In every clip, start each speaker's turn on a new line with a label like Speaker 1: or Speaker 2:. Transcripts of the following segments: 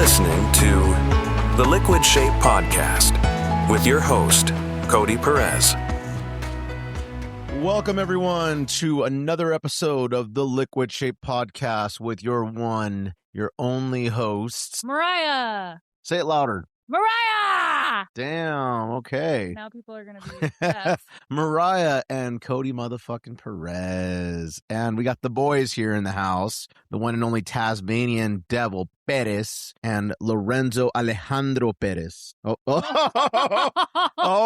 Speaker 1: listening to the Liquid Shape Podcast with your host, Cody Perez.
Speaker 2: Welcome, everyone, to another episode of the Liquid Shape Podcast with your only host,
Speaker 3: Mariah.
Speaker 2: Say it louder.
Speaker 3: Mariah!
Speaker 2: Damn, okay.
Speaker 3: Now people are going to be deaf.
Speaker 2: Mariah and Cody motherfucking Perez. And we got the boys here in the house, the one and only Tasmanian Devil Perez and Lorenzo Alejandro Perez. Oh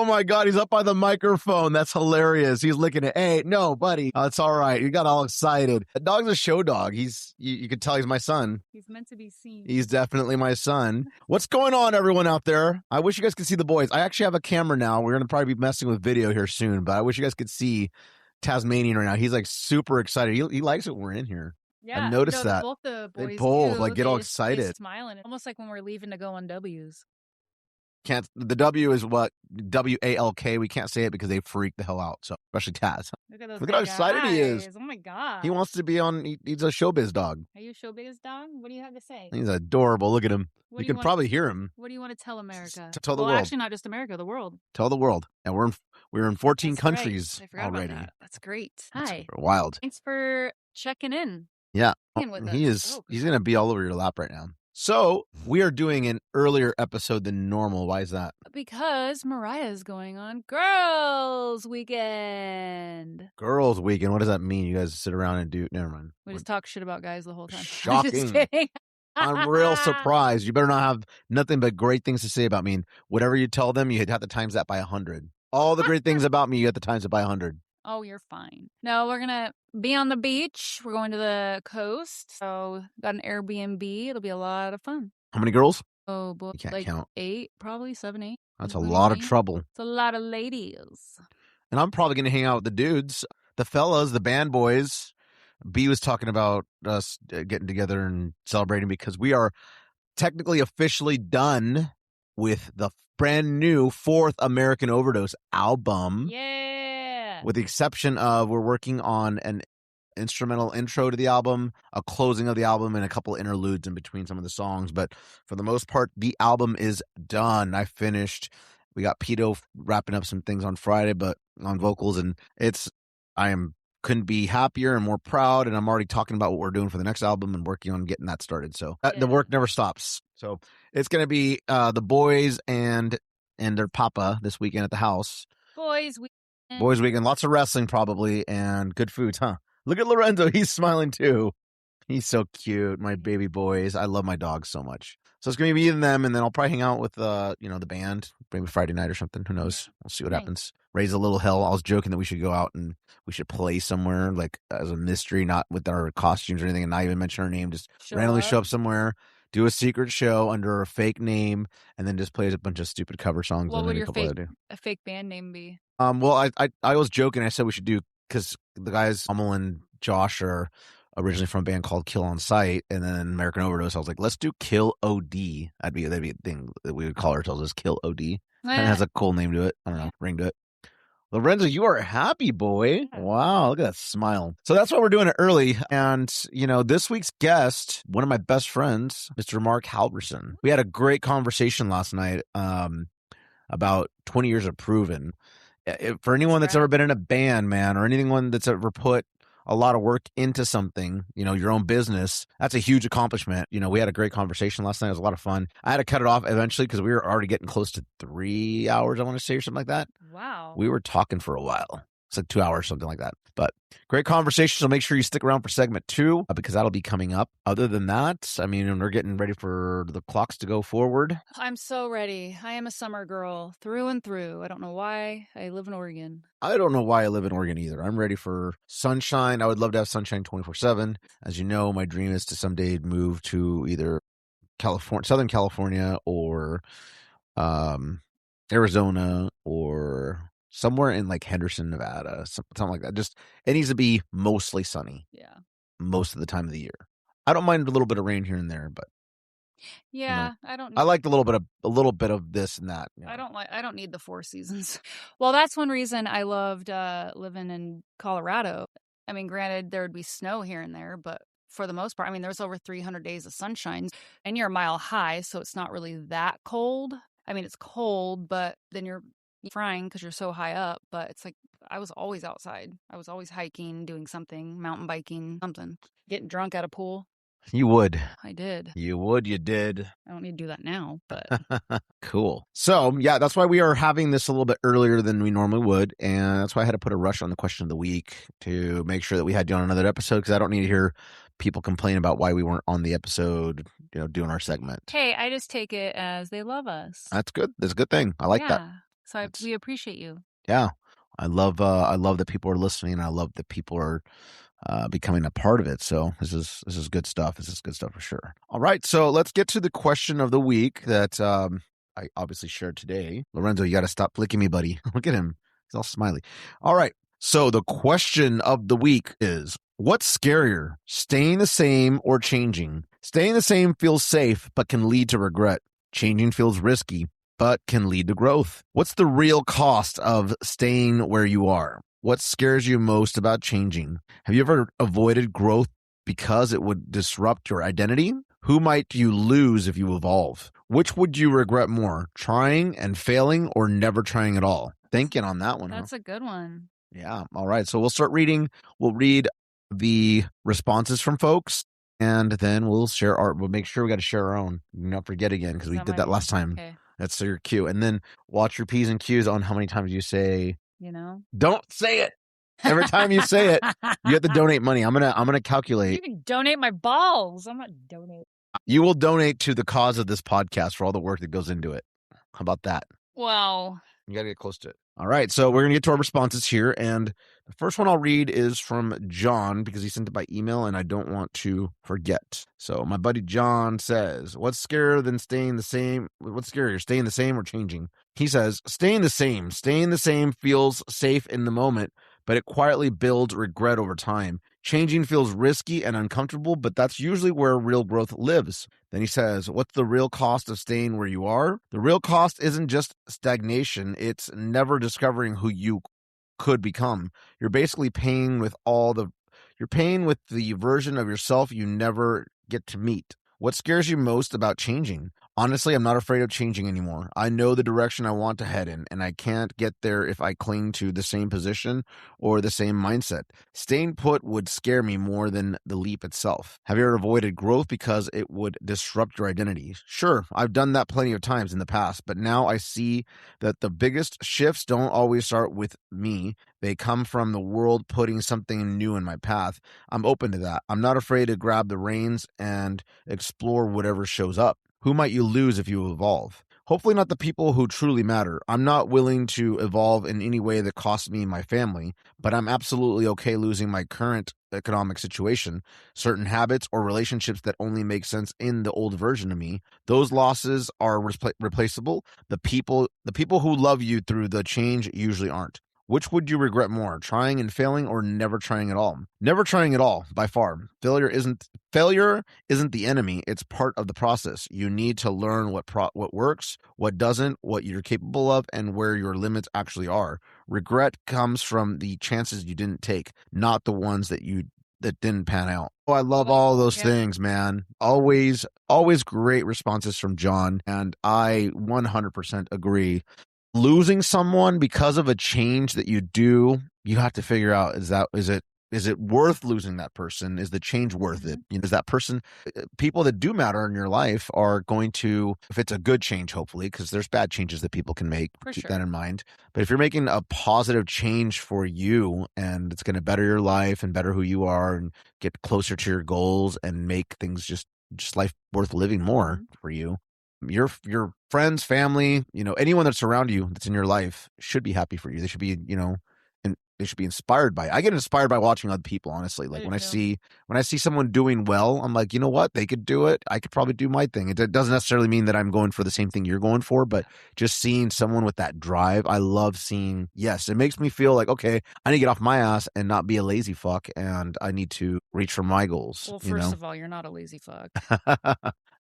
Speaker 2: my God, he's up by the microphone. That's hilarious. He's looking at, hey, no, buddy. It's all right. You got all excited. The dog's a show dog. You can tell he's my son.
Speaker 3: He's meant to be seen.
Speaker 2: He's definitely my son. What's going on, everyone out there? I wish you guys could see the boys. I actually have a camera now. We're going to probably be messing with video here soon, but I wish you guys could see Tasmanian right now. He's like super excited. He likes it when we're in here.
Speaker 3: Yeah,
Speaker 2: I've noticed that.
Speaker 3: Both the boys
Speaker 2: they both like get all
Speaker 3: They
Speaker 2: excited.
Speaker 3: smiling. Almost like when we're leaving to go on W's.
Speaker 2: The W is what? WALK. We can't say it because they freak the hell out. So especially Taz.
Speaker 3: Look
Speaker 2: at how excited he is.
Speaker 3: Oh my God.
Speaker 2: He wants to be on. He's a showbiz dog.
Speaker 3: Are you a showbiz dog? What do you have to say?
Speaker 2: He's adorable. Look at him. You can probably hear him.
Speaker 3: What do you want to tell America?
Speaker 2: Tell the world.
Speaker 3: Actually, not just America, the world.
Speaker 2: Tell the world. And we're in 14
Speaker 3: That's
Speaker 2: countries
Speaker 3: right. I forgot
Speaker 2: already.
Speaker 3: About that. That's great.
Speaker 2: That's
Speaker 3: Hi.
Speaker 2: wild.
Speaker 3: Thanks for checking in.
Speaker 2: Yeah.
Speaker 3: With
Speaker 2: He
Speaker 3: us.
Speaker 2: is. He's going to be all over your lap right now. So we are doing an earlier episode than normal. Why is that?
Speaker 3: Because Mariah is going on Girls Weekend.
Speaker 2: Girls Weekend. What does that mean? You guys sit around and do? Never mind.
Speaker 3: We just talk shit about guys the whole time.
Speaker 2: Shocking.
Speaker 3: I'm just kidding.
Speaker 2: I'm real surprised. You better not have nothing but great things to say about me. And whatever you tell them, you have to times that by 100. All the great things about me, you have to times it by 100.
Speaker 3: Oh, you're fine. No, we're going to be on the beach. We're going to the coast. So got an Airbnb. It'll be a lot of fun.
Speaker 2: How many girls?
Speaker 3: Oh, boy.
Speaker 2: You can't
Speaker 3: like
Speaker 2: count.
Speaker 3: 8, probably 7, 8.
Speaker 2: That's a lot of trouble.
Speaker 3: It's a lot of ladies.
Speaker 2: And I'm probably going to hang out with the dudes, the fellas, the band boys. B was talking about us getting together and celebrating because we are technically officially done with the brand new 4th American Overdose album.
Speaker 3: Yeah.
Speaker 2: With the exception of we're working on an instrumental intro to the album, a closing of the album, and a couple interludes in between some of the songs. But for the most part, the album is done. I finished. We got Pito wrapping up some things on Friday, but on vocals, and couldn't be happier and more proud. And I'm already talking about what we're doing for the next album and working on getting that started. So the work never stops. So it's going to be the boys and their papa this weekend at the house.
Speaker 3: Boys
Speaker 2: Weekend. Lots of wrestling probably and good foods, huh? Look at Lorenzo. He's smiling too. He's so cute. My baby boys. I love my dogs so much. So it's going to be me and them. And then I'll probably hang out with, the band, maybe Friday night or something. Who knows? We'll see what happens. Raise a little hell. I was joking that we should go out and we should play somewhere like as a mystery, not with our costumes or anything, and not even mention our name. Just randomly show up somewhere, do a secret show under a fake name, and then just play a bunch of stupid cover songs.
Speaker 3: What would your fake band name be?
Speaker 2: Well, I was joking. I said we should do, because the guys, Hummel and Josh, are originally from a band called Kill on Sight, and then American Overdose. I was like, let's do Kill OD. That'd be a thing that we would call ourselves as Kill OD. Kind of has a cool name to it. I don't know, ring to it. Lorenzo, you are a happy boy. Wow, look at that smile. So that's why we're doing it early. And, this week's guest, one of my best friends, Mr. Marc Halverson. We had a great conversation last night about 20 years of Proven. For anyone that's ever been in a band, man, or anyone that's ever put a lot of work into something, your own business, that's a huge accomplishment. We had a great conversation last night. It was a lot of fun. I had to cut it off eventually because we were already getting close to 3 hours, I want to say, or something like that.
Speaker 3: Wow.
Speaker 2: We were talking for a while. It's like 2 hours, something like that. But great conversation. So make sure you stick around for segment 2 because that'll be coming up. Other than that, we're getting ready for the clocks to go forward.
Speaker 3: I'm so ready. I am a summer girl through and through. I don't know why. I live in Oregon.
Speaker 2: I don't know why I live in Oregon either. I'm ready for sunshine. I would love to have sunshine 24/7. As you know, my dream is to someday move to either Southern California or Arizona or somewhere in like Henderson, Nevada, something like that. Just, it needs to be mostly sunny.
Speaker 3: Yeah.
Speaker 2: Most of the time of the year. I don't mind a little bit of rain here and there, but
Speaker 3: yeah, I don't.
Speaker 2: I like a little bit of this and that.
Speaker 3: I don't need the 4 seasons. Well, that's one reason I loved living in Colorado. I mean, granted, there would be snow here and there, but for the most part. I mean, there's over 300 days of sunshine and you're a mile high, so it's not really that cold. I mean, it's cold, but then you're frying because you're so high up. But it's like I was always outside. I was always hiking, doing something, mountain biking, something, getting drunk at a pool.
Speaker 2: You would.
Speaker 3: I did.
Speaker 2: You would. You did.
Speaker 3: I don't need to do that now, but
Speaker 2: Cool. So, yeah, that's why we are having this a little bit earlier than we normally would. And that's why I had to put a rush on the question of the week to make sure that we had you on another episode, because I don't need to hear people complain about why we weren't on the episode, doing our segment.
Speaker 3: Hey, I just take it as they love us.
Speaker 2: That's good. That's a good thing. I like that.
Speaker 3: So we appreciate you.
Speaker 2: Yeah. I love that people are listening. I love that people are becoming a part of it. So this is good stuff. This is good stuff for sure. All right. So let's get to the question of the week that I obviously shared today. Lorenzo, you got to stop flicking me, buddy. Look at him. He's all smiley. All right. So the question of the week is, what's scarier, staying the same or changing? Staying the same feels safe, but can lead to regret. Changing feels risky, but can lead to growth. What's the real cost of staying where you are? What scares you most about changing? Have you ever avoided growth because it would disrupt your identity? Who might you lose if you evolve? Which would you regret more, trying and failing or never trying at all? Thinking on that one.
Speaker 3: That's a good one.
Speaker 2: Yeah. All right. So we'll start reading. We'll read the responses from folks, and then we'll make sure we got to share our own. Not forget again, because we did that last time.
Speaker 3: Okay.
Speaker 2: That's your cue. And then watch your P's and Q's on how many times you say, don't say it. Every time you say it, you have to donate money. I'm gonna calculate.
Speaker 3: You can donate my balls. I'm not donating.
Speaker 2: You will donate to the cause of this podcast for all the work that goes into it. How about that?
Speaker 3: Wow.
Speaker 2: You got to get close to it. All right. So we're going to get to our responses here. And the first one I'll read is from John, because he sent it by email and I don't want to forget. So my buddy John says, what's scarier than staying the same? What's scarier, staying the same or changing? He says, staying the same. Staying the same feels safe in the moment, but it quietly builds regret over time. Changing feels risky and uncomfortable, but that's usually where real growth lives. Then he says, what's the real cost of staying where you are? The real cost isn't just stagnation. It's never discovering who you could become. You're basically paying with the version of yourself you never get to meet. What scares you most about changing? Honestly, I'm not afraid of changing anymore. I know the direction I want to head in, and I can't get there if I cling to the same position or the same mindset. Staying put would scare me more than the leap itself. Have you ever avoided growth because it would disrupt your identity? Sure, I've done that plenty of times in the past, but now I see that the biggest shifts don't always start with me. They come from the world putting something new in my path. I'm open to that. I'm not afraid to grab the reins and explore whatever shows up. Who might you lose if you evolve? Hopefully not the people who truly matter. I'm not willing to evolve in any way that costs me and my family, but I'm absolutely okay losing my current economic situation, certain habits or relationships that only make sense in the old version of me. Those losses are replaceable. The people who love you through the change usually aren't. Which would you regret more, trying and failing or never trying at all? Never trying at all, by far. Failure isn't the enemy. It's part of the process. You need to learn what works, what doesn't, what you're capable of, and where your limits actually are. Regret comes from the chances you didn't take, not the ones that didn't pan out. Oh, I love all those things, man. Always great responses from John, and I 100% agree. Losing someone because of a change that you do, you have to figure out, is it worth losing that person? Is the change worth it? Is that person, people that do matter in your life are going to, if it's a good change, hopefully, because there's bad changes that people can make, keep that in mind. But if you're making a positive change for you and it's going to better your life and better who you are and get closer to your goals and make things just life worth living more for you, your friends, family, anyone that's around you that's in your life should be happy for you. They should be, and they should be inspired by it. I get inspired by watching other people, honestly. Like when I see someone doing well, I'm like, you know what? They could do it. I could probably do my thing. It doesn't necessarily mean that I'm going for the same thing you're going for, but just seeing someone with that drive, I love seeing. Yes, it makes me feel like, okay, I need to get off my ass and not be a lazy fuck, and I need to reach for my goals.
Speaker 3: Well, first of all, you're not a lazy fuck.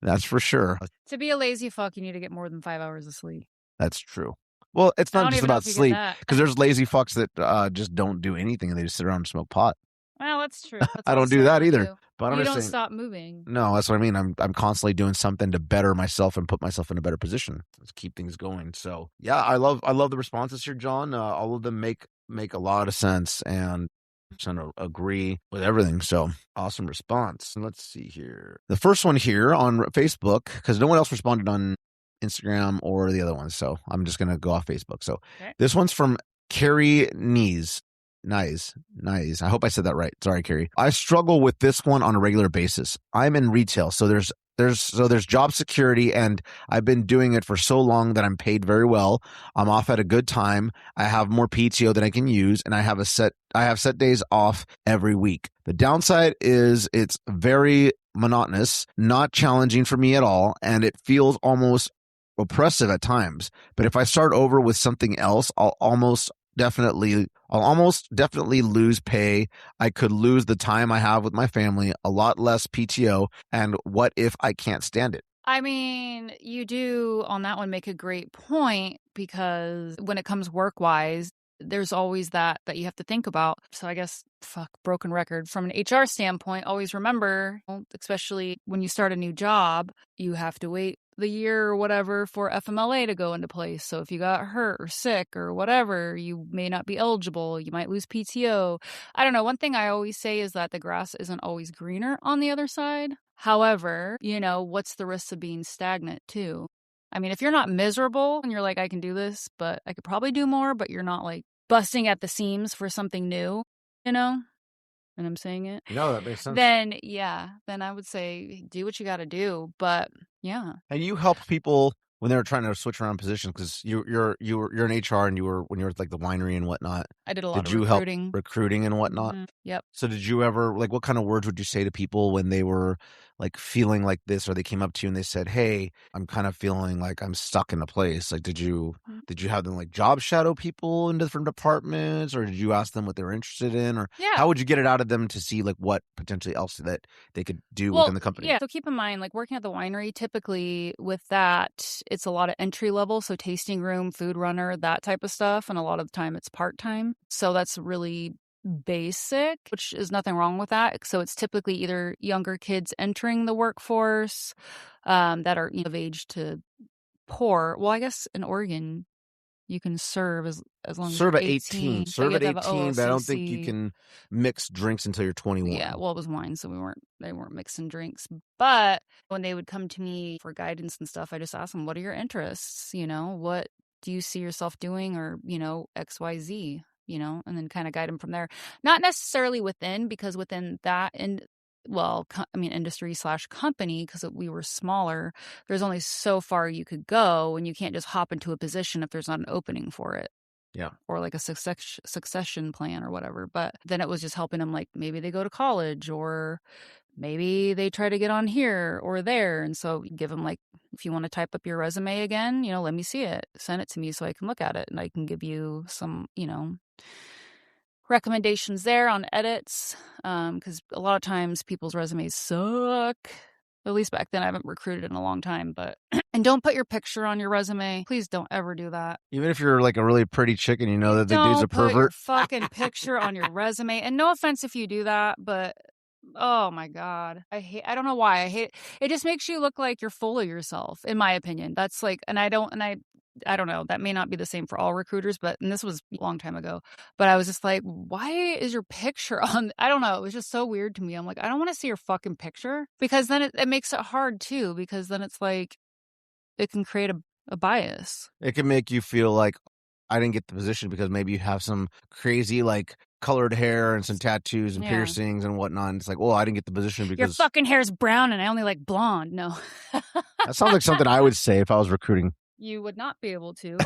Speaker 2: That's for sure.
Speaker 3: To be a lazy fuck, you need to get more than 5 hours of sleep.
Speaker 2: That's true. Well, it's not just about sleep, because there's lazy fucks that just don't do anything and they just sit around and smoke pot.
Speaker 3: Well, that's true. That's
Speaker 2: I don't
Speaker 3: also
Speaker 2: do that
Speaker 3: true.
Speaker 2: either. But I'm
Speaker 3: You
Speaker 2: just
Speaker 3: don't
Speaker 2: saying,
Speaker 3: stop moving.
Speaker 2: no, that's what I mean. I'm constantly doing something to better myself and put myself in a better position. Let's keep things going. So yeah, I love the responses here, John. All of them make a lot of sense, and I agree with everything. So awesome response. Let's see here. The first one here on Facebook, because no one else responded on Instagram or the other ones, so I'm just gonna go off Facebook. So This one's from Carrie Nice. I hope I said that right. Sorry, Carrie. I struggle with this one on a regular basis. I'm in retail, so there's job security, and I've been doing it for so long that I'm paid very well. I'm off at a good time. I have more PTO than I can use, and I have set days off every week. The downside is it's very monotonous, not challenging for me at all, and it feels almost oppressive at times. But if I start over with something else, I'll almost definitely lose pay. I could lose the time I have with my family, a lot less PTO, and what if I can't stand it?
Speaker 3: I mean, you do on that one make a great point, because when it comes work-wise, there's always that you have to think about. So I guess, broken record. From an HR standpoint, always remember, especially when you start a new job, you have to wait the year or whatever for FMLA to go into place. So if you got hurt or sick or whatever, you may not be eligible. You might lose PTO. I don't know. One thing I always say is that the grass isn't always greener on the other side. However, what's the risk of being stagnant too? I mean, if you're not miserable and you're like, I can do this, but I could probably do more, but you're not like busting at the seams for something new, and I'm saying it.
Speaker 2: No, that makes sense.
Speaker 3: Then I would say do what you got to do. But yeah.
Speaker 2: And you helped people when they were trying to switch around positions, because you're in HR, and when you were at like the winery and whatnot.
Speaker 3: I did a lot
Speaker 2: Did
Speaker 3: of
Speaker 2: you
Speaker 3: recruiting.
Speaker 2: help recruiting and whatnot?
Speaker 3: Mm-hmm. Yep.
Speaker 2: So did you ever, like, what kind of words would you say to people when they were like feeling like this, or they came up to you and they said, "Hey, I'm kind of feeling like I'm stuck in a place." Like, did you have them like job shadow people in different departments, or did you ask them what they were interested in, or how would you get it out of them to see like what potentially else that they could do within the company?
Speaker 3: Yeah. So keep in mind, like working at the winery, typically with that, it's a lot of entry level. So tasting room, food runner, that type of stuff. And a lot of the time it's part-time. So that's really basic, which is nothing wrong with that. So it's typically either younger kids entering the workforce that are of age to pour. Well, I guess in Oregon, you can serve as long as
Speaker 2: Serve
Speaker 3: you're
Speaker 2: at 18.
Speaker 3: So
Speaker 2: Serve at
Speaker 3: you have to have
Speaker 2: 18, but I don't think
Speaker 3: OOCC.
Speaker 2: you can mix drinks until you're 21.
Speaker 3: Yeah, well, it was wine, so they weren't mixing drinks. But when they would come to me for guidance and stuff, I just asked them, what are your interests? What do you see yourself doing, or, XYZ, and then kind of guide them from there. Not necessarily within, because within that, industry / company, because we were smaller, there's only so far you could go, and you can't just hop into a position if there's not an opening for it.
Speaker 2: Yeah.
Speaker 3: Or like a succession plan or whatever. But then it was just helping them, like maybe they go to college, or maybe they try to get on here or there. And so give them, like, if you want to type up your resume again, let me see it. Send it to me so I can look at it, and I can give you some, recommendations there on edits. Because a lot of times people's resumes suck. At least back then. I haven't recruited in a long time, but and don't put your picture on your resume. Please don't ever do that.
Speaker 2: Even if you're like a really pretty chick and that the dude's a pervert.
Speaker 3: Don't put your fucking picture on your resume. And no offense if you do that, but oh my God. I don't know why. I hate it. It just makes you look like you're full of yourself, in my opinion. That's like, I don't know. That may not be the same for all recruiters, and this was a long time ago. But I was just like, why is your picture on? I don't know. It was just so weird to me. I'm like, I don't want to see your fucking picture, because then it makes it hard too, because then it's like, it can create a bias.
Speaker 2: It can make you feel like I didn't get the position because maybe you have some crazy like colored hair and some tattoos and piercings and whatnot. And it's like, well, I didn't get the position because
Speaker 3: your fucking hair is brown and I only like blonde. No.
Speaker 2: That sounds like something I would say if I was recruiting.
Speaker 3: You would not be able to.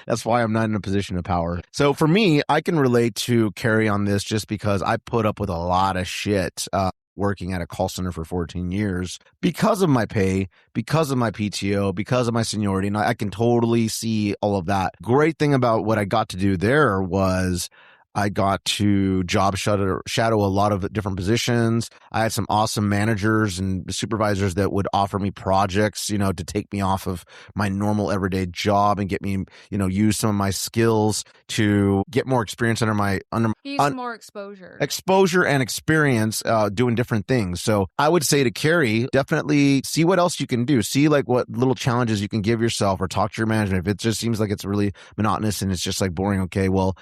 Speaker 2: That's why I'm not in a position of power. So for me, I can relate to Carrie on this just because I put up with a lot of shit working at a call center for 14 years because of my pay, because of my PTO, because of my seniority. And I can totally see all of that. Great thing about what I got to do there was I got to job shadow a lot of different positions. I had some awesome managers and supervisors that would offer me projects, to take me off of my normal everyday job and get me, use some of my skills to get more experience under
Speaker 3: more exposure.
Speaker 2: Exposure and experience doing different things. So I would say to Carrie, definitely see what else you can do. See like what little challenges you can give yourself, or talk to your manager. If it just seems like it's really monotonous and it's just like boring, okay, well,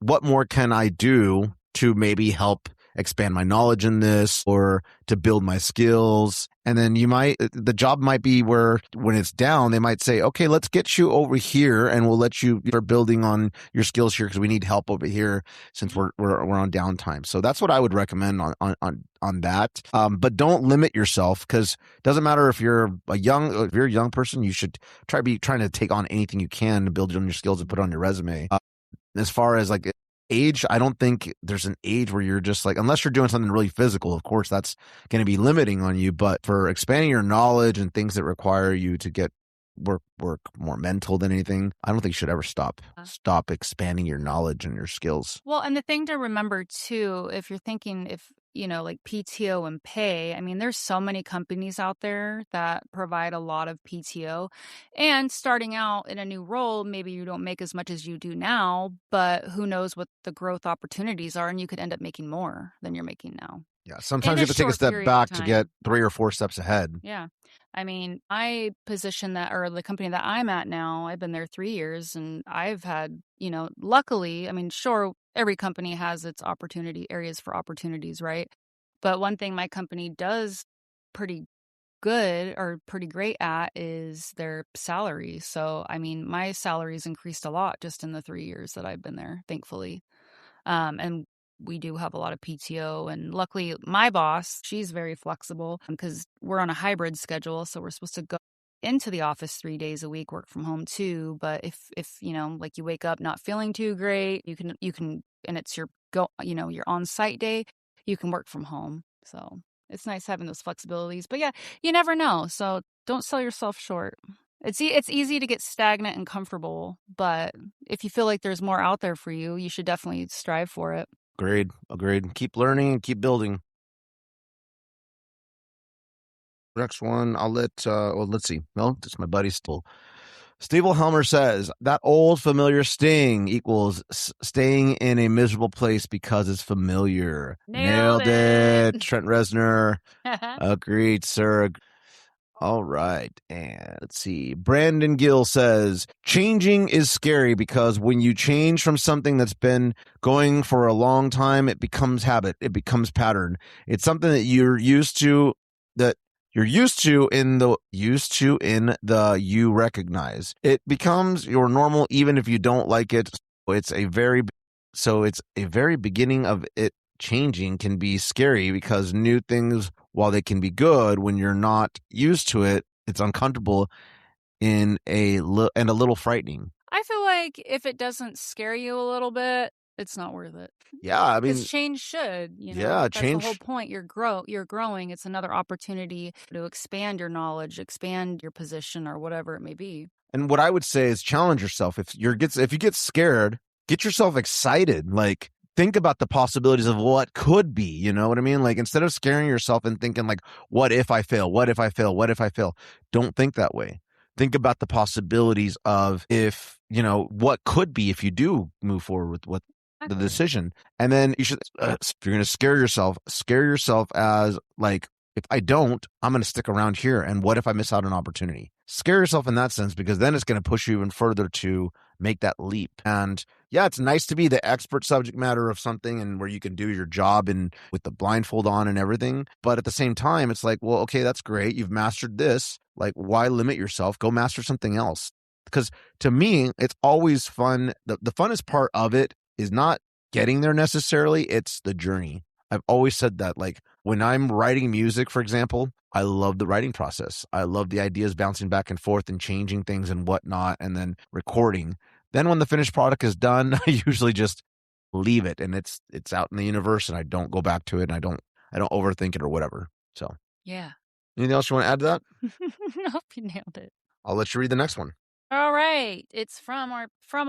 Speaker 2: what more can I do to maybe help expand my knowledge in this, or to build my skills? And then the job might be where when it's down, they might say, okay, let's get you over here and we'll let you start building on your skills here because we need help over here since we're on downtime. So that's what I would recommend on that. But don't limit yourself, because it doesn't matter if you're a young person, you should be trying to take on anything you can to build on your skills and put on your resume. As far as like age, I don't think there's an age where you're just like, unless you're doing something really physical, of course, that's going to be limiting on you. But for expanding your knowledge and things that require you to get work more mental than anything, I don't think you should ever stop expanding your knowledge and your skills.
Speaker 3: Well, and the thing to remember too, if you're thinking like PTO and pay, I mean, there's so many companies out there that provide a lot of PTO, and starting out in a new role, maybe you don't make as much as you do now, but who knows what the growth opportunities are, and you could end up making more than you're making now.
Speaker 2: Yeah, sometimes you have to take a step back to get 3 or 4 steps ahead.
Speaker 3: Yeah. I mean, my position or the company that I'm at now, I've been there 3 years, and I've had, luckily, I mean, sure, every company has its areas for opportunities, right? But one thing my company does pretty good or pretty great at is their salary. So, I mean, my salary's increased a lot just in the 3 years that I've been there, thankfully. And we do have a lot of PTO, and luckily my boss, she's very flexible because we're on a hybrid schedule. So we're supposed to go into the office 3 days a week, work from home too. But if like you wake up not feeling too great, you can, and it's your your on-site day, you can work from home. So it's nice having those flexibilities. But yeah, you never know. So don't sell yourself short. It's easy to get stagnant and comfortable, but if you feel like there's more out there for you, you should definitely strive for it.
Speaker 2: Agreed. Keep learning and keep building. Next one, I'll let, let's see. No, it's my buddy Steve Helmer says, that old familiar sting equals staying in a miserable place because it's familiar.
Speaker 3: Nailed it.
Speaker 2: Trent Reznor. Agreed, sir. All right. And let's see. Brandon Gill says, changing is scary because when you change from something that's been going for a long time, it becomes habit. It becomes pattern. It's something that you're used to, in the you recognize. It becomes your normal even if you don't like it. It's a very beginning of it changing can be scary because new things, while they can be good when you're not used to it, it's uncomfortable and a little frightening.
Speaker 3: I feel like if it doesn't scare you a little bit, it's not worth it.
Speaker 2: Yeah, I mean,
Speaker 3: because change should,
Speaker 2: yeah,
Speaker 3: that's the whole point. You're growing. It's another opportunity to expand your knowledge, expand your position, or whatever it may be.
Speaker 2: And what I would say is challenge yourself. If you get scared, get yourself excited. Like, think about the possibilities of what could be, you know what I mean? Like, instead of scaring yourself and thinking like, what if I fail? What if I fail? What if I fail? Don't think that way. Think about the possibilities of what could be if you do move forward with what the decision. And then you should, if you're going to scare yourself as like, if I don't, I'm going to stick around here. And what if I miss out on an opportunity? Scare yourself in that sense, because then it's going to push you even further to make that leap. And yeah, it's nice to be the expert subject matter of something and where you can do your job and with the blindfold on and everything. But at the same time, it's like, well, okay, that's great. You've mastered this. Like, why limit yourself? Go master something else. Because to me, it's always fun. The funnest part of it is not getting there necessarily. It's the journey. I've always said that, like, when I'm writing music, for example, I love the writing process. I love the ideas bouncing back and forth and changing things and whatnot, and then recording. Then when the finished product is done, I usually just leave it and it's out in the universe, and I don't go back to it, and I don't overthink it or whatever. So
Speaker 3: yeah.
Speaker 2: Anything else you want to add to that?
Speaker 3: Nope, you nailed it.
Speaker 2: I'll let you read the next one.
Speaker 3: All right. It's from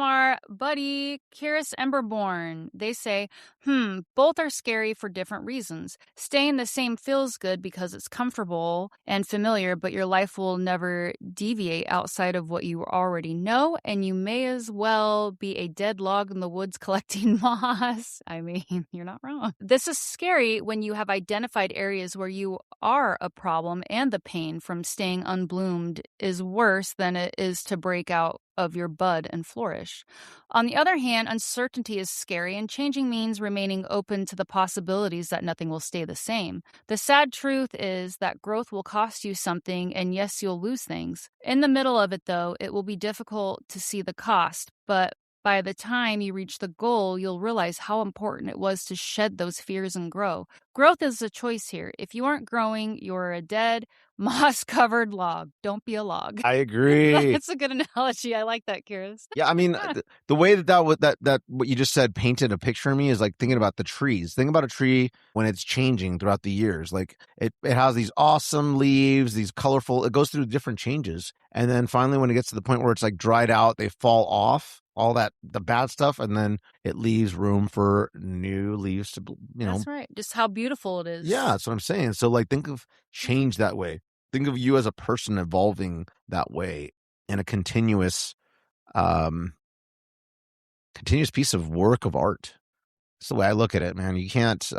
Speaker 3: our buddy Kiris Emberborn. They say, both are scary for different reasons. Staying the same feels good because it's comfortable and familiar, but your life will never deviate outside of what you already know, and you may as well be a dead log in the woods collecting moss. I mean, you're not wrong. This is scary when you have identified areas where you are a problem, and the pain from staying unbloomed is worse than it is to break out of your bud and flourish. On the other hand, uncertainty is scary, and changing means remaining open to the possibilities that nothing will stay the same. The sad truth is that growth will cost you something, and yes, you'll lose things. In the middle of it, though, it will be difficult to see the cost, but by the time you reach the goal, you'll realize how important it was to shed those fears and grow. Growth is a choice here. If you aren't growing, you're a dead, moss-covered log. Don't be a log.
Speaker 2: I agree.
Speaker 3: That's a good analogy. I like that, Kiris.
Speaker 2: Yeah, I mean, the way that what you just said painted a picture of me is like thinking about the trees. Think about a tree when it's changing throughout the years. Like it has these awesome leaves, these colorful. It goes through different changes, and then finally, when it gets to the point where it's like dried out, they fall off. All that the bad stuff, and then it leaves room for new leaves to
Speaker 3: That's right. Just how beautiful it is.
Speaker 2: Yeah, that's what I'm saying. So like think of change that way. Think of you as a person evolving that way in a continuous piece of work of art. That's the way I look at it, man. You can't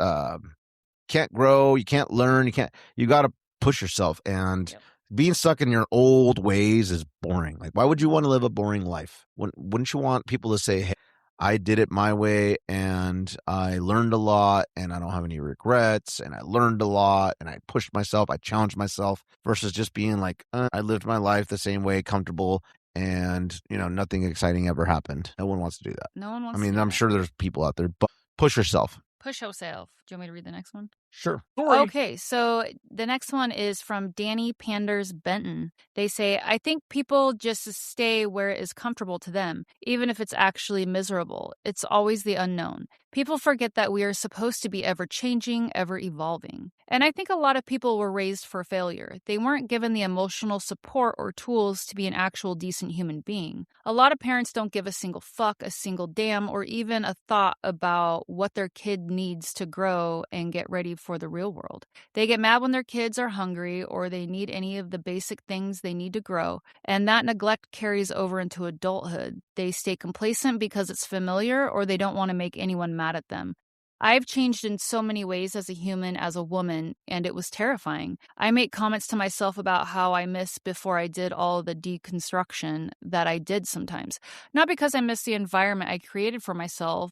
Speaker 2: grow, you can't learn, you got to push yourself, and being stuck in your old ways is boring. Like, why would you want to live a boring life? Wouldn't you want people to say, hey, I did it my way and I learned a lot and I don't have any regrets and I learned a lot and I pushed myself, I challenged myself, versus just being like, I lived my life the same way, comfortable, and nothing exciting ever happened. No one wants to do that.
Speaker 3: No one wants
Speaker 2: I mean,
Speaker 3: to do
Speaker 2: I'm
Speaker 3: that.
Speaker 2: sure there's people out there, but push yourself.
Speaker 3: Push yourself. Do you want me to read the next one?
Speaker 2: Sure.
Speaker 3: Okay, so the next one is from Danny Panders Benton. They say, I think people just stay where it is comfortable to them, even if it's actually miserable. It's always the unknown. People forget that we are supposed to be ever changing, ever evolving. And I think a lot of people were raised for failure. They weren't given the emotional support or tools to be an actual decent human being. A lot of parents don't give a single fuck, a single damn, or even a thought about what their kid needs to grow and get ready for the real world. They get mad when their kids are hungry or they need any of the basic things they need to grow, and that neglect carries over into adulthood. They stay complacent because it's familiar, or they don't want to make anyone mad at them. I've changed in so many ways as a human, as a woman, and it was terrifying. I make comments to myself about how I miss before I did all the deconstruction that I did sometimes. Not because I miss the environment I created for myself,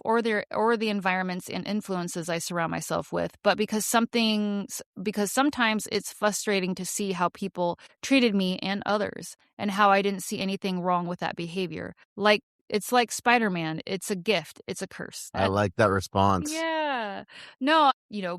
Speaker 3: or the environments and influences I surround myself with, but because sometimes it's frustrating to see how people treated me and others, and how I didn't see anything wrong with that behavior. It's like Spider-Man. It's a gift. It's a curse.
Speaker 2: I like that response.
Speaker 3: Yeah. No,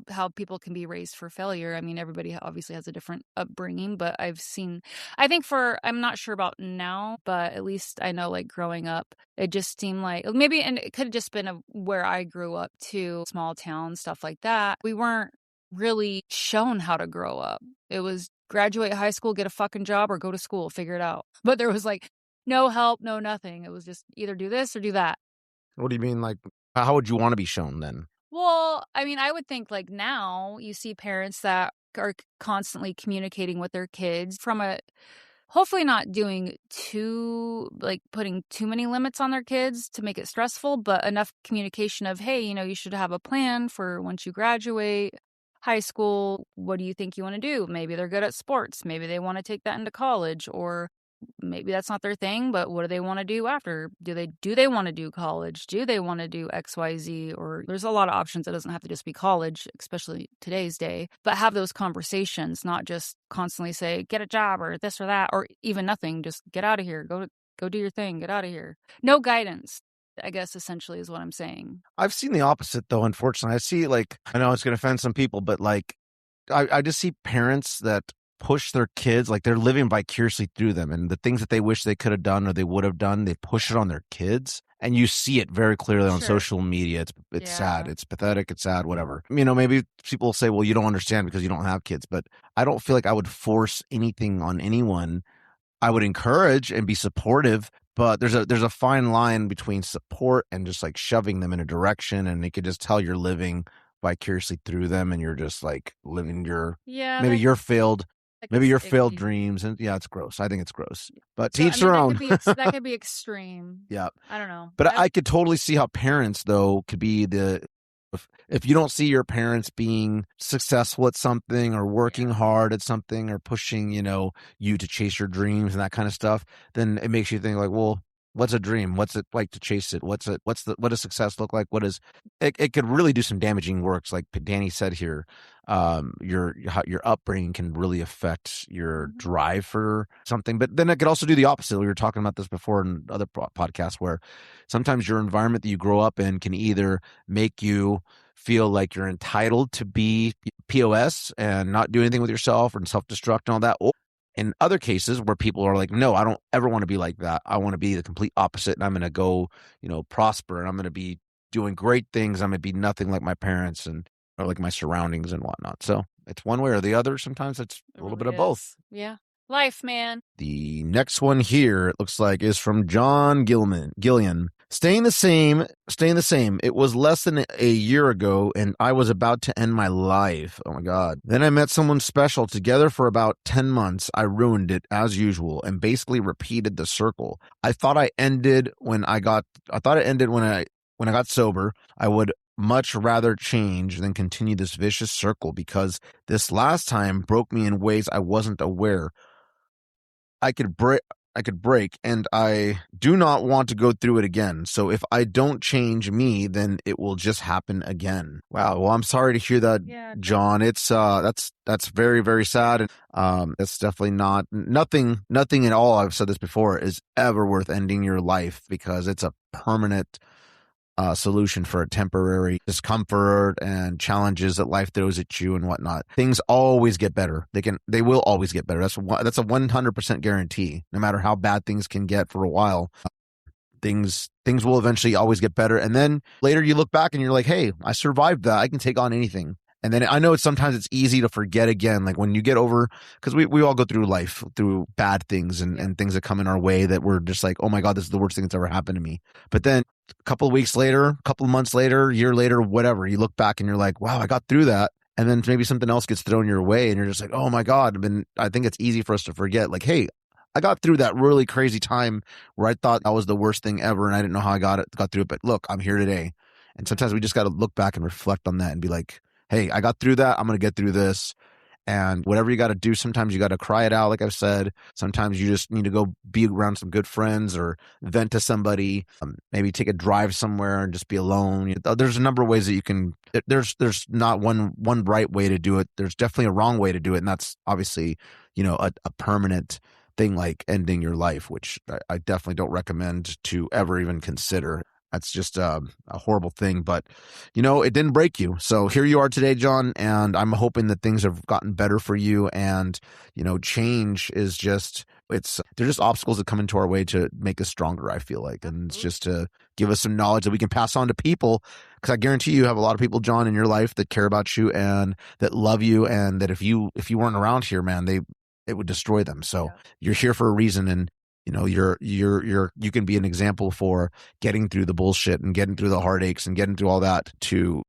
Speaker 3: how people can be raised for failure. I mean, everybody obviously has a different upbringing, but I'm not sure about now, but at least I know, like, growing up, it just seemed like maybe, and it could have just been where I grew up too, small town, stuff like that. We weren't really shown how to grow up. It was graduate high school, get a fucking job, or go to school, figure it out. But there was like no help, no nothing. It was just either do this or do that.
Speaker 2: What do you mean? Like, how would you want to be shown then?
Speaker 3: Well, I mean, I would think like now you see parents that are constantly communicating with their kids from hopefully not doing putting too many limits on their kids to make it stressful, but enough communication of, hey, you should have a plan for once you graduate high school. What do you think you want to do? Maybe they're good at sports. Maybe they want to take that into college, or maybe that's not their thing, but what do they want to do after? Do they want to do college? Do they want to do XYZ? Or there's a lot of options. It doesn't have to just be college, especially today's day, but have those conversations, not just constantly say, get a job or this or that, or even nothing. Just get out of here. Go do your thing. Get out of here. No guidance, I guess, essentially is what I'm saying.
Speaker 2: I've seen the opposite, though, unfortunately. I know it's going to offend some people, but like, I just see parents that push their kids, like they're living vicariously through them, and the things that they wish they could have done or they would have done, they push it on their kids, and you see it very clearly on social media. It's sad, it's pathetic, it's sad, whatever. Maybe people say, well, you don't understand because you don't have kids, but I don't feel like I would force anything on anyone I would encourage and be supportive, but there's a fine line between support and just like shoving them in a direction, and they could just tell you're living vicariously through them, and you're just like living your maybe your failed dreams, and it's gross. I think it's gross. But to each their own.
Speaker 3: That could be extreme.
Speaker 2: Yeah,
Speaker 3: I don't know.
Speaker 2: But I could totally see how parents though could be if you don't see your parents being successful at something or working hard at something or pushing, you to chase your dreams and that kind of stuff, then it makes you think like, well, what's a dream? What's it like to chase it? What does success look like? It could really do some damaging works. Like Danny said here, your upbringing can really affect your drive for something, but then it could also do the opposite. We were talking about this before in other podcasts, where sometimes your environment that you grow up in can either make you feel like you're entitled to be POS and not do anything with yourself and self-destruct and all that, or in other cases where people are like, no, I don't ever want to be like that. I want to be the complete opposite, and I'm going to go, prosper, and I'm going to be doing great things. I'm going to be nothing like my parents or like my surroundings and whatnot. So it's one way or the other. Sometimes it's a little bit of both.
Speaker 3: Yeah. Life, man.
Speaker 2: The next one here, it looks like, is from John Gillian. Staying the same. It was less than a year ago, and I was about to end my life. Oh my God. Then I met someone special. Together for about 10 months. I ruined it as usual and basically repeated the circle. I thought it ended when I got sober. I would much rather change than continue this vicious circle, because this last time broke me in ways I wasn't aware I could break, and I do not want to go through it again. So if I don't change me, then it will just happen again. Wow. Well, I'm sorry to hear that, John. It's that's very, very sad. And it's definitely nothing at all. I've said this before, is ever worth ending your life, because it's a permanent solution for a temporary discomfort and challenges that life throws at you and whatnot. Things always get better. They will always get better. That's a 100% guarantee. No matter how bad things can get for a while, things will eventually always get better. And then later you look back and you're like, hey, I survived that. I can take on anything. And then I know sometimes it's easy to forget again, like when you get over, because we all go through life, through bad things and things that come in our way that we're just like, oh my God, this is the worst thing that's ever happened to me. But then a couple of weeks later, a couple of months later, year later, whatever, you look back and you're like, wow, I got through that. And then maybe something else gets thrown your way and you're just like, oh my God. I think it's easy for us to forget, like, hey, I got through that really crazy time where I thought that was the worst thing ever and I didn't know how I got through it. But look, I'm here today. And sometimes we just got to look back and reflect on that and be like, hey, I got through that. I'm going to get through this. And whatever you got to do, sometimes you got to cry it out, like I've said. Sometimes you just need to go be around some good friends or vent to somebody, maybe take a drive somewhere and just be alone. There's a number of ways that you can, there's not one right way to do it. There's definitely a wrong way to do it. And that's obviously, a permanent thing like ending your life, which I definitely don't recommend to ever even consider. That's just a horrible thing, but it didn't break you. So here you are today, John, and I'm hoping that things have gotten better for you. And change is they're just obstacles that come into our way to make us stronger, I feel like, and it's just to give us some knowledge that we can pass on to people. Because I guarantee you have a lot of people, John, in your life that care about you and that love you, and that if you weren't around here, man, it would destroy them. So you're here for a reason, and you can be an example for getting through the bullshit and getting through the heartaches and getting through all that to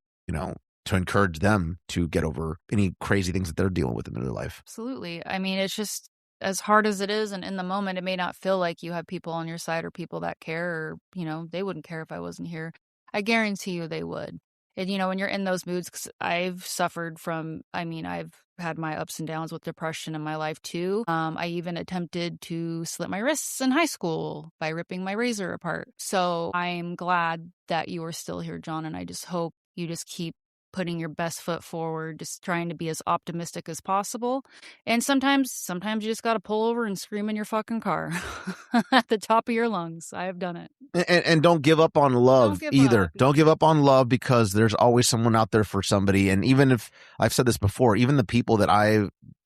Speaker 2: encourage them to get over any crazy things that they're dealing with in their life.
Speaker 3: Absolutely. I mean, it's just as hard as it is. And in the moment, it may not feel like you have people on your side or people that care, or, they wouldn't care if I wasn't here. I guarantee you they would. And, when you're in those moods, because I've suffered from, I've had my ups and downs with depression in my life too. I even attempted to slit my wrists in high school by ripping my razor apart. So I'm glad that you are still here, John. And I just hope you just keep putting your best foot forward, just trying to be as optimistic as possible. And sometimes you just got to pull over and scream in your fucking car at the top of your lungs. I have done it.
Speaker 2: And don't give up on love either. Don't give up on love, because there's always someone out there for somebody. And even if I've said this before, even the people that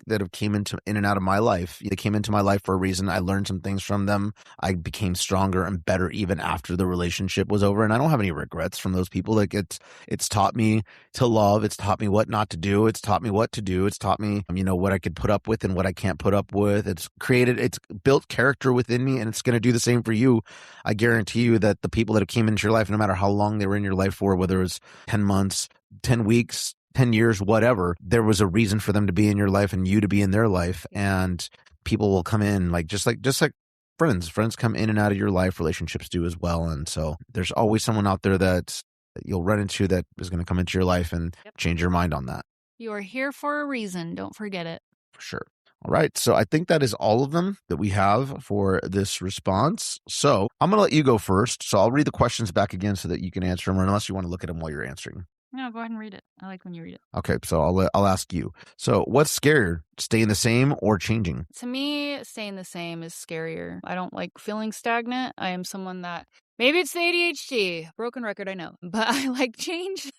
Speaker 2: that have came in and out of my life. They came into my life for a reason. I learned some things from them. I became stronger and better even after the relationship was over. And I don't have any regrets from those people. Like it's taught me to love. It's taught me what not to do. It's taught me what to do. It's taught me, what I could put up with and what I can't put up with. It's built character within me, and it's going to do the same for you. I guarantee you that the people that have came into your life, no matter how long they were in your life for, whether it was 10 months, 10 weeks, 10 years, whatever, there was a reason for them to be in your life and you to be in their life. And people will come in just like friends come in and out of your life. Relationships do as well. And so there's always someone out there that you'll run into that is going to come into your life and change your mind on that.
Speaker 3: You are here for a reason. Don't forget it.
Speaker 2: For sure. All right. So I think that is all of them that we have for this response. So I'm going to let you go first. So I'll read the questions back again so that you can answer them, or unless you want to look at them while you're answering.
Speaker 3: No, go ahead and read it. I like when you read it.
Speaker 2: Okay. So I'll ask you. So what's scarier, staying the same or changing?
Speaker 3: To me, staying the same is scarier. I don't like feeling stagnant. I am someone that, maybe it's the ADHD, broken record, I know, but I like change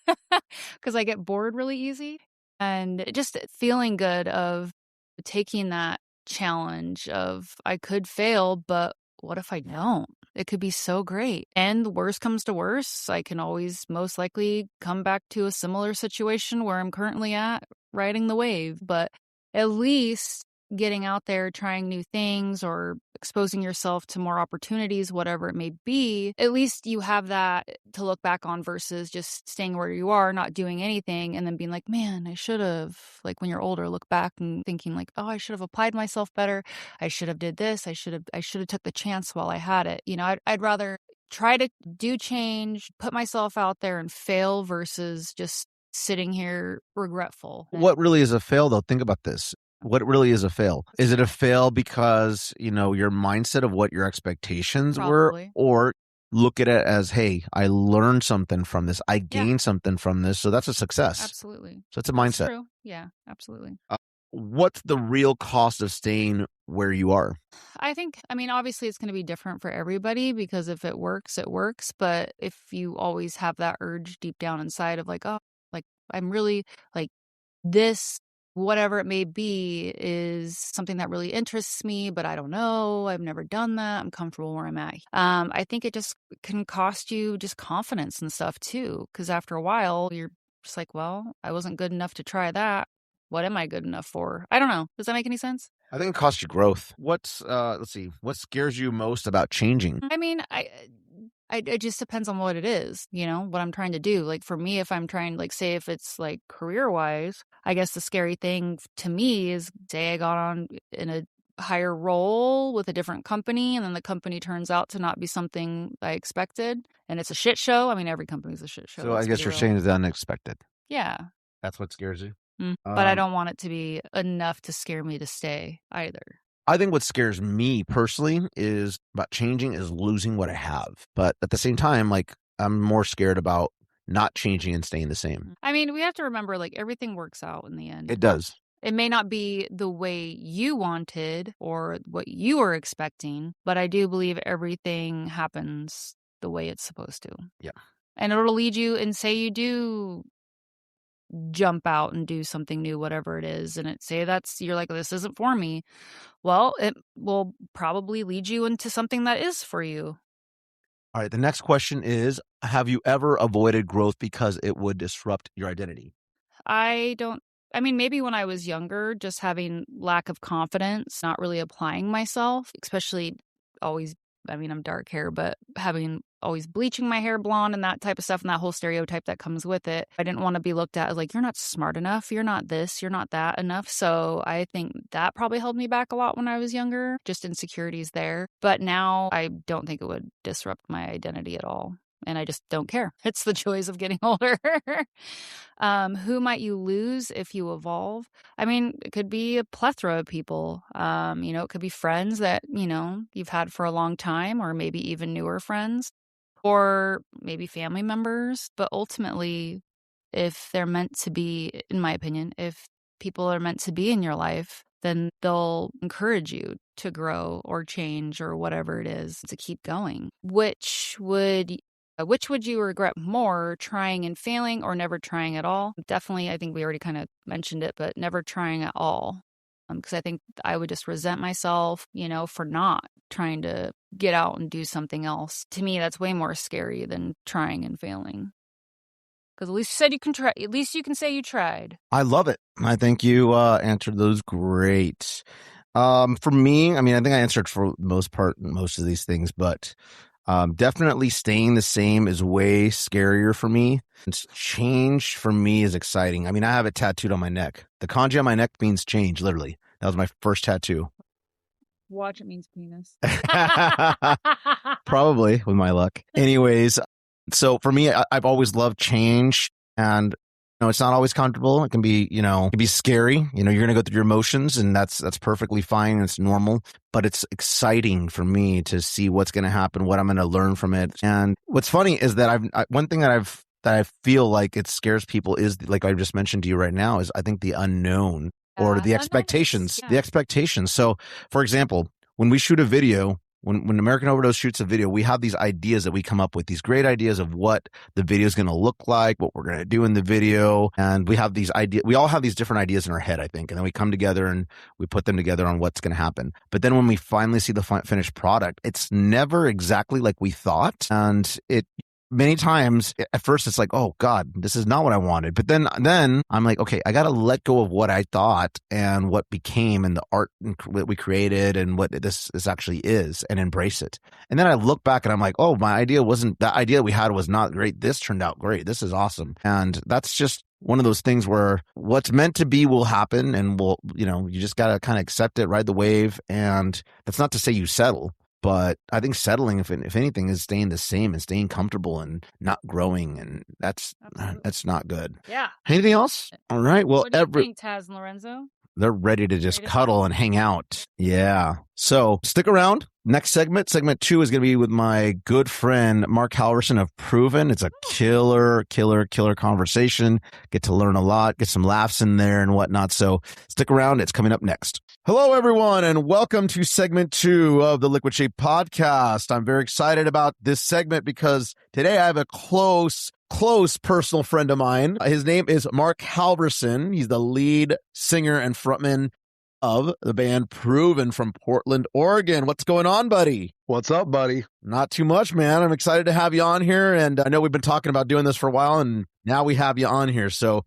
Speaker 3: because I get bored really easy. And just feeling good of taking that challenge of I could fail, but what if I don't? It could be so great. And the worst comes to worst, I can always most likely come back to a similar situation where I'm currently at, riding the wave. But at least getting out there, trying new things or exposing yourself to more opportunities, whatever it may be, at least you have that to look back on versus just staying where you are, not doing anything, and then being like, man, I should have, like when you're older, look back and thinking like, oh, I should have applied myself better. I should have did this. I should have took the chance while I had it. I'd rather try to do change, put myself out there and fail versus just sitting here regretful.
Speaker 2: What really is a fail, though? Think about this. What really is a fail? Is it a fail because, your mindset of what your expectations
Speaker 3: Probably.
Speaker 2: were, or look at it as, hey, I learned something from this. I gained something from this. So that's a success.
Speaker 3: Absolutely.
Speaker 2: So it's a mindset.
Speaker 3: That's true. Yeah, absolutely.
Speaker 2: What's the real cost of staying where you are?
Speaker 3: Obviously it's going to be different for everybody because if it works, it works. But if you always have that urge deep down inside of like, oh, like I'm really like this, whatever it may be, is something that really interests me, but I don't know. I've never done that. I'm comfortable where I'm at. I think it just can cost you just confidence and stuff too. Because after a while, you're just like, well, I wasn't good enough to try that. What am I good enough for? I don't know. Does that make any sense?
Speaker 2: I think it costs you growth. Let's see. What scares you most about changing?
Speaker 3: It just depends on what it is, what I'm trying to do. Like for me, if I'm trying, like say if it's like career wise, I guess the scary thing to me is say I got on in a higher role with a different company and then the company turns out to not be something I expected and it's a shit show. Every company's a shit show.
Speaker 2: So I guess you're saying it's unexpected.
Speaker 3: Yeah.
Speaker 2: That's what scares you?
Speaker 3: But I don't want it to be enough to scare me to stay either.
Speaker 2: I think what scares me personally is about changing is losing what I have. But at the same time, like I'm more scared about not changing and staying the same.
Speaker 3: We have to remember like everything works out in the end.
Speaker 2: It does.
Speaker 3: It may not be the way you wanted or what you were expecting, but I do believe everything happens the way it's supposed to.
Speaker 2: Yeah.
Speaker 3: And it'll lead you, and say you do jump out and do something new, whatever it is, and you're like, this isn't for me. Well, it will probably lead you into something that is for you.
Speaker 2: All right. The next question is, have you ever avoided growth because it would disrupt your identity?
Speaker 3: Maybe when I was younger, just having lack of confidence, not really applying myself, especially always, I'm dark hair, but having always bleaching my hair blonde and that type of stuff and that whole stereotype that comes with it. I didn't want to be looked at as like, you're not smart enough. You're not this, you're not that enough. So I think that probably held me back a lot when I was younger, just insecurities there. But now I don't think it would disrupt my identity at all. And I just don't care. It's the joys of getting older. Who might you lose if you evolve? It could be a plethora of people. It could be friends that, you've had for a long time, or maybe even newer friends, or maybe family members. But ultimately, if they're meant to be, in my opinion, if people are meant to be in your life, then they'll encourage you to grow or change or whatever it is to keep going. Which would you regret more, trying and failing or never trying at all? Definitely, I think we already kind of mentioned it, but never trying at all. because I think I would just resent myself, for not trying to get out and do something else. To me, that's way more scary than trying and failing. Because at least you said you can try. At least you can say you tried.
Speaker 2: I love it. I think you answered those great. For me, I mean, I think I answered for the most part most of these things, but definitely staying the same is way scarier for me. Change for me is exciting. I mean, I have it tattooed on my neck. The kanji on my neck means change, literally. That was my first tattoo.
Speaker 3: Watch, it means penis.
Speaker 2: Probably, with my luck. Anyways, so for me, I've always loved change, and it's not always comfortable. It can be, it can be scary. You're going to go through your emotions, and that's perfectly fine. It's normal, but it's exciting for me to see what's going to happen, what I'm going to learn from it. And what's funny is that one thing that I feel like it scares people is, like I just mentioned to you right now, is I think the unknown or the expectations. The expectations. So, for example, when we shoot a video. When American Overdose shoots a video, we have these ideas that we come up with, these great ideas of what the video is going to look like, what we're going to do in the video. And we have these ideas. We all have these different ideas in our head, I think. And then we come together and we put them together on what's going to happen. But then when we finally see the finished product, it's never exactly like we thought. And many times at first it's like, oh God, this is not what I wanted. But then I'm like, okay, I got to let go of what I thought and what became and the art that we created and what this actually is, and embrace it. And then I look back and I'm like, oh, my idea wasn't, that idea we had was not great. This turned out great. This is awesome. And that's just one of those things where what's meant to be will happen, and you just got to kind of accept it, ride the wave. And that's not to say you settle. But I think settling, if anything, is staying the same and staying comfortable and not growing, and that's not good.
Speaker 3: Yeah.
Speaker 2: Anything else? All right. Well,
Speaker 3: what do you think, Taz and Lorenzo?
Speaker 2: They're ready to just cuddle and hang out. Yeah. So stick around. Next segment 2 is going to be with my good friend Marc Halverson of Proven. It's a killer conversation. Get to learn a lot, get some laughs in there and whatnot. So stick around. It's coming up next. Hello, everyone, and welcome to segment 2 of the Liquid Shape podcast. I'm very excited about this segment because today I have a close personal friend of mine. His name is Marc Halverson. He's the lead singer and frontman of the band Proven from Portland, Oregon. What's going on, buddy?
Speaker 4: What's up, buddy?
Speaker 2: Not too much, man. I'm excited to have you on here, and I know we've been talking about doing this for a while, and now we have you on here. So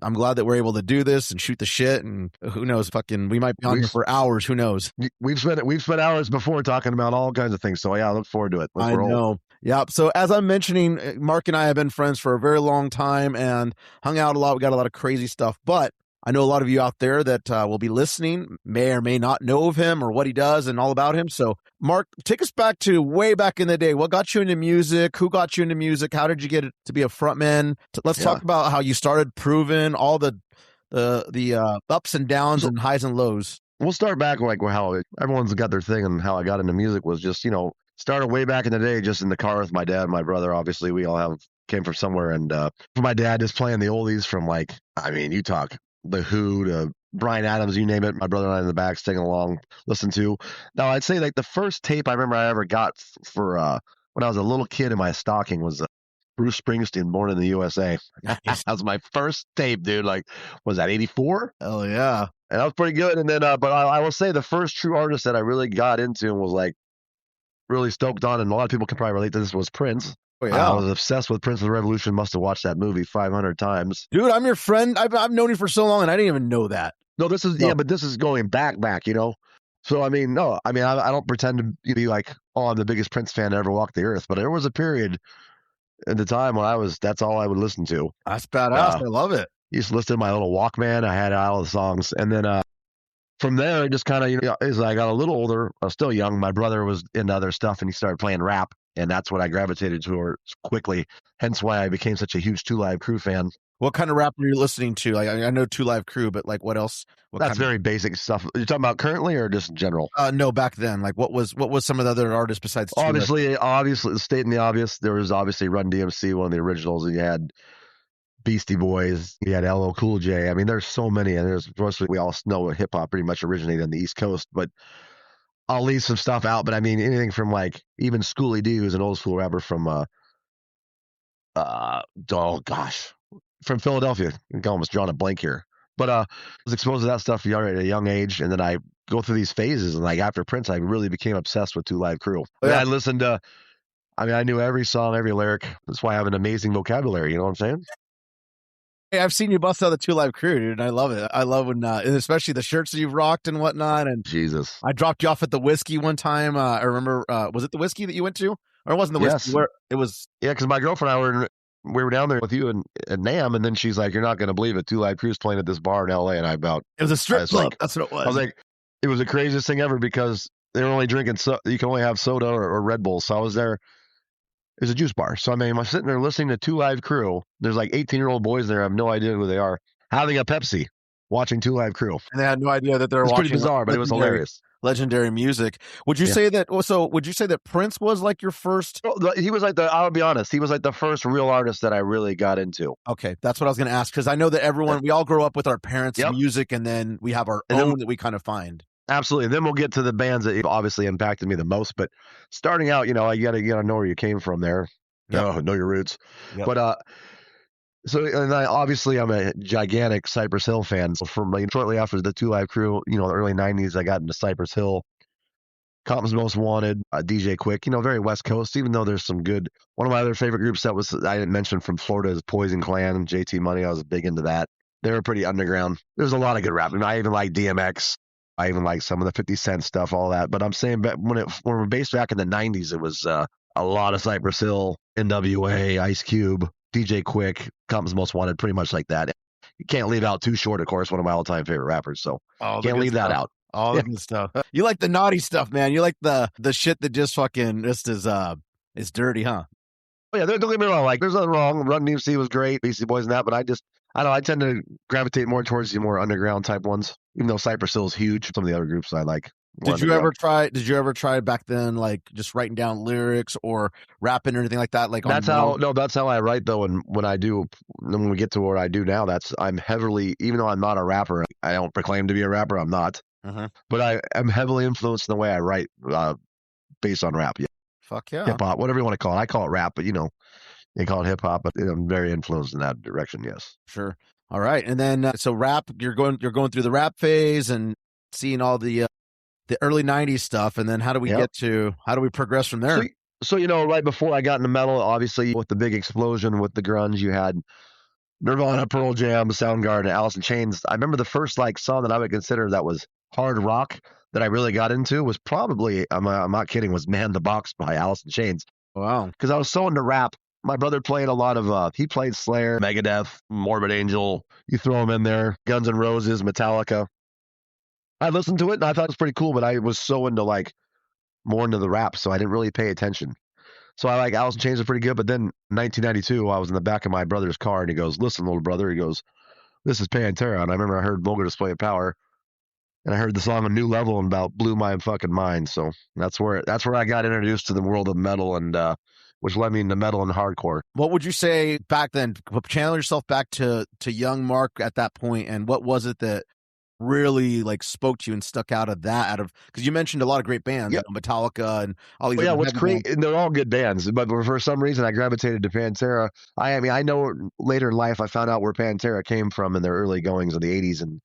Speaker 2: I'm glad that we're able to do this and shoot the shit, and who knows, we might be on here for hours. Who knows?
Speaker 4: We've spent hours before talking about all kinds of things. So yeah, I look forward to it.
Speaker 2: I know. Yeah. So as I'm mentioning, Marc and I have been friends for a very long time and hung out a lot. We got a lot of crazy stuff, but I know a lot of you out there that will be listening may or may not know of him or what he does and all about him. So Marc, take us back to way back in the day. What got you into music? Who got you into music? How did you get to be a frontman? Let's talk about how you started Proven, all the ups and downs and highs and lows.
Speaker 4: We'll start back like how everyone's got their thing, and how I got into music was just, started way back in the day, just in the car with my dad and my brother. Obviously, we all came from somewhere, and for my dad, just playing the oldies from you talk The Who to Bryan Adams, you name it. My brother and I in the back singing along, listen to. Now, I'd say the first tape I remember I ever got for when I was a little kid in my stocking was Bruce Springsteen, Born in the USA. Nice. That was my first tape, dude. Was that 84?
Speaker 2: Oh, yeah.
Speaker 4: And that was pretty good. And then, but I will say the first true artist that I really got into and was really stoked on, and a lot of people can probably relate to this, was Prince.
Speaker 2: Oh, yeah.
Speaker 4: I was obsessed with Prince of the Revolution. Must have watched that movie 500 times.
Speaker 2: Dude, I'm your friend. I've known you for so long, and I didn't even know that.
Speaker 4: No, but this is going back, So, I don't pretend to be I'm the biggest Prince fan to ever walk the earth, but there was a period at the time when that's all I would listen to.
Speaker 2: That's badass. I love it.
Speaker 4: I used to listen to my little Walkman. I had all the songs. And then from there, I just kind of, as I got a little older, I was still young. My brother was into other stuff, and he started playing rap. And that's what I gravitated towards quickly. Hence why I became such a huge Two Live Crew fan.
Speaker 2: What kind of rap are you listening to? I know Two Live Crew, but what else?
Speaker 4: That's very basic stuff. You're talking about currently or just in general?
Speaker 2: No, back then. What was some of the other artists besides Two
Speaker 4: Live? Obviously, stating the obvious, there was obviously Run DMC, one of the originals, and you had Beastie Boys, you had LL Cool J. There's so many, and mostly we all know hip hop pretty much originated on the East Coast, but I'll leave some stuff out. But anything from even Schoolie D, who's an old school rapper from from Philadelphia. I'm almost drawing a blank here. But I was exposed to that stuff at a young age, and then I go through these phases. And like after Prince, I really became obsessed with Two Live Crew. I mean, I listened to. I mean, I knew every song, every lyric. That's why I have an amazing vocabulary. You know what I'm saying?
Speaker 2: Hey, I've seen you bust out the Two Live Crew, dude, and I love it. I love when, and especially the shirts that you've rocked and whatnot. And
Speaker 4: Jesus,
Speaker 2: I dropped you off at the whiskey one time. I remember, was it the whiskey that you went to, or it wasn't the whiskey?
Speaker 4: Yes.
Speaker 2: Where it was?
Speaker 4: Yeah, because my girlfriend and I we were down there with you and NAMM, and then she's like, "You're not going to believe it. Two Live Crew's playing at this bar in LA," and
Speaker 2: It was a strip club. That's what it was.
Speaker 4: I was like, it was the craziest thing ever because they were only drinking. You can only have soda or Red Bull. So I was there. It was a juice bar. So I mean, I'm sitting there listening to Two Live Crew. There's like 18-year-old boys there. I have no idea who they are. Having a Pepsi, watching Two Live Crew.
Speaker 2: And they had no idea that they were watching.
Speaker 4: It's pretty bizarre, but it was hilarious.
Speaker 2: Legendary music. Would you say that? So, would you say that Prince was like your first?
Speaker 4: He was like I'll be honest. He was like the first real artist that I really got into.
Speaker 2: Okay, that's what I was going to ask, because I know that everyone, we all grow up with our parents' music, and then we have our own that we kind of find.
Speaker 4: Absolutely. Then we'll get to the bands that obviously impacted me the most. But starting out, you gotta know where you came from there. Know your roots. Yep. But and obviously I'm a gigantic Cypress Hill fan. So from shortly after the Two Live Crew, the early '90s, I got into Cypress Hill, Compton's Most Wanted, DJ Quick. Very West Coast. Even though there's some good. One of my other favorite groups I didn't mention from Florida is Poison Clan and JT Money. I was big into that. They were pretty underground. There's a lot of good rap. I even like DMX. I even like some of the 50 Cent stuff, all that. But I'm saying when we're based back in the 90s, it was a lot of Cypress Hill, NWA, Ice Cube, DJ Quick, Compton's Most Wanted, pretty much like that. You can't leave out Too Short, of course, one of my all-time favorite rappers. So can't leave that out.
Speaker 2: All the good stuff. You like the naughty stuff, man. You like the shit that just fucking just is dirty, huh?
Speaker 4: Oh, yeah, don't get me wrong. Like, there's nothing wrong. Run DMC was great, Beastie Boys and that, but I don't know. I tend to gravitate more towards the more underground type ones, even though Cypress Hill is huge. Some of the other groups I like.
Speaker 2: Did you ever try back then, like just writing down lyrics or rapping or anything like that? Like
Speaker 4: that's how I write though. And when we get to what I do now, I'm heavily, even though I'm not a rapper, I don't proclaim to be a rapper. I'm not, but I am heavily influenced in the way I write, based on rap. Yeah.
Speaker 2: Fuck yeah.
Speaker 4: Hip hop, whatever you want to call it. I call it rap, but they call it hip hop, but I'm very influenced in that direction. Yes.
Speaker 2: Sure. All right. And then, so rap, you're going through the rap phase and seeing all the early 90s stuff. And then how do we progress from there?
Speaker 4: So, right before I got into metal, obviously with the big explosion with the grunge, you had Nirvana, Pearl Jam, Soundgarden, and Alice in Chains. I remember the first song that I would consider that was hard rock that I really got into was probably, I'm not kidding, was Man the Box by Alice in Chains.
Speaker 2: Wow.
Speaker 4: Because I was so into rap. My brother played a lot of, he played Slayer, Megadeth, Morbid Angel. You throw them in there, Guns N' Roses, Metallica. I listened to it and I thought it was pretty cool, but I was so into more into the rap, so I didn't really pay attention. So I like Alice in Chains was pretty good, but then 1992, I was in the back of my brother's car and he goes, "Listen, little brother," he goes, "This is Pantera." And I remember I heard Vulgar Display of Power and I heard the song A New Level and about blew my fucking mind. So that's where I got introduced to the world of metal and, which led me into metal and hardcore.
Speaker 2: What would you say back then? Channel yourself back to young Mark at that point, and what was it that really spoke to you and stuck out of because you mentioned a lot of great bands, Metallica and all these.
Speaker 4: What's great, and they're all good bands, but for some reason I gravitated to Pantera. I mean, I know later in life I found out where Pantera came from in their early goings of the '80s, and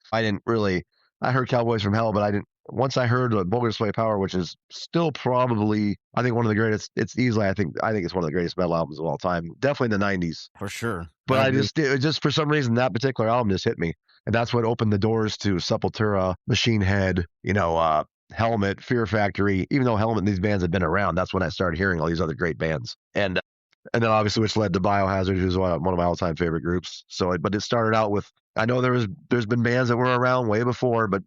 Speaker 4: I heard Cowboys from Hell, but I didn't. Once I heard Vulgar Display of Power, which is still probably, I think, one of the greatest. It's easily, I think it's one of the greatest metal albums of all time. Definitely in the '90s,
Speaker 2: for sure.
Speaker 4: But just for some reason that particular album just hit me, and that's what opened the doors to Sepultura, Machine Head, Helmet, Fear Factory. Even though Helmet and these bands had been around, that's when I started hearing all these other great bands, and then obviously which led to Biohazard, who's one of my all-time favorite groups. So, but it started out with, I know there's been bands that were around way before, but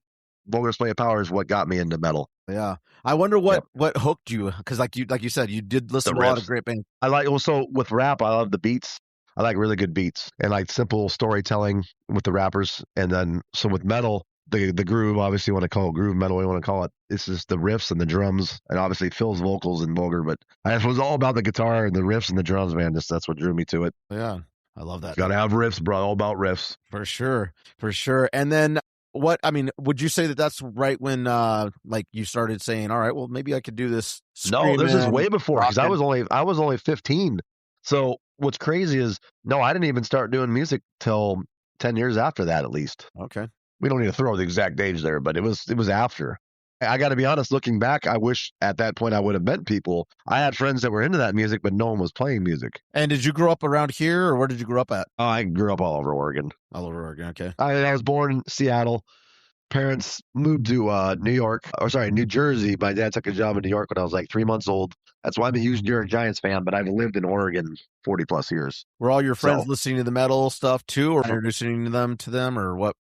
Speaker 4: Vulgar Display of Power is what got me into metal.
Speaker 2: Yeah, I wonder what hooked you, because like you said, you did listen to a lot of great bands.
Speaker 4: I like also with rap, I love the beats. I like really good beats and simple storytelling with the rappers. And then so with metal, the groove, obviously you want to call it groove metal, you want to call it. It's just the riffs and the drums, and obviously Phil's vocals and Vulgar, but it was all about the guitar and the riffs and the drums, man. That's what drew me to it.
Speaker 2: Yeah, I love that.
Speaker 4: Got to have riffs, bro. All about riffs.
Speaker 2: For sure. And then would you say that that's right when you started saying, all right, well, maybe I could do this?
Speaker 4: No, this is way before, because I was only 15. So what's crazy is, no, I didn't even start doing music till 10 years after that, at least.
Speaker 2: Okay.
Speaker 4: We don't need to throw the exact age there, but it was after. I got to be honest, looking back, I wish at that point I would have met people. I had friends that were into that music, but no one was playing music.
Speaker 2: And did you grow up around here, or where did you grow up at?
Speaker 4: Oh, I grew up all over Oregon.
Speaker 2: All over Oregon, okay.
Speaker 4: I was born in Seattle. Parents moved to New Jersey. My dad took a job in New York when I was like 3 months old. That's why I'm a huge New York Giants fan, but I've lived in Oregon 40 plus years.
Speaker 2: Were all your friends listening to the metal stuff too, or introducing them to them, or what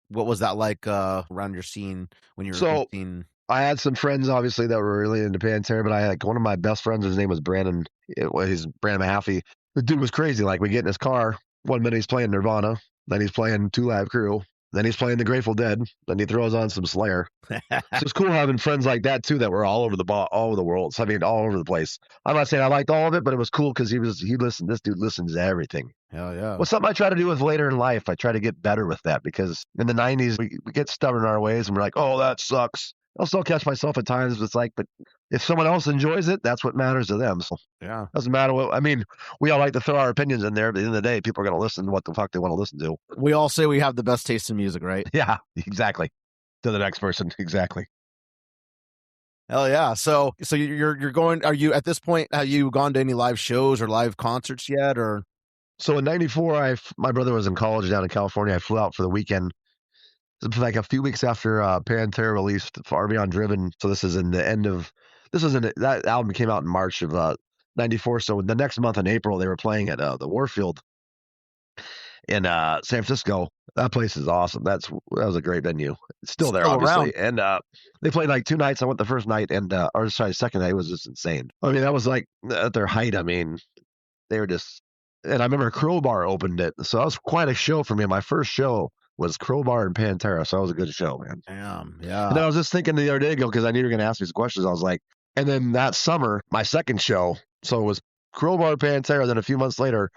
Speaker 2: was that like around your scene when you were 15?
Speaker 4: I had some friends, obviously, that were really into Pantera, but I had one of my best friends, his name was Brandon. He's Brandon Mahaffey. The dude was crazy. Like, we get in his car, 1 minute he's playing Nirvana, then he's playing Two Live Crew, then he's playing the Grateful Dead, then he throws on some Slayer. So it's cool having friends like that, too, that were all over the world. So, I mean, all over the place. I'm not saying I liked all of it, but it was cool because this dude listens to everything.
Speaker 2: Hell yeah.
Speaker 4: Well, something I try to do with later in life. I try to get better with that because in the 90s, we get stubborn in our ways and we're like, oh, that sucks. I'll still catch myself at times. It's like, but if someone else enjoys it, that's what matters to them. So
Speaker 2: yeah,
Speaker 4: doesn't matter what. I mean, we all like to throw our opinions in there, but at the end of the day, people are going to listen to what the fuck they want to listen to.
Speaker 2: We all say we have the best taste in music, right?
Speaker 4: Yeah, exactly. To the next person, exactly.
Speaker 2: Hell yeah! So you're going. Are you at this point? Have you gone to any live shows or live concerts yet? Or
Speaker 4: so in '94, my brother was in college down in California. I flew out for the weekend. Like a few weeks after Pantera released Far Beyond Driven. So this is that album came out in March of '94. So the next month in April, they were playing at the Warfield in San Francisco. That place is awesome. That was a great venue. It's still there, obviously. And they played like 2 nights. I went the first night, second night was just insane. I mean, that was like at their height. I mean, they were just. And I remember Crowbar opened it, so that was quite a show for me. My first show was Crowbar and Pantera, so that was a good show, man.
Speaker 2: Damn, yeah.
Speaker 4: And I was just thinking the other day ago, because I knew you were going to ask me some questions. I was like, and then that summer, my second show, so it was Crowbar, Pantera. Then a few months later,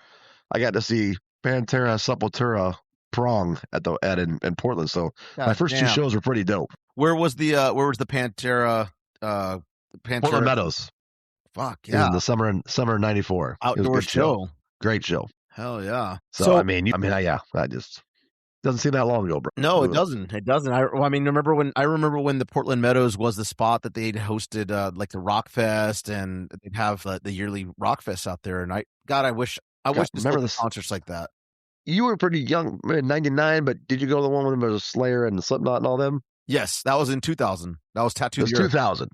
Speaker 4: I got to see Pantera, Sepultura, Prong in Portland. So my first 2 shows were pretty dope.
Speaker 2: Where was the Pantera?
Speaker 4: Portland Meadows.
Speaker 2: Fuck yeah!
Speaker 4: In the summer of '94.
Speaker 2: Outdoor show.
Speaker 4: Great show.
Speaker 2: Hell yeah!
Speaker 4: So I mean, I just. Doesn't seem that long ago, bro.
Speaker 2: No, it doesn't. It doesn't. I remember when the Portland Meadows was the spot that they'd hosted like the Rock Fest, and they'd have the yearly Rock Fest out there. And I wish remember the concerts like that.
Speaker 4: You were pretty young in '99, but did you go to the one when there was Slayer and Slipknot and all them?
Speaker 2: Yes, that was in 2000. That was Tattoo.
Speaker 4: It was 2000.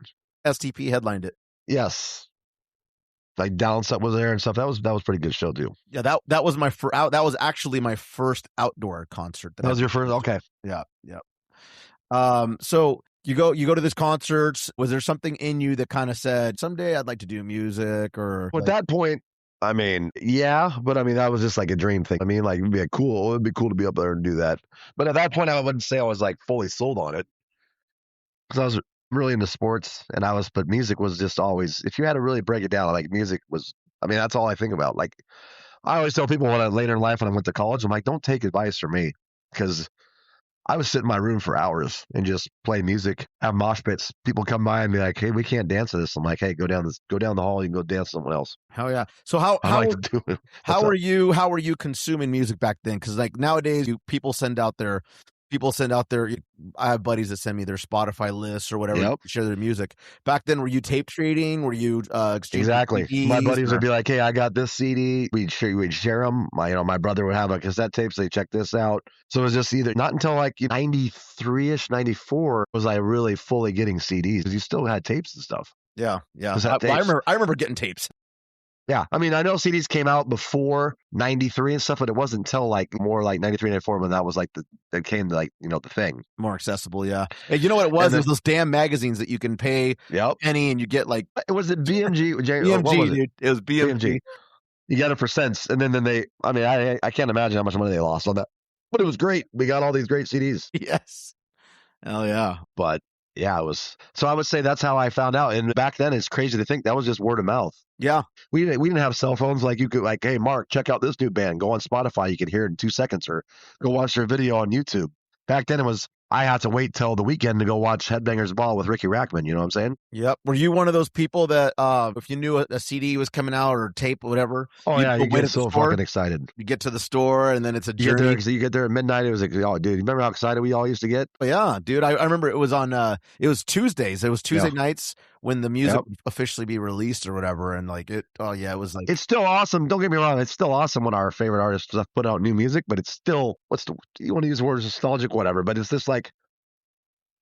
Speaker 2: STP headlined it.
Speaker 4: Yes. Like Downset was there and stuff. That was a pretty good show too.
Speaker 2: Yeah, that was that was actually my first outdoor concert.
Speaker 4: That was your first. Okay.
Speaker 2: Yeah. So you go to this concerts. Was there something in you that kind of said someday I'd like to do music? Or
Speaker 4: at that point, I mean, yeah, but I mean that was just like a dream thing. I mean, like it'd be cool to be up there and do that. But at that point, I wouldn't say I was like fully sold on it because I was really into sports but music was just always, if you had to really break it down, like music was, I mean, that's all I think about. Like I always tell people later in life when I went to college, I'm like, don't take advice from me, because I would sit in my room for hours and just play music, have mosh pits. People come by and be like, hey, we can't dance to this. I'm like, hey, go down the hall, you can go dance to someone else.
Speaker 2: Hell yeah. So how were you consuming music back then? Because like nowadays people send out their I have buddies that send me their Spotify lists or whatever to share their music. Back then, were you tape trading? Were you exchanging
Speaker 4: exactly
Speaker 2: CDs,
Speaker 4: my buddies would be like, hey, I got this CD. We'd share them. My brother would have a cassette tape, so they check this out. So it was just not until like 93ish 94 was I really fully getting CDs, because you still had tapes and stuff.
Speaker 2: Yeah I remember getting tapes.
Speaker 4: Yeah, I mean, I know CDs came out before 93 and stuff, but it wasn't until like more like 93, 94 when that was like that came to like, the thing.
Speaker 2: More accessible, yeah. And you know what it was? It was those damn magazines that you can pay a penny and you get like...
Speaker 4: Was it BMG?
Speaker 2: BMG, dude. It was BMG.
Speaker 4: You got it for cents. And then I can't imagine how much money they lost on that. But it was great. We got all these great CDs.
Speaker 2: Yes. Hell yeah.
Speaker 4: But... yeah, it was. So I would say that's how I found out. And back then, it's crazy to think that was just word of mouth.
Speaker 2: Yeah.
Speaker 4: We didn't have cell phones like you could, like, hey, Mark, check out this new band. Go on Spotify. You can hear it in 2 seconds, or go watch their video on YouTube. Back then, it was, I have to wait till the weekend to go watch Headbangers Ball with Ricky Rackman. You know what I'm saying?
Speaker 2: Yep. Were you one of those people that if you knew a CD was coming out or tape or whatever,
Speaker 4: Oh
Speaker 2: you'd
Speaker 4: yeah,
Speaker 2: go
Speaker 4: you
Speaker 2: wait
Speaker 4: get
Speaker 2: at the
Speaker 4: so
Speaker 2: store?
Speaker 4: fucking excited.
Speaker 2: You get to the store and then it's a
Speaker 4: You get
Speaker 2: journey.
Speaker 4: there, you get there at midnight. It was like, oh, dude, you remember how excited we all used to get?
Speaker 2: Oh, yeah, dude. I remember it was on it was Tuesdays. It was Tuesday nights when the music would officially be released or whatever. And like it it was like
Speaker 4: it's still awesome. Don't get me wrong, it's still awesome when our favorite artists put out new music, but it's still you want to use the word nostalgic, whatever, but it's just like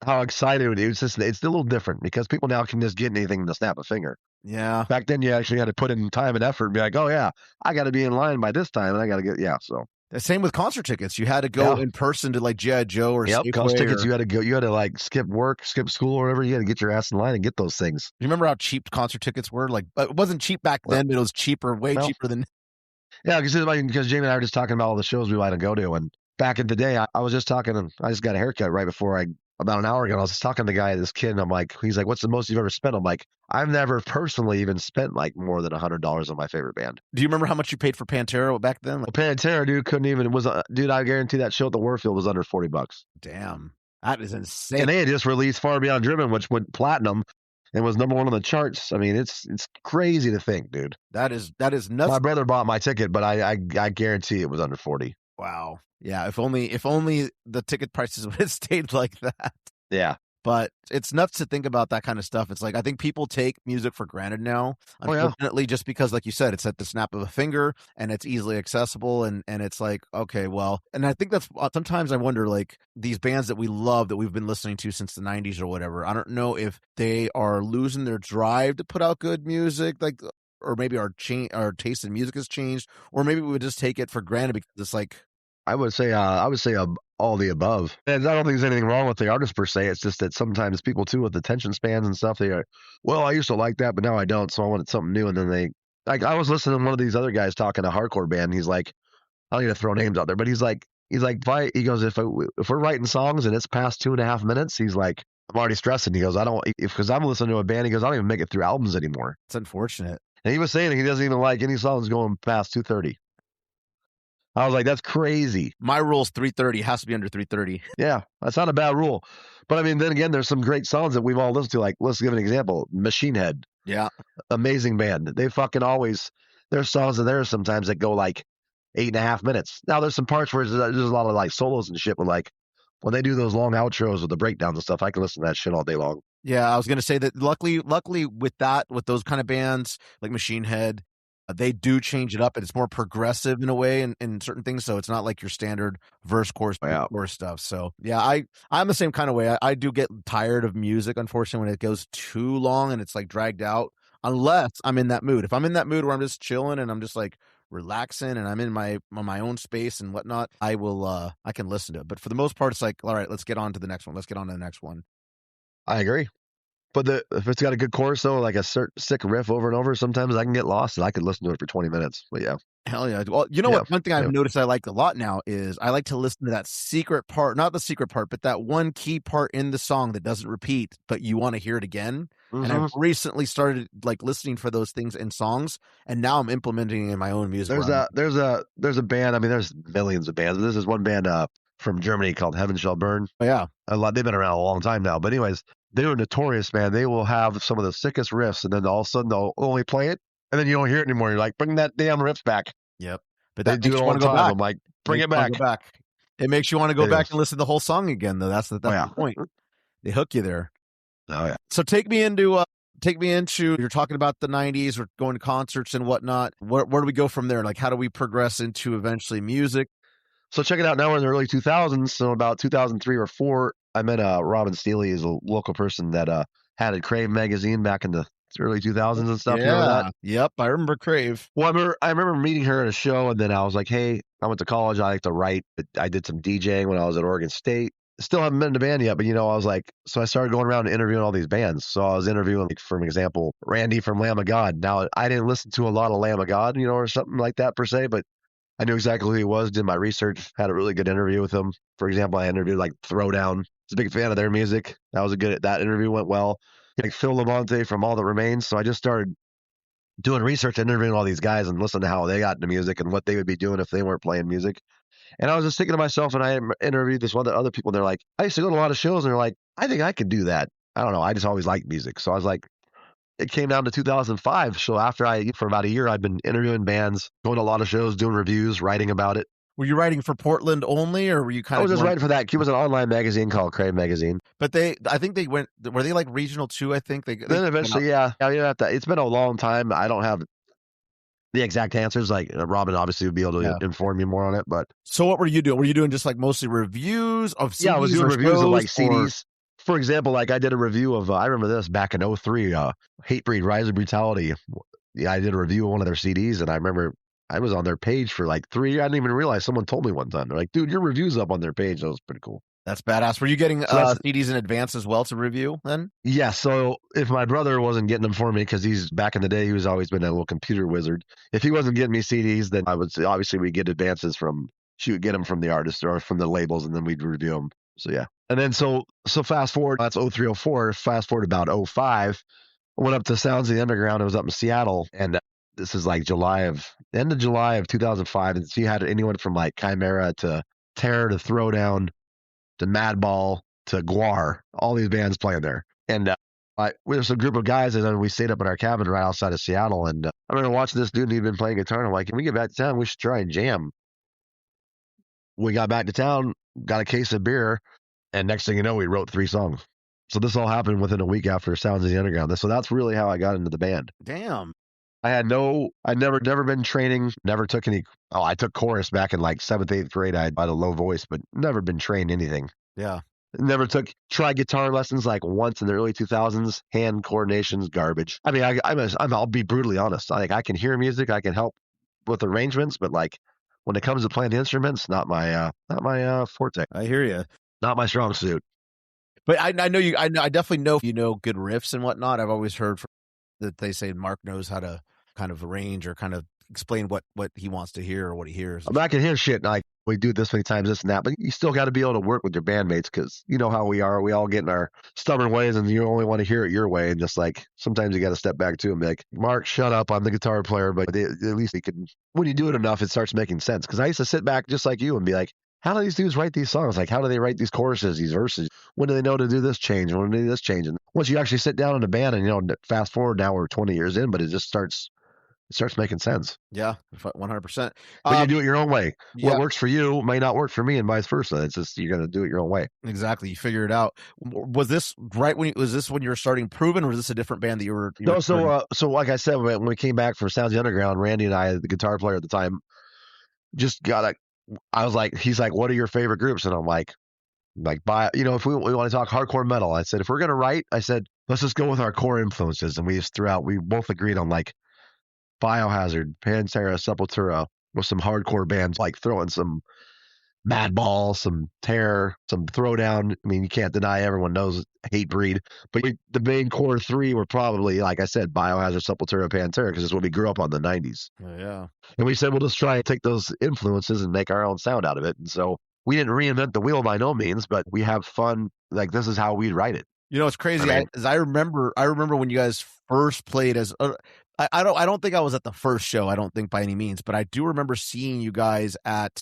Speaker 4: how excited it's just it's a little different because people now can just get anything to snap a finger.
Speaker 2: Yeah.
Speaker 4: Back then you actually had to put in time and effort and be like, oh yeah, I got to be in line by this time and I got to get so.
Speaker 2: The same with concert tickets. You had to go in person to like G.I. Joe or Safeway.
Speaker 4: Concert tickets, you had to go. You had to like skip work, skip school, or whatever. You had to get your ass in line and get those things.
Speaker 2: You remember how cheap concert tickets were? Like, it wasn't cheap back then, but it was cheaper, way cheaper than.
Speaker 4: Yeah, because Jamie and I were just talking about all the shows we like to go to, and back in the day, I was just talking, and I just got a haircut right before about an hour ago. I was just talking to the guy, this kid, and I'm like, he's like, "What's the most you've ever spent?" I'm like, I've never personally even spent like more than $100 on my favorite band.
Speaker 2: Do you remember how much you paid for Pantera back then?
Speaker 4: Like, Pantera, dude, couldn't even dude. I guarantee that show at the Warfield was under $40.
Speaker 2: Damn, that is insane.
Speaker 4: And they had just released Far Beyond Driven, which went platinum and was number 1 on the charts. I mean, it's crazy to think, dude.
Speaker 2: That is nuts.
Speaker 4: My brother bought my ticket, but I guarantee it was under 40.
Speaker 2: Wow. Yeah. If only the ticket prices would have stayed like that.
Speaker 4: Yeah.
Speaker 2: But it's nuts to think about that kind of stuff. It's like I think people take music for granted now, unfortunately, just because, like you said, it's at the snap of a finger and it's easily accessible. And it's like, okay, well, and I think that's sometimes I wonder, like these bands that we love that we've been listening to since the 90s or whatever, I don't know if they are losing their drive to put out good music, like, or maybe our taste in music has changed, or maybe we would just take it for granted because it's like.
Speaker 4: I would say all the above. And I don't think there's anything wrong with the artist per se. It's just that sometimes people too with attention spans and stuff, they are, well, I used to like that, but now I don't, so I wanted something new. And then I was listening to one of these other guys talking to a hardcore band. And he's like, I don't need to throw names out there, but he goes, if we're writing songs and it's past 2.5 minutes, he's like, I'm already stressing. He goes, because I'm listening to a band. He goes, I don't even make it through albums anymore.
Speaker 2: It's unfortunate.
Speaker 4: And he was saying he doesn't even like any songs going past 2:30. I was like, that's crazy.
Speaker 2: My rule's 3:30. It has to be under 3:30.
Speaker 4: Yeah, that's not a bad rule. But I mean, then again, there's some great songs that we've all listened to. Like, let's give an example. Machine Head.
Speaker 2: Yeah.
Speaker 4: Amazing band. They fucking always, there's songs in there sometimes that go like 8.5 minutes. Now, there's some parts where there's a lot of like solos and shit, but like when they do those long outros with the breakdowns and stuff, I can listen to that shit all day long.
Speaker 2: Yeah, I was going to say that luckily with those kind of bands like Machine Head, they do change it up and it's more progressive in a way in certain things. So it's not like your standard verse, chorus stuff. So yeah, I'm the same kind of way. I do get tired of music, unfortunately, when it goes too long and it's like dragged out, unless I'm in that mood. If I'm in that mood where I'm just chilling and I'm just like relaxing and I'm in my own space and whatnot, I can listen to it. But for the most part, it's like, all right, let's get on to the next one. Let's get on to the next one.
Speaker 4: I agree. But if it's got a good chorus, though, like a sick riff over and over, sometimes I can get lost and I could listen to it for 20 minutes. But yeah.
Speaker 2: Hell yeah. Well, you know what? One thing I've noticed I like a lot now is I like to listen to that secret part, not the secret part, but that one key part in the song that doesn't repeat, but you want to hear it again. Mm-hmm. And I've recently started like listening for those things in songs, and now I'm implementing it in my own music.
Speaker 4: There's a band. I mean, there's millions of bands. This is one band from Germany called Heaven Shall Burn.
Speaker 2: Oh, yeah.
Speaker 4: They've been around a long time now. But anyways, they were notorious, man. They will have some of the sickest riffs, and then all of a sudden they'll only play it, and then you don't hear it anymore. You're like, bring that damn riffs back.
Speaker 2: Yep. But
Speaker 4: they do it all the time. I'm like, bring it back.
Speaker 2: It makes you want to go back and listen to the whole song again, though. That's the point. They hook you there.
Speaker 4: Oh yeah.
Speaker 2: So take me into you're talking about the 90s, we're going to concerts and whatnot. Where do we go from there? Like, how do we progress into eventually music?
Speaker 4: So check it out. Now we're in the early 2000s. So about 2003 or 4, I met Robin Steele. He's a local person that had a Crave magazine back in the early 2000s and stuff.
Speaker 2: Yeah.
Speaker 4: You remember that?
Speaker 2: Yep. I remember Crave.
Speaker 4: Well, I remember meeting her at a show, and then I was like, hey, I went to college. I like to write. I did some DJing when I was at Oregon State. Still haven't been in a band yet, but I was like, so I started going around and interviewing all these bands. So I was interviewing, like, for example, Randy from Lamb of God. Now, I didn't listen to a lot of Lamb of God, or something like that per se, but I knew exactly who he was, did my research, had a really good interview with him. For example, I interviewed like Throwdown. I was a big fan of their music. That interview went well. Like Phil Labonte from All That Remains. So I just started doing research and interviewing all these guys and listening to how they got into music and what they would be doing if they weren't playing music. And I was just thinking to myself, and I interviewed this one other people, and they're like, I used to go to a lot of shows, and they're like, I think I could do that. I don't know. I just always liked music. So I was like, it came down to 2005. So for about a year, I've been interviewing bands, going to a lot of shows, doing reviews, writing about it.
Speaker 2: Were you writing for Portland only, or were you kind
Speaker 4: I
Speaker 2: of?
Speaker 4: was just writing for that. It was an online magazine called Crave Magazine.
Speaker 2: But I think they went. Were they like regional too? I think they.
Speaker 4: Then eventually, yeah. You have to. It's been a long time. I don't have the exact answers. Like Robin obviously would be able to inform you more on it. But
Speaker 2: so what were you doing? Were you doing just like mostly reviews of CDs?
Speaker 4: Yeah, I was doing reviews of like CDs.
Speaker 2: Or...
Speaker 4: For example, like I did a review of. I remember this back in 2003. Hatebreed, Rise of Brutality. Yeah, I did a review of one of their CDs, and I remember I was on their page for like 3 years. I didn't even realize. Someone told me one time. They're like, "Dude, your review's up on their page." That was pretty cool.
Speaker 2: That's badass. Were you getting CDs in advance as well to review then?
Speaker 4: Yeah. So if my brother wasn't getting them for me, because he's back in the day, he was always been a little computer wizard. If he wasn't getting me CDs, then I would obviously we get advances from. She would get them from the artist or from the labels, and then we'd review them. So yeah. And then so fast forward. That's 03, 04. Fast forward about 05. I went up to Sounds of the Underground. I was up in Seattle, and this is like end of July of 2005. And she had anyone from like Chimera to Terror to Throwdown to Madball to Guar, all these bands playing there. And we were some group of guys, and then we stayed up in our cabin right outside of Seattle. And I remember watching this dude, and he'd been playing guitar, and I'm like, can we get back to town? We should try and jam. We got back to town, got a case of beer, and next thing you know, we wrote 3 songs. So this all happened within a week after Sounds of the Underground. So that's really how I got into the band.
Speaker 2: Damn.
Speaker 4: I'd never been training, never took any. Oh, I took chorus back in like 7th, 8th grade. I had a low voice, but never been trained anything.
Speaker 2: Yeah.
Speaker 4: Never tried guitar lessons like once in the early 2000s. Hand coordination's garbage. I mean, I'll be brutally honest. I can hear music. I can help with arrangements, but like when it comes to playing the instruments, not my forte.
Speaker 2: I hear you.
Speaker 4: Not my strong suit.
Speaker 2: But I know you. I definitely know you know good riffs and whatnot. I've always heard that they say Mark knows how to kind of arrange or kind of explain what he wants to hear or what he hears.
Speaker 4: I can hear shit like we do this many times, this and that, but you still got to be able to work with your bandmates because you know how we are. We all get in our stubborn ways, and you only want to hear it your way. And just like sometimes you got to step back too and be like, Mark, shut up. I'm the guitar player, but at least he can. When you do it enough, it starts making sense. Because I used to sit back just like you and be like, how do these dudes write these songs? Like, how do they write these choruses, these verses? When do they know to do this change? When do they do this change? And once you actually sit down in a band and, fast forward now we're 20 years in, but it just starts making sense.
Speaker 2: Yeah, 100%.
Speaker 4: But you do it your own way.
Speaker 2: Yeah.
Speaker 4: What works for you may not work for me and vice versa. It's just, you're going to do it your own way.
Speaker 2: Exactly. You figure it out. Was this when you were starting Proven, or was this a different band that you were?
Speaker 4: So like I said, when we came back from Sounds of the Underground, Randy and I, the guitar player at the time, I was like, he's like, what are your favorite groups? And I'm like, if we want to talk hardcore metal, I said, if we're going to write, I said, let's just go with our core influences. And we both agreed on like Biohazard, Pantera, Sepultura, with some hardcore bands, like throwing some Madball, some Terror, some Throwdown. I mean, you can't deny everyone knows Hatebreed, but the main core 3 were probably, like I said, Biohazard, Sepultura, Pantera, because it's what we grew up on in the 90s.
Speaker 2: Yeah.
Speaker 4: And we said, we'll just try and take those influences and make our own sound out of it. And so we didn't reinvent the wheel by no means, but we have fun. Like, this is how we'd write it.
Speaker 2: You know, it's crazy. I remember when you guys first played as. I don't think I was at the first show. I don't think by any means, but I do remember seeing you guys at.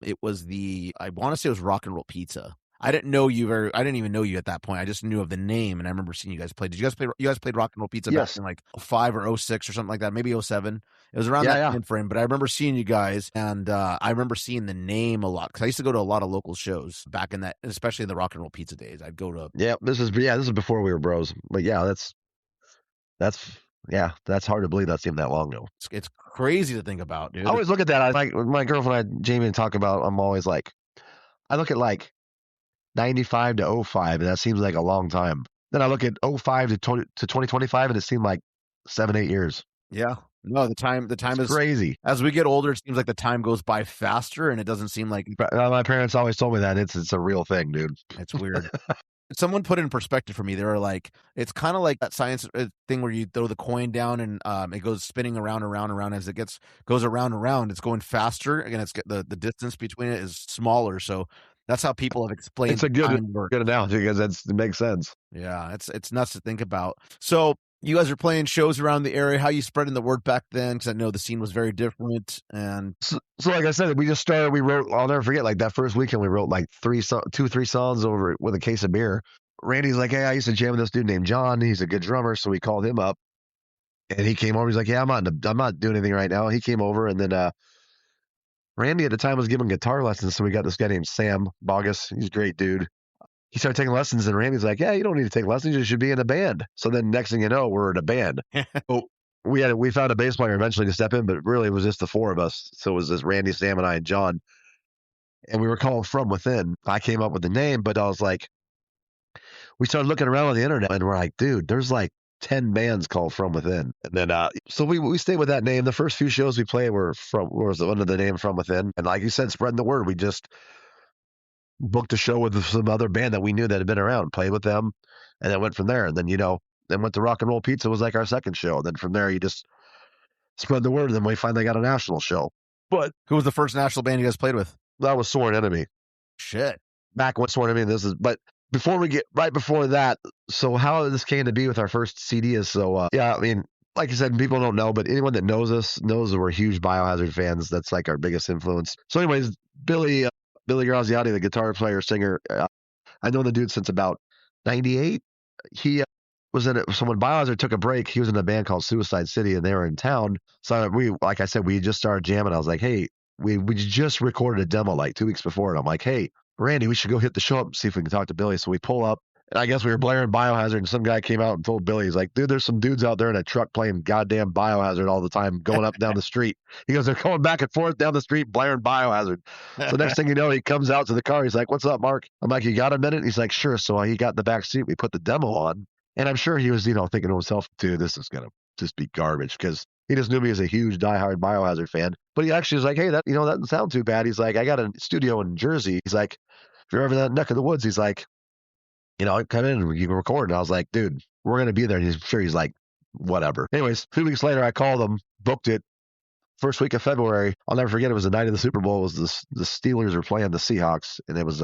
Speaker 2: It was I want to say it was Rock and Roll Pizza. I didn't even know you at that point. I just knew of the name, and I remember seeing you guys play. Did you guys play? You guys played Rock and Roll Pizza back in like 05 or 06 or something like that, maybe 07. It was around that time frame. But I remember seeing you guys, and I remember seeing the name a lot because I used to go to a lot of local shows back in that, especially in the Rock and Roll Pizza days. I'd go to.
Speaker 4: Yeah, this is before we were bros. But yeah, that's hard to believe that's even that long ago.
Speaker 2: It's crazy to think about, dude.
Speaker 4: I always look at that. Like my girlfriend, Jamie, and talk about. I'm always like, I look at like 95 to 05, and that seems like a long time. Then I look at 05 to 2025, and it seemed like 7-8 years.
Speaker 2: Yeah. No, the time is
Speaker 4: crazy.
Speaker 2: As we get older, it seems like the time goes by faster, and it doesn't seem like.
Speaker 4: My parents always told me that it's a real thing, dude.
Speaker 2: It's weird. Someone put it in perspective for me. They were like, it's kind of like that science thing where you throw the coin down and it goes spinning around as it goes around. It's going faster, and it's the distance between it is smaller. So that's how people have explained.
Speaker 4: It's a good analogy because it makes sense.
Speaker 2: Yeah, it's nuts to think about. So You guys are playing shows around the area. How you spreading the word back then? Because I know the scene was very different. And
Speaker 4: so like I said, we just started. We wrote. I'll never forget. Like that first weekend, we wrote like 3 songs over with a case of beer. Randy's like, hey, I used to jam with this dude named John. He's a good drummer, so we called him up, and he came over. He's like, yeah, I'm not doing anything right now. He came over, and then Randy at the time was giving guitar lessons, so we got this guy named Sam Bogus. He's a great dude. He started taking lessons, and Randy's like, yeah, you don't need to take lessons. You should be in a band. So then next thing you know, we're in a band. Oh, we found a bass player eventually to step in, but really it was just the 4 of us. So it was just Randy, Sam, and I, and John. And we were called From Within. I came up with the name, but I was like, we started looking around on the internet, and we're like, dude, there's like 10 bands called From Within. And then, so we stayed with that name. The first few shows we played was under the name From Within. And like you said, spreading the word. We just booked a show with some other band that we knew that had been around, played with them, and then went from there. And then, then went to Rock and Roll Pizza was like our second show. And then from there, you just spread the word. And then we finally got a national show. But
Speaker 2: who was the first national band you guys played with?
Speaker 4: That was Sworn Enemy.
Speaker 2: Shit.
Speaker 4: Back when Sworn Enemy, but right before that, so how this came to be with our first CD is yeah, I mean, like I said, people don't know, but anyone that knows us knows that we're huge Biohazard fans. That's like our biggest influence. So anyways, Billy Graziati, the guitar player, singer, I know the dude since about 98. He was in it. So when Biohazard took a break, he was in a band called Suicide City, and they were in town. So like I said, we just started jamming. I was like, hey, we just recorded a demo like 2 weeks before, and I'm like, hey, Randy, we should go hit the show up and see if we can talk to Billy. So we pull up, and I guess we were blaring Biohazard, and some guy came out and told Billy, he's like, dude, there's some dudes out there in a truck playing goddamn Biohazard all the time, going up and down the street. He goes, they're going back and forth down the street, blaring Biohazard. So next thing you know, he comes out to the car. He's like, what's up, Mark? I'm like, you got a minute? He's like, sure. So he got in the back seat. We put the demo on, and I'm sure he was, thinking to himself, dude, this is going to just be garbage, because he just knew me as a huge diehard Biohazard fan. But he actually was like, hey, that doesn't sound too bad. He's like, I got a studio in Jersey. He's like, if you're ever in that neck of the woods, he's like, come in and you can record. And I was like, dude, we're going to be there. And he's like, whatever. Anyways, 2 weeks later, I called him, booked it. First week of February, I'll never forget, it was the night of the Super Bowl. It was the Steelers were playing the Seahawks. And it was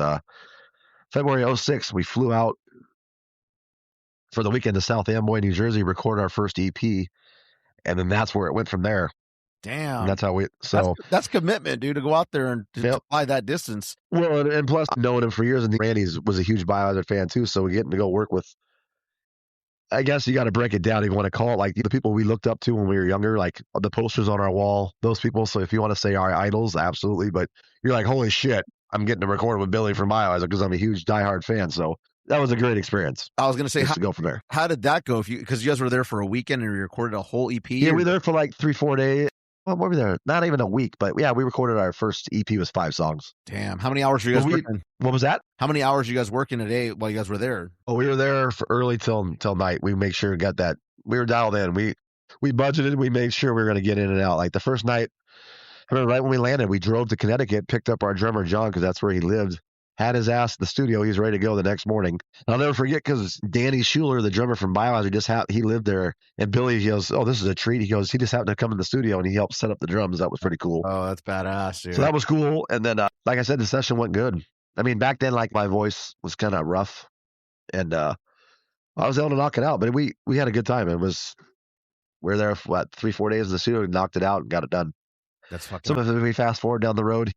Speaker 4: February 06. We flew out for the weekend to South Amboy, New Jersey, record our first EP. And then that's where it went from there.
Speaker 2: Damn.
Speaker 4: And that's how
Speaker 2: that's commitment, dude, to go out there and to fly that distance.
Speaker 4: Well, and plus knowing him for years, and Randy was a huge Biohazard fan too, so we getting to go work with, I guess you got to break it down if you want to call it like the people we looked up to when we were younger, like the posters on our wall, those people. So if you want to say our idols, absolutely, but you're like, holy shit, I'm getting to record with Billy from Biohazard because I'm a huge diehard fan. So that was a great experience.
Speaker 2: I was going to say,
Speaker 4: to go from there.
Speaker 2: How did that go? Because you guys were there for a weekend and we recorded a whole EP.
Speaker 4: Yeah, we were there for like 3-4 days. Well, we were there? Not even a week, but yeah, we recorded our first EP was 5 songs.
Speaker 2: Damn. How many hours were you guys working?
Speaker 4: What was that?
Speaker 2: How many hours were you guys working a day while you guys were there?
Speaker 4: Oh, we were there for early till night. We make sure we got that. We were dialed in. We budgeted. We made sure we were going to get in and out. Like the first night, I remember right when we landed, we drove to Connecticut, picked up our drummer, John, because that's where he lived. Had his ass in the studio. He was ready to go the next morning. And I'll never forget because Danny Schuler, the drummer from Biohazard, he lived there. And Billy, he goes, oh, this is a treat. He goes, he just happened to come in the studio and he helped set up the drums. That was pretty cool.
Speaker 2: Oh, that's badass, dude.
Speaker 4: So that was cool. And then, like I said, the session went good. I mean, back then, like my voice was kind of rough. And I was able to knock it out. But we had a good time. We were there for 3-4 days in the studio, knocked it out and got it done.
Speaker 2: That's fucking.
Speaker 4: So if we fast forward down the road,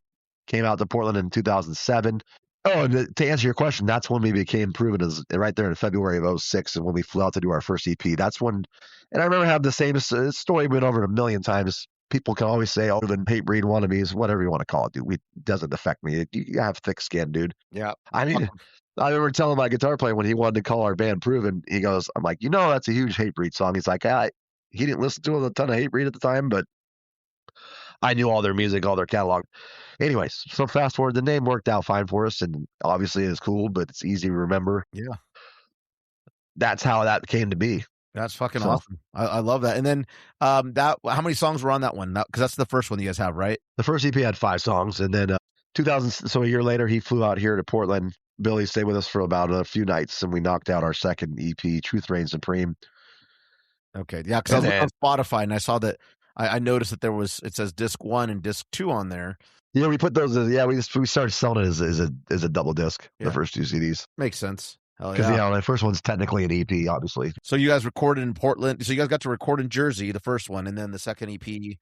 Speaker 4: came out to Portland in 2007. Oh, and to answer your question, that's when we became Proven, as right there in February of 06, and when we flew out to do our first EP. That's when, and I remember having the same story went over a million times. People can always say, oh, the hate breed wannabes, whatever you want to call it, dude. It doesn't affect me. You have thick skin, dude.
Speaker 2: Yeah.
Speaker 4: I mean, I remember telling my guitar player when he wanted to call our band Proven, he goes, I'm like, that's a huge hate breed song. He's like, he didn't listen to a ton of hate breed at the time, but I knew all their music, all their catalog. Anyways, so fast forward, the name worked out fine for us, and obviously it's cool, but it's easy to remember.
Speaker 2: Yeah.
Speaker 4: That's how that came to be.
Speaker 2: That's fucking awesome. I love that. And then how many songs were on that one? Because that's the first one you guys have, right?
Speaker 4: The first EP had 5 songs, and then 2000. So a year later, he flew out here to Portland. Billy stayed with us for about a few nights, and we knocked out our second EP, Truth Reigns Supreme.
Speaker 2: Okay, yeah, because I was looking on Spotify, and I saw that I noticed that it says disc 1 and disc 2 on there.
Speaker 4: Yeah, we put those. We started selling it as a double disc. Yeah. The first 2 CDs
Speaker 2: makes sense. Hell
Speaker 4: Because,
Speaker 2: yeah.
Speaker 4: the first one's technically an EP, obviously.
Speaker 2: So you guys recorded in Portland. So you guys got to record in Jersey, the first one, and then the second EP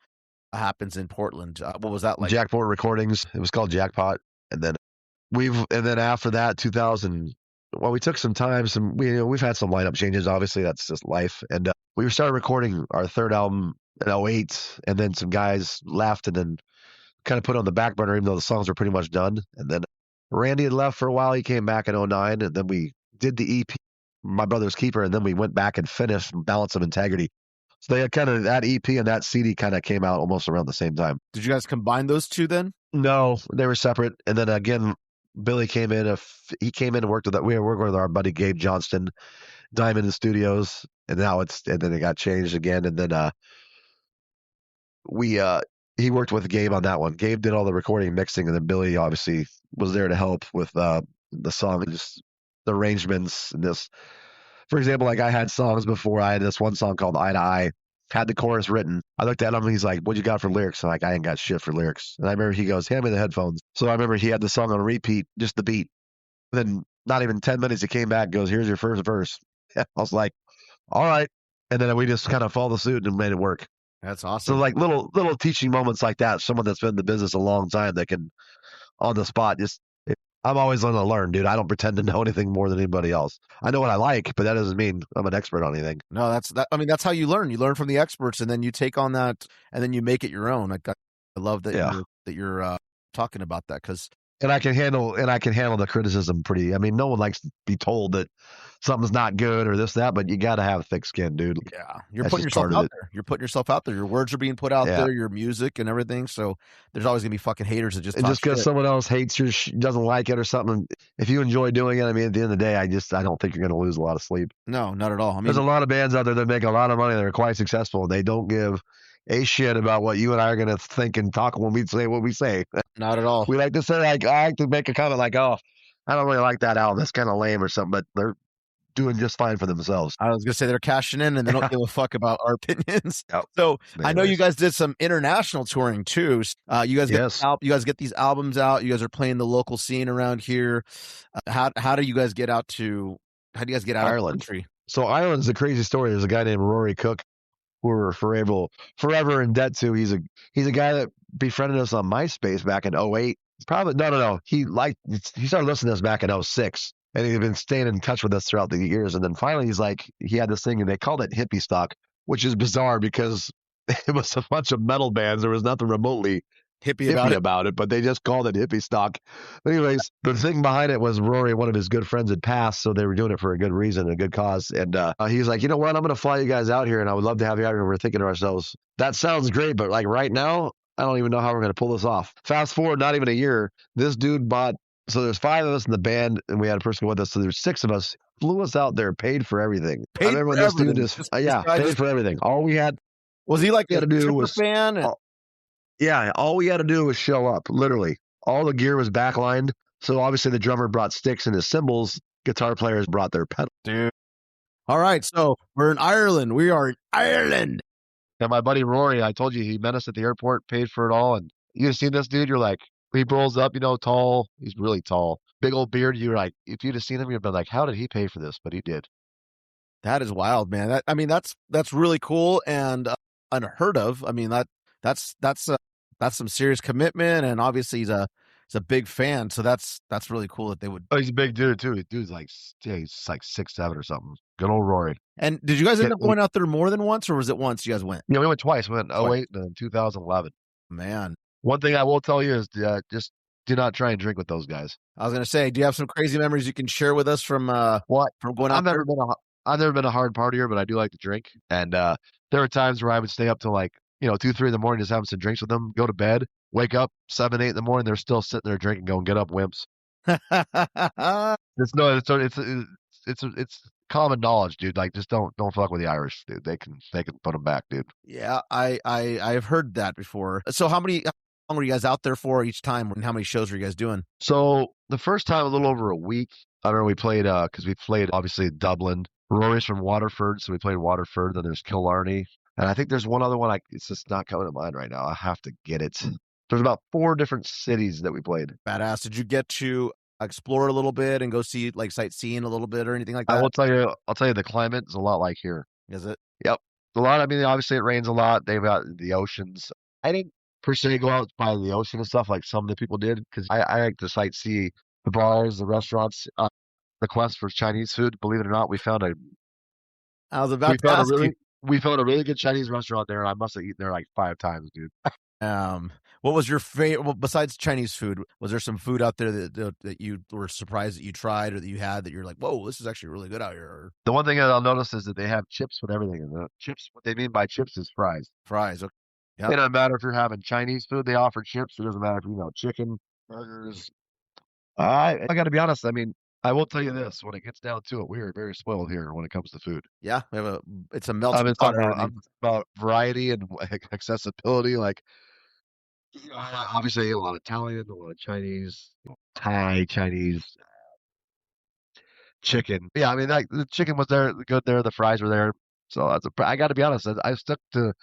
Speaker 2: happens in Portland. What was that like?
Speaker 4: Jackpot Recordings. It was called Jackpot. And then after that, 2000, well, we took some time. We've had some lineup changes. Obviously, that's just life. And we started recording our third album in '08, and then some guys left, and then kind of put on the back burner, even though the songs were pretty much done. And then Randy had left for a while. He came back in '09, and then we did the EP, My Brother's Keeper, and then we went back and finished Balance of Integrity. So they had kind of that EP and that CD kind of came out almost around the same time.
Speaker 2: Did you guys combine those two then?
Speaker 4: No, they were separate. And then again, Billy came in. He came in and worked with that. We were working with our buddy Gabe Johnston, Diamond Studios, and then it got changed again. And then he worked with Gabe on that one. Gabe did all the recording, mixing, and then Billy obviously was there to help with the song, just the arrangements and this. For example, like I had songs before. I had this one song called Eye to Eye. Had the chorus written. I looked at him and he's like, "What you got for lyrics?" I'm like, "I ain't got shit for lyrics." And I remember he goes, "Hand me the headphones." So I remember he had the song on repeat, just the beat. Then not even 10 minutes, he came back, goes, "Here's your first verse." I was like, "All right." And then we just kind of followed suit and made it work.
Speaker 2: That's
Speaker 4: So
Speaker 2: awesome.
Speaker 4: like little teaching moments like that. Someone that's been in the business a long time that can on the spot I'm always going to learn, dude. I don't pretend to know anything more than anybody else. I know what I like, but that doesn't mean I'm an expert on anything.
Speaker 2: No, that's how you learn. You learn from the experts, and then you take on that, and then you make it your own. I love that you're talking about that because.
Speaker 4: And I can handle the criticism pretty. I mean, no one likes to be told that something's not good or this, that, but you got to have thick skin, dude.
Speaker 2: Yeah, you're putting yourself out there. You're putting yourself out there. Your words are being put out there, your music and everything. So there's always gonna be fucking haters that just
Speaker 4: because someone else hates doesn't like it or something. If you enjoy doing it, I mean, at the end of the day, I don't think you're gonna lose a lot of sleep.
Speaker 2: No, not at all. I mean,
Speaker 4: there's a lot of bands out there that make a lot of money that are quite successful. They don't give a shit about what you and I are gonna think and talk when we say what we say.
Speaker 2: Not at all.
Speaker 4: We like to say, like, I like to make a comment like, "Oh, I don't really like that album. That's kind of lame or something," but they're doing just fine for themselves.
Speaker 2: I was gonna say they're cashing in and they don't give a fuck about our opinions.
Speaker 4: Yep.
Speaker 2: So I know you guys did some international touring too. You guys get these albums out. You guys are playing the local scene around here. How do you guys get out
Speaker 4: Ireland?
Speaker 2: Of the country?
Speaker 4: So Ireland's a crazy story. There's a guy named Rory Cook who we're forever in debt to. He's a guy that befriended us on MySpace back in '08. Probably no. He started listening to us back in '06. And he's been staying in touch with us throughout the years. And then finally, he had this thing, and they called it hippie stock, which is bizarre because it was a bunch of metal bands. There was nothing remotely hippie about it, but they just called it hippie stock. But anyways, the thing behind it was Rory, one of his good friends, had passed, so they were doing it for a good reason, a good cause. And he's like, "You know what? I'm going to fly you guys out here, and I would love to have you out here." We're thinking to ourselves, that sounds great, but like right now, I don't even know how we're going to pull this off. Fast forward, not even a year, this dude bought. So there's 5 of us in the band, and we had a person with us. So there's 6 of us. Flew us out there, paid for everything.
Speaker 2: Paid I remember this dude
Speaker 4: paid for everything. All we had
Speaker 2: was he like
Speaker 4: a super
Speaker 2: fan?
Speaker 4: All we had to do was show up. Literally, all the gear was backlined. So obviously the drummer brought sticks and his cymbals. Guitar players brought their pedals.
Speaker 2: Dude. All right, so we're in Ireland. We are in Ireland.
Speaker 4: And my buddy Rory, I told you, he met us at the airport, paid for it all, and you see this dude, you're like. He rolls up, tall. He's really tall. Big old beard. You're like, if you'd have seen him, you'd been like, how did he pay for this? But he did.
Speaker 2: That is wild, man. That's really cool and unheard of. I mean, that's some serious commitment, and obviously he's a big fan. So that's really cool that they would.
Speaker 4: Oh, he's a big dude too. Dude's like, he's like 6'7" or something. Good old Rory.
Speaker 2: And did you guys end up going out there more than once, or was it once you guys went?
Speaker 4: Yeah, we went twice. We went in '08 and 2011.
Speaker 2: Man.
Speaker 4: One thing I will tell you is just do not try and drink with those guys.
Speaker 2: I was going to say, do you have some crazy memories you can share with us from going out there?
Speaker 4: I've never been a hard partier, but I do like to drink. And there were times where I would stay up till 2, 3 in the morning just having some drinks with them, go to bed, wake up 7, 8 in the morning, they're still sitting there drinking, going, "Get up, wimps." It's common knowledge, dude. Like, just don't fuck with the Irish, dude. They can put them back, dude.
Speaker 2: Yeah, I've heheard that before. So how long were you guys out there for each time, and how many shows were you guys doing?
Speaker 4: So the first time, a little over a week. I remember we played because we played obviously Dublin. Rory's from Waterford, so we played Waterford. Then there's Killarney, and I think there's one other one. It's just not coming to mind right now. I have to get it. There's about 4 different cities that we played.
Speaker 2: Badass. Did you get to explore a little bit and go see like sightseeing a little bit or anything like
Speaker 4: I
Speaker 2: that?
Speaker 4: will tell you, I'll tell you, the climate is a lot like here.
Speaker 2: Is it?
Speaker 4: Yep. A lot. I mean, obviously it rains a lot. They've got the oceans. I didn't per se go out by the ocean and stuff like some of the people did because I like to sightsee the bars, the restaurants, the quest for Chinese food. Believe it or not,
Speaker 2: I was
Speaker 4: we
Speaker 2: about to
Speaker 4: found a
Speaker 2: ask you.
Speaker 4: really good Chinese restaurant there, and I must have eaten there like 5 times, dude.
Speaker 2: What was your favorite? Well, besides Chinese food, was there some food out there that you were surprised that you tried or that you had that you're like, whoa, this is actually really good out here? Or
Speaker 4: The one thing that I'll notice is that they have chips with everything in it. Chips, what they mean by chips is fries.
Speaker 2: fries? Okay.
Speaker 4: It
Speaker 2: Yep.
Speaker 4: doesn't matter if you're having Chinese food, they offer chips. It doesn't matter if chicken, burgers. I got to be honest. I mean, I will tell you this: when it gets down to it, we are very spoiled here when it comes to food.
Speaker 2: Yeah, it's a
Speaker 4: I'm
Speaker 2: melting
Speaker 4: talking
Speaker 2: pot.
Speaker 4: about,
Speaker 2: Everything.
Speaker 4: about variety and accessibility. Like, obviously, a lot of Italian, a lot of Chinese, Thai, Chinese, chicken. Yeah, I mean, like the chicken was there, good there. The fries were there. So I got to be honest. I stuck to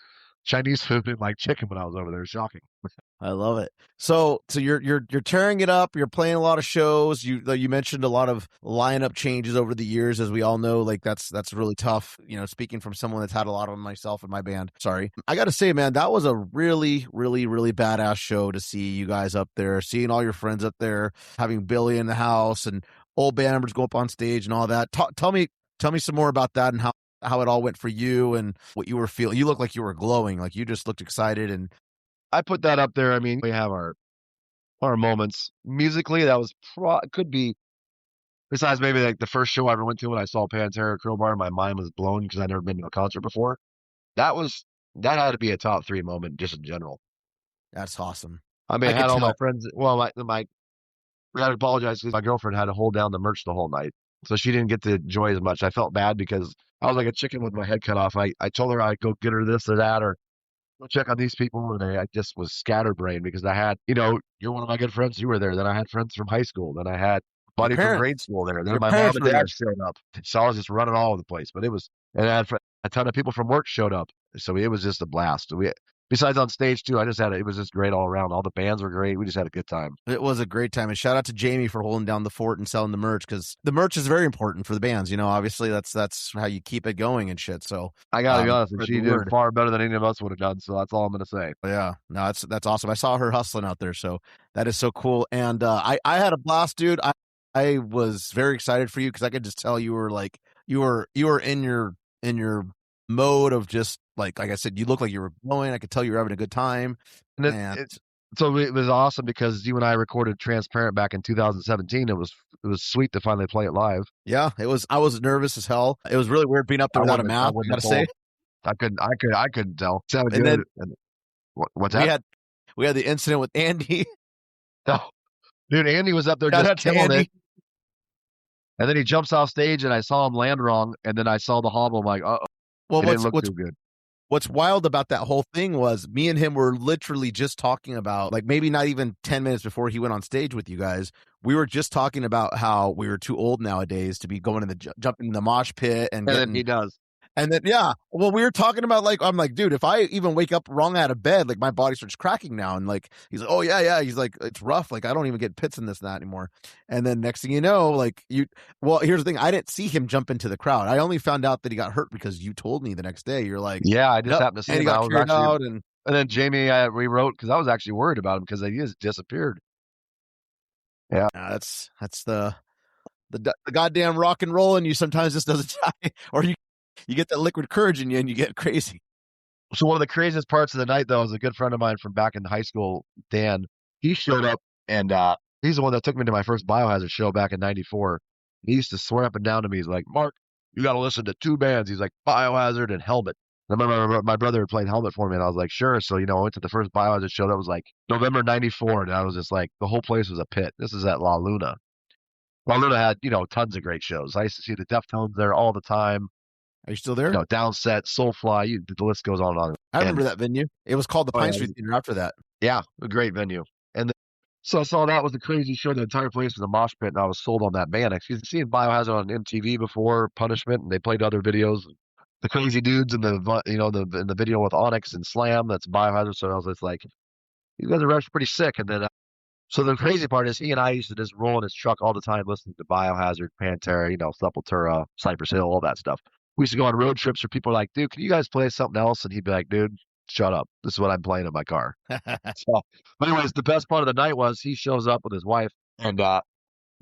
Speaker 4: Chinese food and like chicken when I was over there. Shocking.
Speaker 2: I love it. So you're tearing it up. You're playing a lot of shows. You mentioned a lot of lineup changes over the years, as we all know. Like that's really tough. Speaking from someone that's had a lot of them myself in my band. Sorry, I got to say, man, that was a really, really, really badass show to see you guys up there, seeing all your friends up there, having Billy in the house, and old band members go up on stage and all that. Tell me some more about that and how it all went for you and what you were feeling. You look like you were glowing, like you just looked excited and.
Speaker 4: I put that up there. I mean, we have our moments musically. That was could be besides maybe like the first show I ever went to when I saw Pantera Crowbar. My mind was blown because I'd never been to a concert before. That had to be a top 3 moment just in general.
Speaker 2: That's awesome.
Speaker 4: I mean,
Speaker 2: I
Speaker 4: I had
Speaker 2: could
Speaker 4: all my
Speaker 2: tell.
Speaker 4: friends. Well, we had to apologize because my girlfriend had to hold down the merch the whole night, so she didn't get to enjoy as much. I felt bad because I was like a chicken with my head cut off. I told her I'd go get her this or that or go check on these people, and I just was scatterbrained because I had, you're one of my good friends. You were there. Then I had friends from high school. Then I had a buddy from grade school there. Then
Speaker 2: Your
Speaker 4: my mom
Speaker 2: parents
Speaker 4: and
Speaker 2: were there.
Speaker 4: dad showed up. So I was just running all over the place. But and I had a ton of people from work showed up. So it was just a blast. Besides on stage too, it was just great all around. All the bands were great. We just had a good time.
Speaker 2: It was a great time. And shout out to Jamie for holding down the fort and selling the merch, because the merch is very important for the bands. Obviously that's how you keep it going and shit. So
Speaker 4: I got to be honest,
Speaker 2: spread
Speaker 4: she
Speaker 2: the
Speaker 4: did
Speaker 2: word.
Speaker 4: far better than any of us would have done. So that's all I'm going to say.
Speaker 2: Yeah, no, that's awesome. I saw her hustling out there, so that is so cool. And I had a blast, dude. I was very excited for you because I could just tell you were like you were in your mode of just like I said, you look like you were glowing. I could tell you were having a good time.
Speaker 4: So it was awesome because you and I recorded Transparent back in 2017. It was sweet to finally play it live.
Speaker 2: Yeah, it was. I was nervous as hell. It was really weird being up there without a mask. I gotta say,
Speaker 4: I couldn't tell. It sounded
Speaker 2: and
Speaker 4: good.
Speaker 2: then
Speaker 4: what's that?
Speaker 2: We had the incident with Andy.
Speaker 4: Oh, dude, Andy was up there just killing it. And then he jumps off stage, and I saw him land wrong, and then I saw the hobble. I'm like, uh-oh. Well, it didn't look too good.
Speaker 2: What's wild about that whole thing was me and him were literally just talking about, like, maybe not even 10 minutes before he went on stage with you guys, we were just talking about how we were too old nowadays to be going in jumping in the mosh pit and
Speaker 4: then he does.
Speaker 2: And then, yeah, well, we were talking about, like, I'm like, dude, if I even wake up wrong out of bed, like, my body starts cracking now. And, like, he's like, oh, yeah. He's like, it's rough. Like, I don't even get pits in this and that anymore. And then next thing you know, like, well, here's the thing. I didn't see him jump into the crowd. I only found out that he got hurt because you told me the next day. You're like,
Speaker 4: yeah, I just happened to see him.
Speaker 2: He got carried out. And
Speaker 4: then Jamie rewrote because I was actually worried about him because he just disappeared. Yeah.
Speaker 2: That's the goddamn rock and roll, and you sometimes just doesn't die, or you get that liquid courage in you and you get crazy.
Speaker 4: So one of the craziest parts of the night, though, is a good friend of mine from back in high school, Dan. He showed up, and he's the one that took me to my first Biohazard show back in '94. He used to swear up and down to me. He's like, Mark, you got to listen to 2 bands. He's like, Biohazard and Helmet. I remember my brother had played Helmet for me, and I was like, sure. So, I went to the first Biohazard show. That was like November '94, and I was just like, the whole place was a pit. This is at La Luna. La Luna had, tons of great shows. I used to see the Deftones there all the time.
Speaker 2: Are you still there?
Speaker 4: Downset, Soulfly, the list goes on and on.
Speaker 2: I remember that venue. It was called the Pine Street Theater after that.
Speaker 4: Yeah, a great venue. And so I saw that was a crazy show. The entire place was a mosh pit, and I was sold on that band. I've seen Biohazard on MTV before, Punishment, and they played other videos. The Crazy Dudes in the in the video with Onyx and Slam, that's Biohazard. So I was just like, you guys are actually pretty sick. And then So the crazy part is he and I used to just roll in his truck all the time, listening to Biohazard, Pantera, Sepultura, Cypress Hill, all that stuff. We used to go on road trips where people were like, dude, can you guys play something else? And he'd be like, dude, shut up. This is what I'm playing in my car. So, but anyways, the best part of the night was he shows up with his wife and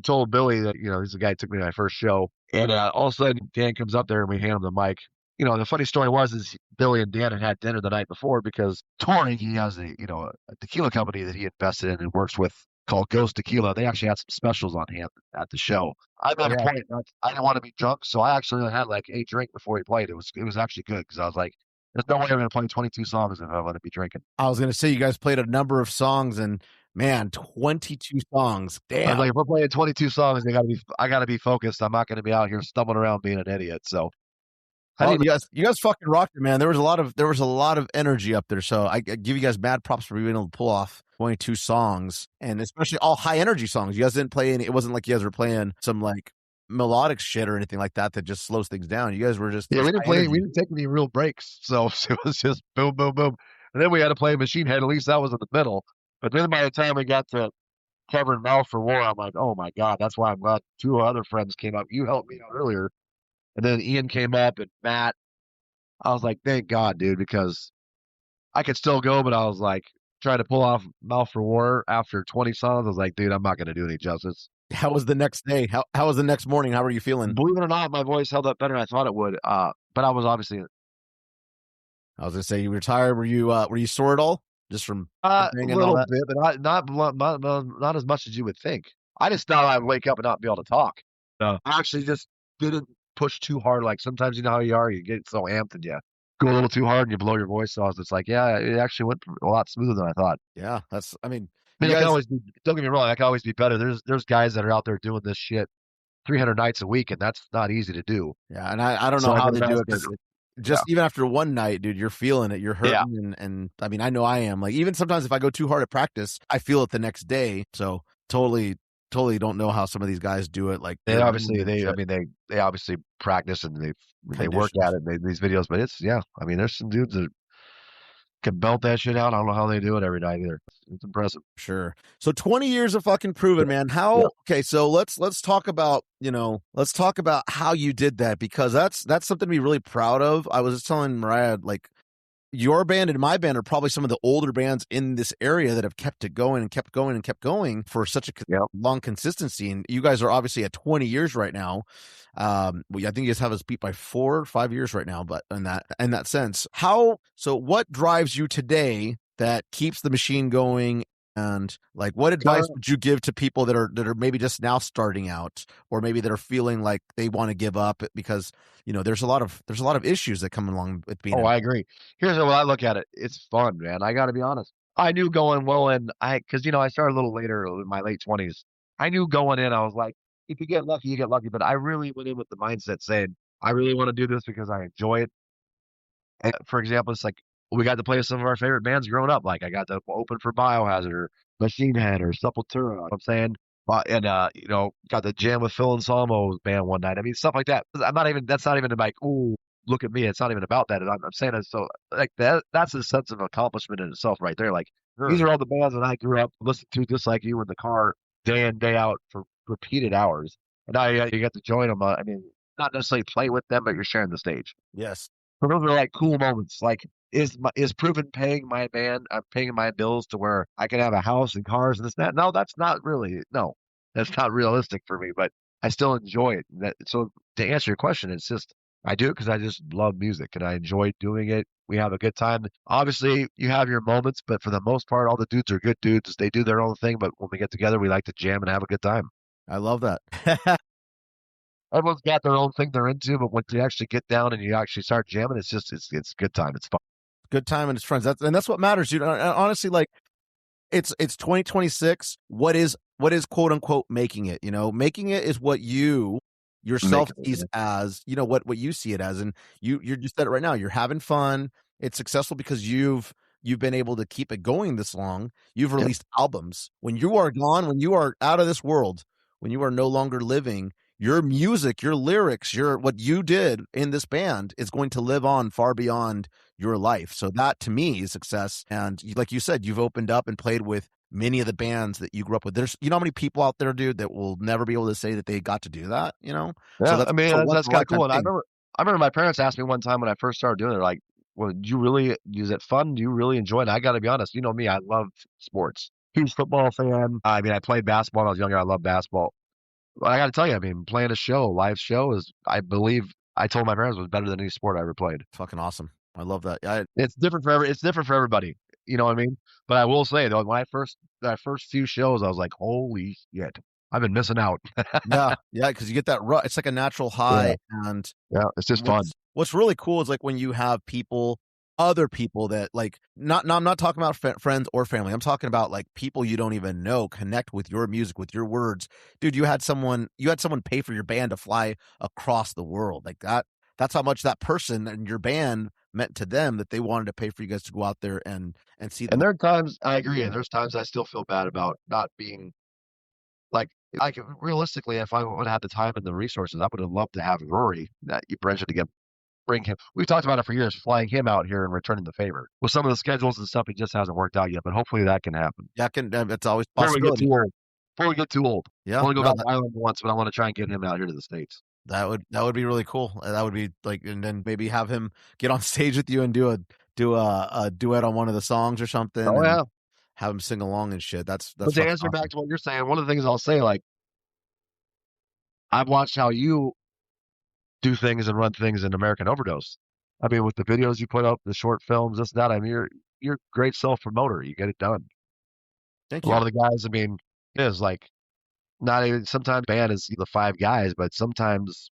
Speaker 4: told Billy that, he's the guy who took me to my first show. And all of a sudden, Dan comes up there and we hand him the mic. The funny story is Billy and Dan had dinner the night before because touring, he has a tequila company that he invested in and works with called Ghost Tequila. They actually had some specials on hand at the show. I'm at a point that I didn't want to be drunk, so I actually had like a drink before he played. It was actually good because I was like, there's no way I'm going to play 22 songs if I want to be drinking.
Speaker 2: I was going to say, you guys played a number of songs, and man, 22 songs. Damn.
Speaker 4: I was like, if we're playing 22 songs, I gotta be focused. I'm not going to be out here stumbling around being an idiot. So,
Speaker 2: you guys fucking rocked it, man. There was a lot of energy up there. So I give you guys mad props for being able to pull off 22 songs, and especially all high energy songs. You guys didn't play any. It wasn't like you guys were playing some like melodic shit or anything like that just slows things down. You guys were just
Speaker 4: we didn't take any real breaks, so it was just boom, boom, boom, and then we had to play Machine Head. At least that was in the middle. But then by the time we got to Covering Mouth for War, I'm like, oh my god, that's why I'm glad two other friends came up. You helped me out earlier, and then Ian came up and Matt. I was like, thank God, dude, because I could still go, but I was like, trying to pull off Mouth for War after 20 songs. I was like, dude, I'm not going to do any justice.
Speaker 2: How was the next day? How was the next morning? How were you feeling?
Speaker 4: Believe it or not, my voice held up better than I thought it would. But I was obviously.
Speaker 2: I was going to say, you were tired. Were you sore at all? Just from
Speaker 4: a little bit, but not as much as you would think. I just thought I'd wake up and not be able to talk. I actually just didn't push too hard. Like sometimes you know how you are, you get so amped and you go a little too hard and you blow your voice. So I was just like, yeah, it actually went a lot smoother than I thought.
Speaker 2: Yeah,
Speaker 4: I can always be, don't get me wrong, I can always be better. There's guys that are out there doing this shit 300 nights a week, and that's not easy to do.
Speaker 2: Yeah, and I don't know how they do it. Just even after one night, dude, you're feeling it. You're hurting, and I mean, I know I am. Like even sometimes if I go too hard at practice, I feel it the next day. So totally don't know how some of these guys do it. Like
Speaker 4: they obviously practice and they work at it. These videos, but there's some dudes that can belt that shit out. I don't know how they do it every night either. It's impressive.
Speaker 2: Sure. So 20 years of fucking proven, man. Okay, so let's talk about, how you did that, because that's something to be really proud of. I was just telling Mariah, like, your band and my band are probably some of the older bands in this area that have kept it going and kept going and kept going for such a long consistency. And you guys are obviously at 20 years right now. I think you guys have us beat by 4 or 5 years right now, but in that sense, so what drives you today that keeps the machine going? And like, what advice would you give to people that are maybe just now starting out, or maybe that are feeling like they want to give up because there's a lot of issues that come along with being.
Speaker 4: I agree. Here's how I look at it. It's fun, man. I got to be honest. I knew going well, and because I started a little later in my late 20s. I knew going in, I was like, if you get lucky, you get lucky. But I really went in with the mindset saying, I really want to do this because I enjoy it. And for example, it's like, we got to play with some of our favorite bands growing up. Like I got to open for Biohazard or Machine Head or Sepultura. You know what I'm saying? And got to jam with Phil Anselmo's band one night. I mean, stuff like that. That's not even like, oh, look at me. It's not even about that. I'm saying it so like that. That's a sense of accomplishment in itself, right there. Like these are all the bands that I grew up listening to, just like you in the car, day in day out for repeated hours. And now you get to join them. Not necessarily play with them, but you're sharing the stage.
Speaker 2: Yes.
Speaker 4: So those are like cool moments. Like, is Proven paying my band? I'm paying my bills to where I can have a house and cars and this and that. No, that's not realistic for me. But I still enjoy it. So to answer your question, it's just I do it because I just love music and I enjoy doing it. We have a good time. Obviously, you have your moments, but for the most part, all the dudes are good dudes. They do their own thing, but when we get together, we like to jam and have a good time.
Speaker 2: I love that.
Speaker 4: Everyone's got their own thing they're into, but when you actually get down and you actually start jamming, it's good time. It's fun.
Speaker 2: Good time and it's friends. That's what matters, dude. Honestly, like it's 2026. What is quote unquote making it? Making it is what you yourself sees as, what you see it as, and you just said it right now. You're having fun. It's successful because you've been able to keep it going this long. You've released albums. When you are gone, when you are out of this world, when you are no longer living, your music, your lyrics, what you did in this band is going to live on far beyond your life. So that to me is success. And like you said, you've opened up and played with many of the bands that you grew up with. There's, you know, how many people out there, dude, that will never be able to say that they got to do that, you know? So
Speaker 4: Yeah, I mean,
Speaker 2: that's
Speaker 4: that's
Speaker 2: a
Speaker 4: kind of
Speaker 2: lifetime
Speaker 4: cool. And
Speaker 2: thing.
Speaker 4: I remember my parents asked me one time when I first started doing it, they're like, "Well, is it fun? Do you really enjoy it?" And I got to be honest, you know me, I love sports. Huge football fan. I mean, I played basketball when I was younger. I love basketball. But I got to tell you, I mean, playing a show, live show is, I believe, I told my parents, was better than any sport I ever played.
Speaker 2: Fucking awesome. I love that.
Speaker 4: It's different for it's different for everybody. You know what I mean? But I will say though, when that first few shows, I was like, holy shit, I've been missing out.
Speaker 2: Yeah, because you get that it's like a natural
Speaker 4: Yeah,
Speaker 2: high, and
Speaker 4: yeah, it's just fun.
Speaker 2: what's really cool is like when you have other people that like I'm not talking about friends or family. I'm talking about like people you don't even know connect with your music, with your words. Dude, you had someone pay for your band to fly across the world. Like that's how much that person and your band meant to them, that they wanted to pay for you guys to go out there and see them.
Speaker 4: And there are times I agree, and there's times I still feel bad about not being like realistically, if I would have had the time and the resources, I would have loved to have Rory that you mentioned to bring him. We've talked about it for years, flying him out here and returning the favor. With some of the schedules and stuff, it just hasn't worked out yet, but hopefully that can happen.
Speaker 2: Yeah, it's always
Speaker 4: Before we
Speaker 2: possibility.
Speaker 4: get too old.
Speaker 2: Yeah,
Speaker 4: I want to go back to Ireland once, but I want to try and get him out here to the States.
Speaker 2: That would be really cool. That would be like, and then maybe have him get on stage with you and do a duet on one of the songs or something.
Speaker 4: Oh yeah,
Speaker 2: have him sing along and shit. That's
Speaker 4: but to answer back to what you're saying, one of the things I'll say, like, I've watched how you do things and run things in American Overdose. I mean, with the videos you put up, the short films, this, that. I mean, you're a great self promoter. You get it done.
Speaker 2: Thank
Speaker 4: A
Speaker 2: you.
Speaker 4: lot of the guys, I mean, it is like not even sometimes band is the 5 guys, but sometimes,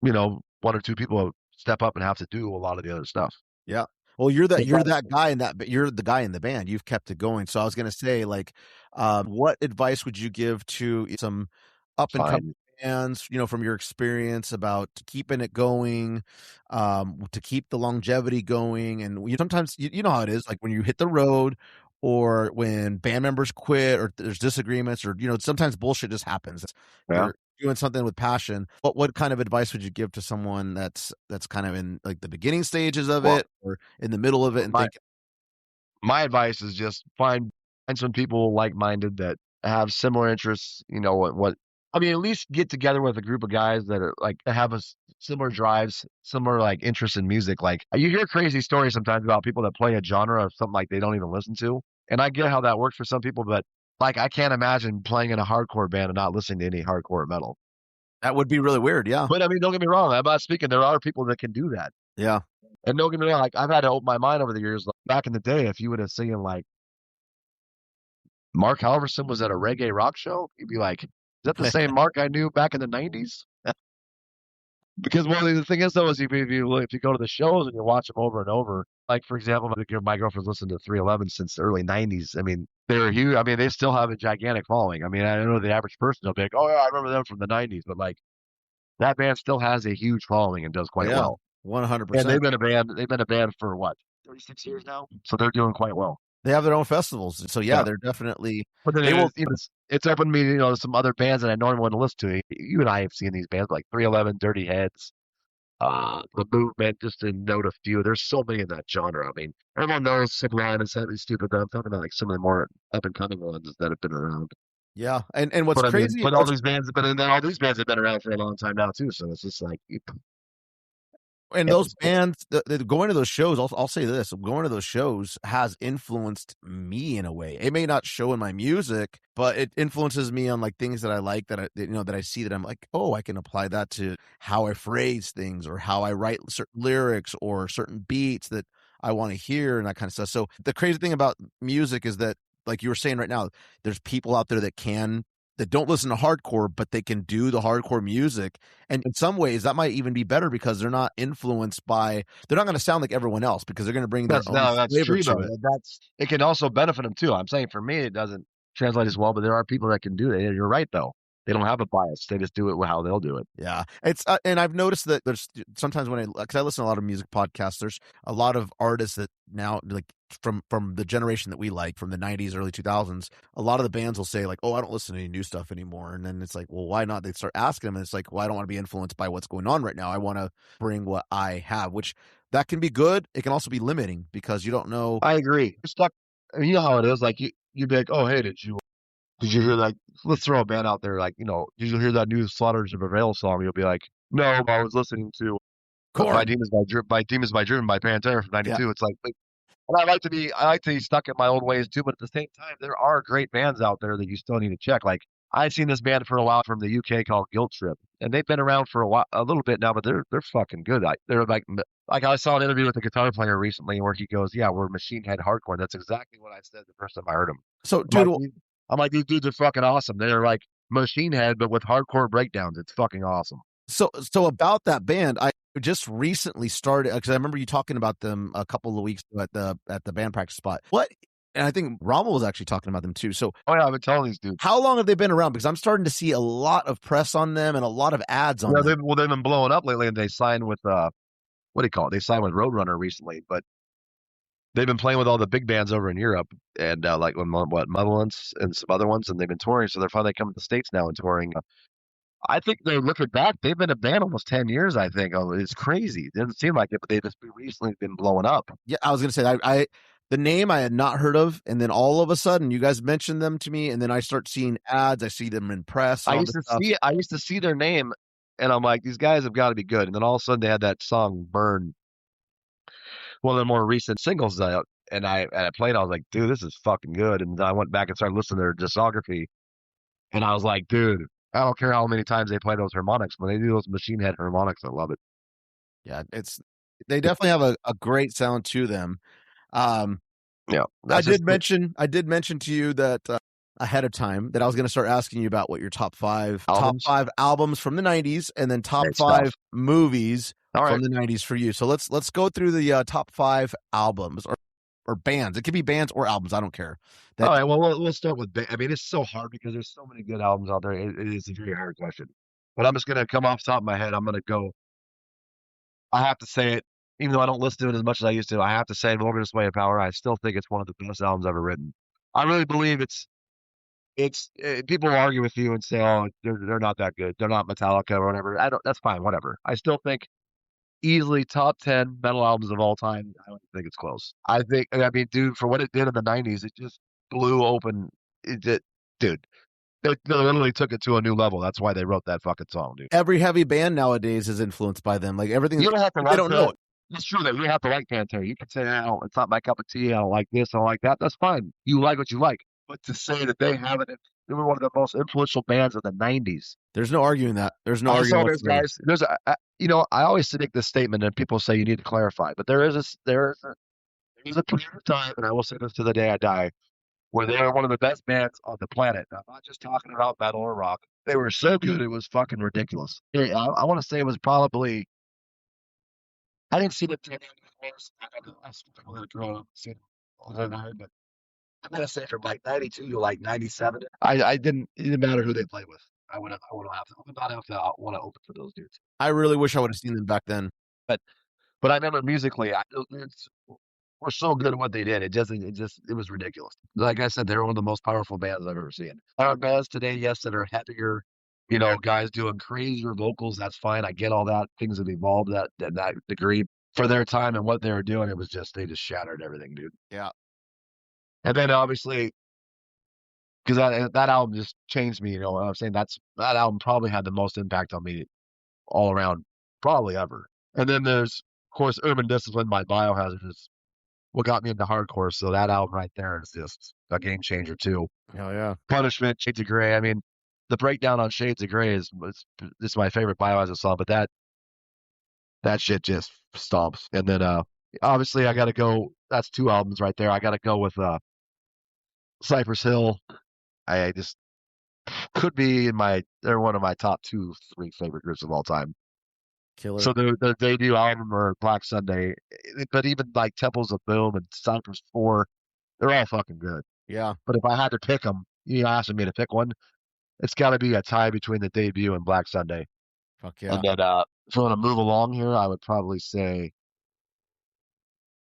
Speaker 4: you know, 1 or 2 people step up and have to do a lot of the other stuff.
Speaker 2: Yeah. Well, you're that guy you're the guy in the band. You've kept it going. So I was gonna say, like, what advice would you give to some up and coming bands, you know, from your experience about keeping it going, to keep the longevity going? And sometimes you know how it is, like when you hit the road, or when band members quit, or there's disagreements, or sometimes bullshit just happens.
Speaker 4: Yeah.
Speaker 2: You're doing something with passion. What kind of advice would you give to someone that's kind of in like the beginning stages of it, or in the middle of it, and think?
Speaker 4: My advice is just find some people like-minded that have similar interests. You know what? I mean, at least get together with a group of guys that are like have similar drives, similar like interests in music. Like you hear crazy stories sometimes about people that play a genre of something like they don't even listen to, and I get how that works for some people, but like I can't imagine playing in a hardcore band and not listening to any hardcore metal.
Speaker 2: That would be really weird, yeah.
Speaker 4: But I mean, don't get me wrong. I'm not speaking. There are people that can do that.
Speaker 2: Yeah.
Speaker 4: And don't get me wrong. Like I've had to open my mind over the years. Like, back in the day, if you would have seen like Marc Halverson was at a reggae rock show, you'd be like, "Is that the same Mark I knew back in the '90s?" Because the thing is, though, is if you go to the shows and you watch them over and over, like for example, my girlfriend's listened to 311 since the early '90s. I mean, they're huge. I mean, they still have a gigantic following. I mean, I know the average person will be like, "Oh yeah, I remember them from the '90s," but like that band still has a huge following and does quite well.
Speaker 2: 100%.
Speaker 4: And they've been a band for what, 36 years now, so they're doing quite well.
Speaker 2: They have their own festivals, so they're definitely.
Speaker 4: But then it's opened me, some other bands that I normally wouldn't listen to. You and I have seen these bands like 311, Dirty Heads, The Movement, just to note a few. There's so many in that genre. I mean, everyone knows Sublime and Sadly Stupid, but I'm talking about like some of the more up and coming ones that have been around.
Speaker 2: Yeah, and what's crazy?
Speaker 4: But all these bands have been around for a long time now too. So it's just like.
Speaker 2: And those bands, going to those shows, I'll say this: going to those shows has influenced me in a way. It may not show in my music, but it influences me on like things that I like, that I see, that I'm like, oh, I can apply that to how I phrase things, or how I write certain lyrics, or certain beats that I want to hear, and that kind of stuff. So the crazy thing about music is that, like you were saying right now, there's people out there that don't listen to hardcore, but they can do the hardcore music. And in some ways that might even be better, because they're not influenced by, they're not going to sound like everyone else, because they're going to bring their own flavor to it.
Speaker 4: It can also benefit them too. I'm saying for me, it doesn't translate as well, but there are people that can do it. You're right though. They don't have a bias. They just do it how they'll do it.
Speaker 2: Yeah. It's and I've noticed that there's sometimes because I listen to a lot of music podcasts, there's a lot of artists that now, like from the generation that we like, from the 90s, early 2000s, a lot of the bands will say like, oh, I don't listen to any new stuff anymore. And then it's like, well, why not? They start asking them, and it's like, well, I don't want to be influenced by what's going on right now. I want to bring what I have, which that can be good. It can also be limiting, because you don't know.
Speaker 4: I agree. You're stuck. You know how it is. Like you'd be like, oh, hey, did you hear that? Let's throw a band out there. Like, did you hear that new Slaughters of Avail song? You'll be like, no, but I was listening to
Speaker 2: Korn.
Speaker 4: My Demons by Driven by Pantera from '92.
Speaker 2: Yeah.
Speaker 4: It's like, and I like to be stuck in my old ways too. But at the same time, there are great bands out there that you still need to check. Like, I've seen this band for a while from the UK called Guilt Trip, and they've been around for a little bit now, but they're fucking good. They're like I saw an interview with a guitar player recently where he goes, "Yeah, we're Machine Head hardcore." That's exactly what I said the first time I heard him.
Speaker 2: So, dude,
Speaker 4: I'm like, these dudes are fucking awesome. They're like Machine Head, but with hardcore breakdowns. It's fucking awesome.
Speaker 2: So about that band, I just recently started because I remember you talking about them a couple of weeks ago at the band practice spot. And I think Rommel was actually talking about them too. So,
Speaker 4: oh yeah, I've been telling these dudes.
Speaker 2: How long have they been around? Because I'm starting to see a lot of press on them and a lot of ads on them.
Speaker 4: They've been blowing up lately, and they signed with what do you call it? They signed with Roadrunner recently, but they've been playing with all the big bands over in Europe, and like Malevolence and some other ones, and they've been touring. So they're finally coming to the States now and touring. I think they're looking back. They've been a band almost 10 years, I think. Oh, it's crazy. It doesn't seem like it, but they've just recently been blowing up.
Speaker 2: Yeah, I was going to say, I the name I had not heard of, and then all of a sudden you guys mentioned them to me, and then I start seeing ads. I see them in press.
Speaker 4: I used to see their name, and I'm like, these guys have got to be good. And then all of a sudden they had that song Burn, one of the more recent singles out, and I played. I was like, dude, this is fucking good. And I went back and started listening to their discography, and I was like, dude, I don't care how many times they play those harmonics. When they do those Machine Head harmonics, I love it.
Speaker 2: Yeah, they definitely have a great sound to them.
Speaker 4: Yeah,
Speaker 2: I did mention to you that ahead of time that I was going to start asking you about what your top five albums from the 90s and then top five movies from the 90s for you. So let's go through the top five albums or bands. It could be bands or albums. I don't care.
Speaker 4: All right. Well, we'll start with. I mean, it's so hard because there's so many good albums out there. It is a very hard question, but I'm just gonna come off the top of my head. I'm gonna go. I have to say it, even though I don't listen to it as much as I used to. I have to say, Vulgar Display of Power. I still think it's one of the best albums ever written. I really believe it's. People will argue with you and say, "Oh, they're not that good. They're not Metallica or whatever." That's fine. Whatever. I still think easily top 10 metal albums of all time. I don't think it's close. I mean, dude, for what it did in the 90s, it just blew open. Dude, they literally took it to a new level. That's why they wrote that fucking song, dude.
Speaker 2: Every heavy band nowadays is influenced by them. Like everything.
Speaker 4: You don't have to.
Speaker 2: They don't know it.
Speaker 4: It's true that you have to like Pantera. You can say, it's not my cup of tea. I don't like this. I don't like that. That's fine. You like what you like. But to say that they were one of the most influential bands of the 90s.
Speaker 2: There's no arguing that. There's no arguing.
Speaker 4: Guys, I always make this statement and people say you need to clarify, but there is a period of time, and I will say this to the day I die, where they are one of the best bands on the planet. I'm not just talking about metal or rock. They were so good, it was fucking ridiculous. I want to say it was probably, I didn't see them before. I was growing up seeing them, but I'm gonna say from like 92 to like 97. It didn't matter who they played with. I would have to want to open for those dudes.
Speaker 2: I really wish I would have seen them back then.
Speaker 4: But I remember musically, we're so good at what they did. It was ridiculous. Like I said, they're one of the most powerful bands I've ever seen. There are bands today, yes, that are heavier, guys doing crazier vocals. That's fine. I get all that. Things have evolved that degree for their time and what they were doing. It was they just shattered everything, dude.
Speaker 2: Yeah.
Speaker 4: And then obviously, because that album just changed me, what I'm saying? That album probably had the most impact on me all around, probably ever. And then there's, of course, Urban Discipline by Biohazard is what got me into hardcore. So that album right there is just a game changer too.
Speaker 2: Oh yeah.
Speaker 4: Punishment, Shades of Grey. I mean, the breakdown on Shades of Grey is my favorite Biohazard song, but that shit just stomps. And then obviously I got to go. That's two albums right there. I got to go with Cypress Hill. I just could be they're one of my top 2-3 favorite groups of all time.
Speaker 2: Killer.
Speaker 4: So the debut album or Black Sunday, but even like Temples of Boom and Cypress 4, they're all fucking good.
Speaker 2: Yeah.
Speaker 4: But if I had to pick them, you asking me to pick one, it's got to be a tie between the debut and Black Sunday.
Speaker 2: Fuck yeah.
Speaker 4: And then if I want to move along here, I would probably say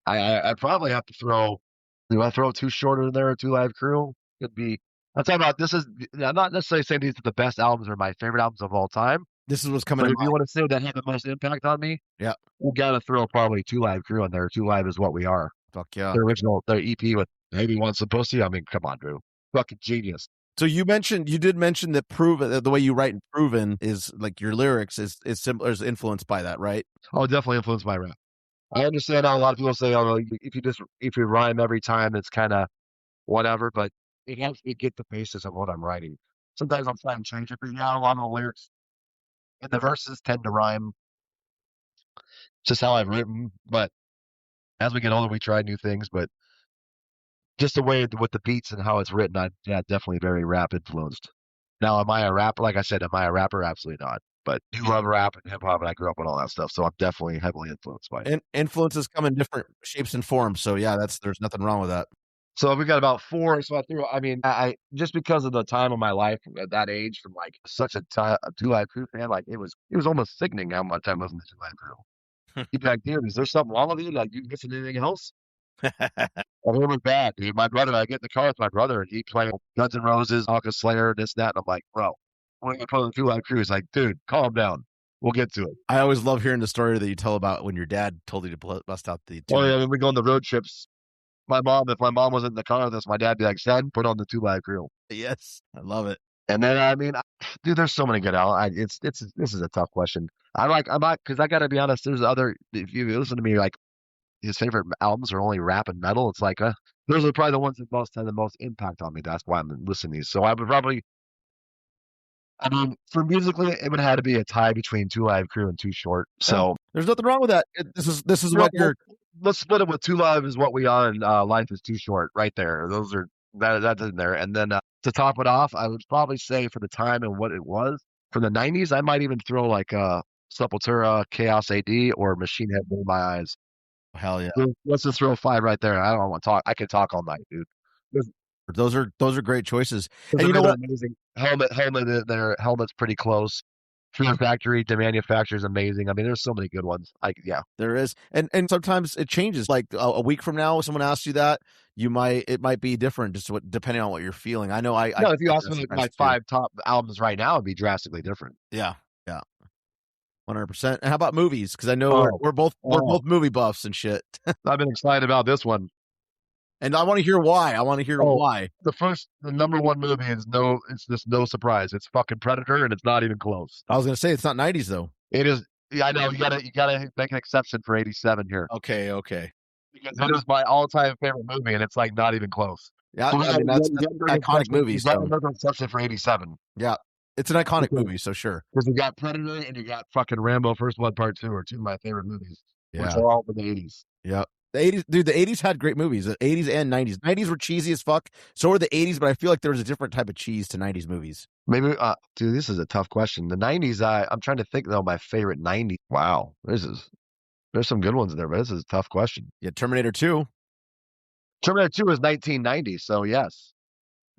Speaker 4: I'd probably have to throw. Do I throw Too Short in there or Two Live Crew? Could be. I'm talking about I'm not necessarily saying these are the best albums or my favorite albums of all time.
Speaker 2: This is what's coming.
Speaker 4: But if you want to say that had the most impact on me,
Speaker 2: yeah,
Speaker 4: we got to throw probably Two Live Crew in there. Two Live is what we are.
Speaker 2: Fuck yeah.
Speaker 4: Their EP with maybe once supposed to. I mean, come on, Drew. Fucking genius.
Speaker 2: So you did mention that Proven, the way you write in Proven is like your lyrics is similar, is influenced by that, right?
Speaker 4: Oh, definitely influenced my rap. I understand how a lot of people say, "Oh, if you rhyme every time, it's kind of whatever," but it helps me get the basis of what I'm writing. Sometimes I'm trying to change it, but yeah, a lot of the lyrics and the verses tend to rhyme. Just how I've written, but as we get older, we try new things. But just the way with the beats and how it's written, yeah, definitely very rap influenced. Now, am I a rapper? Like I said, am I a rapper? Absolutely not. But I do love rap and hip hop, and I grew up with all that stuff, so I'm definitely heavily influenced by it.
Speaker 2: And influences come in different shapes and forms. So yeah, there's nothing wrong with that.
Speaker 4: So we got about 4. So I mean, I just because of the time of my life at that age, from like such a 2 Live Crew fan, like it was almost sickening how much I listened to 2 Live Crew. You'd be like, dude, is there something wrong with you? Like, you listen to anything else? I heard it was bad, dude. My brother, I get in the car with my brother, and he playing Guns N' Roses, Alka Slayer, this, that, and I'm like, bro, we're gonna put on 2 Live Crew. He's like, dude, calm down. We'll get to it.
Speaker 2: I always love hearing the story that you tell about when your dad told you to bust out the.
Speaker 4: Oh yeah, when we go on the road trips. If my mom wasn't in the car with us, my dad would be like, son, put on the 2 Live Crew.
Speaker 2: Yes, I love it.
Speaker 4: And then, I mean, dude, there's so many good albums. This is a tough question. I'm not, because I got to be honest, there's if you listen to me, like, his favorite albums are only rap and metal. It's like, those are probably the ones that have the most impact on me. That's why I'm listening to these. So I would probably, I mean, for musically, it would have to be a tie between 2 Live Crew and Too Short. So
Speaker 2: there's nothing wrong with that. This is what you're.
Speaker 4: Let's split it with 2 Live is what we are, and Life is Too Short. Right there, those are that's in there. And then to top it off, I would probably say for the time and what it was from the '90s, I might even throw like Sepultura, Chaos AD, or Machine Head Burn My Eyes.
Speaker 2: Hell yeah!
Speaker 4: Let's just throw 5 right there. I don't want to talk. I can talk all night, dude.
Speaker 2: Those are great choices.
Speaker 4: And you know what? Amazing. Helmet's pretty close. Fear Factory, The Manufacturer is amazing. I mean, there's so many good ones. Yeah,
Speaker 2: there is, and sometimes it changes. Like a week from now, if someone asks you that, it might be different, just depending on what you're feeling. I know.
Speaker 4: If you ask me my 5 top albums right now, it'd be drastically different.
Speaker 2: Yeah, 100%. And how about movies? Because I know we're both movie buffs and shit.
Speaker 4: I've been excited about this one.
Speaker 2: And I want to hear why. Why.
Speaker 4: The number one movie it's just no surprise. It's fucking Predator, and it's not even close.
Speaker 2: I was going to say, it's not 90s, though.
Speaker 4: It is. Yeah, I know. You gotta make an exception for 87 here.
Speaker 2: Okay.
Speaker 4: Because it is my all-time favorite movie, and it's like not even close.
Speaker 2: Yeah, I mean, that's an iconic movie. So.
Speaker 4: Another exception for 87.
Speaker 2: Yeah, it's an iconic movie, so sure.
Speaker 4: Because you got Predator, and you got fucking Rambo First Blood Part 2, are 2 of my favorite movies, which are all from the 80s.
Speaker 2: Yeah. The 80s, dude, the 80s had great movies. The 80s and 90s. 90s were cheesy as fuck. So were the 80s, but I feel like there was a different type of cheese to 90s movies.
Speaker 4: Maybe, dude, this is a tough question. The 90s, I'm trying to think, though, my favorite 90s. Wow. There's some good ones there, but this is a tough question.
Speaker 2: Yeah, Terminator 2.
Speaker 4: Terminator 2 is 1990, so yes.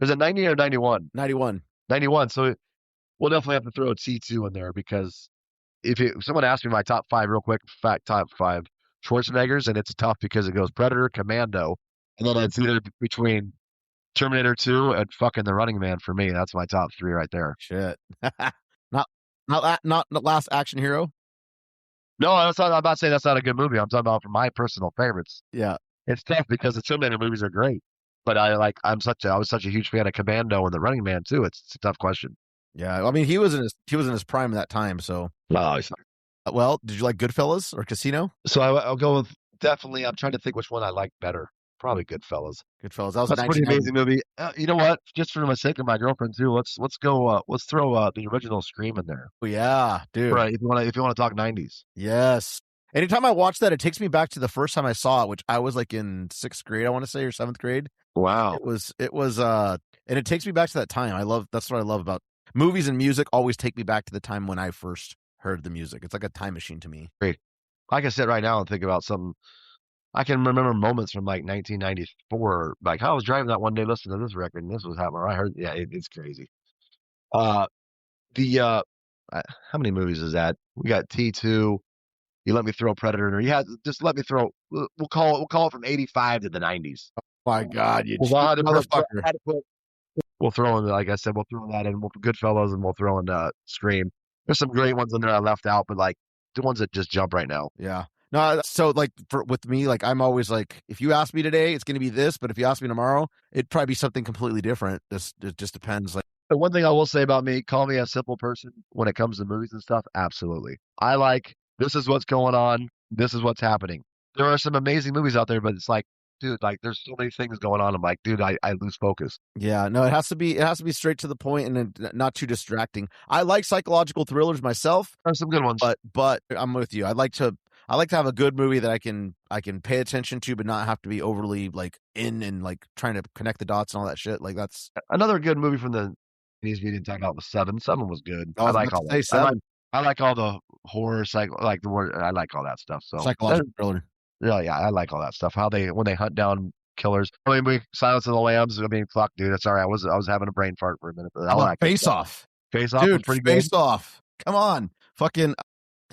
Speaker 4: Is it 90 or 91?
Speaker 2: 91.
Speaker 4: 91, so we'll definitely have to throw a T2 in there, because if someone asked me my top 5 real quick, top 5 Schwarzeneggers, and it's tough because it goes Predator, Commando, and then it's either between Terminator 2 and fucking The Running Man for me. That's my top 3 right there.
Speaker 2: Shit. not Last Action Hero?
Speaker 4: No, I'm not saying that's not a good movie. I'm talking about for my personal favorites.
Speaker 2: Yeah.
Speaker 4: It's tough because the Terminator movies are great, but I was such a huge fan of Commando and The Running Man too. It's a tough question.
Speaker 2: Yeah, I mean, he was in his prime at that time, so.
Speaker 4: Oh, he's not.
Speaker 2: Well, did you like Goodfellas or Casino?
Speaker 4: So I'll go with definitely. I'm trying to think which one I like better. Probably Goodfellas.
Speaker 2: Goodfellas.
Speaker 4: That's a pretty amazing movie. You know what? Just for the sake of my girlfriend too, let's go. Let's throw the original Scream in there.
Speaker 2: Oh yeah, dude.
Speaker 4: Right. If you want to talk 90s.
Speaker 2: Yes. Anytime I watch that, it takes me back to the first time I saw it, which I was like in 6th grade, I want to say, or 7th grade.
Speaker 4: Wow.
Speaker 2: It was and it takes me back to that time. That's what I love about movies and music. Always take me back to the time when I first heard the music. It's like a time machine to me.
Speaker 4: Great. I can sit right now and think about something. I can remember moments from like 1994. Like I was driving that one day listening to this record, and this was happening. I heard, yeah, it's crazy. How many movies is that? We got T2. You let me throw Predator. You had just let me throw. We'll call it from 85 to the 90s.
Speaker 2: Oh my God, you
Speaker 4: motherfucker! We'll throw in, like I said, we'll throw that in. We'll put Goodfellas, and we'll throw in Scream. There's some great ones in there I left out, but like the ones that just jump right now.
Speaker 2: Yeah. No, so like with me, like I'm always like, if you ask me today, it's going to be this, but if you ask me tomorrow, it'd probably be something completely different. It just depends. Like,
Speaker 4: The one thing I will say about me, call me a simple person when it comes to movies and stuff. Absolutely. I like, this is what's going on. This is what's happening. There are some amazing movies out there, but it's like, dude, like there's so many things going on. I'm like, dude, I lose focus.
Speaker 2: yeah, no, it has to be straight to the point and then not too distracting. I like psychological thrillers myself,
Speaker 4: There's some good ones.
Speaker 2: but I'm with you. I like to have a good movie that I can pay attention to, but not have to be overly like in and like trying to connect the dots and all that shit. Like that's
Speaker 4: Another good movie from the 80s we didn't talk about was Seven. Seven was good.
Speaker 2: I was
Speaker 4: like
Speaker 2: about
Speaker 4: all
Speaker 2: to say
Speaker 4: that.
Speaker 2: Seven.
Speaker 4: I like all the horror, like the word. I like all that stuff. So
Speaker 2: Psychological thriller.
Speaker 4: yeah, I like all that stuff. How when they hunt down killers. I mean, Silence of the Lambs. I mean, fuck, dude. Sorry, I was having a brain fart for a minute. But I like
Speaker 2: Face Off.
Speaker 4: Face Off was pretty good.
Speaker 2: Face Off. Come on, fucking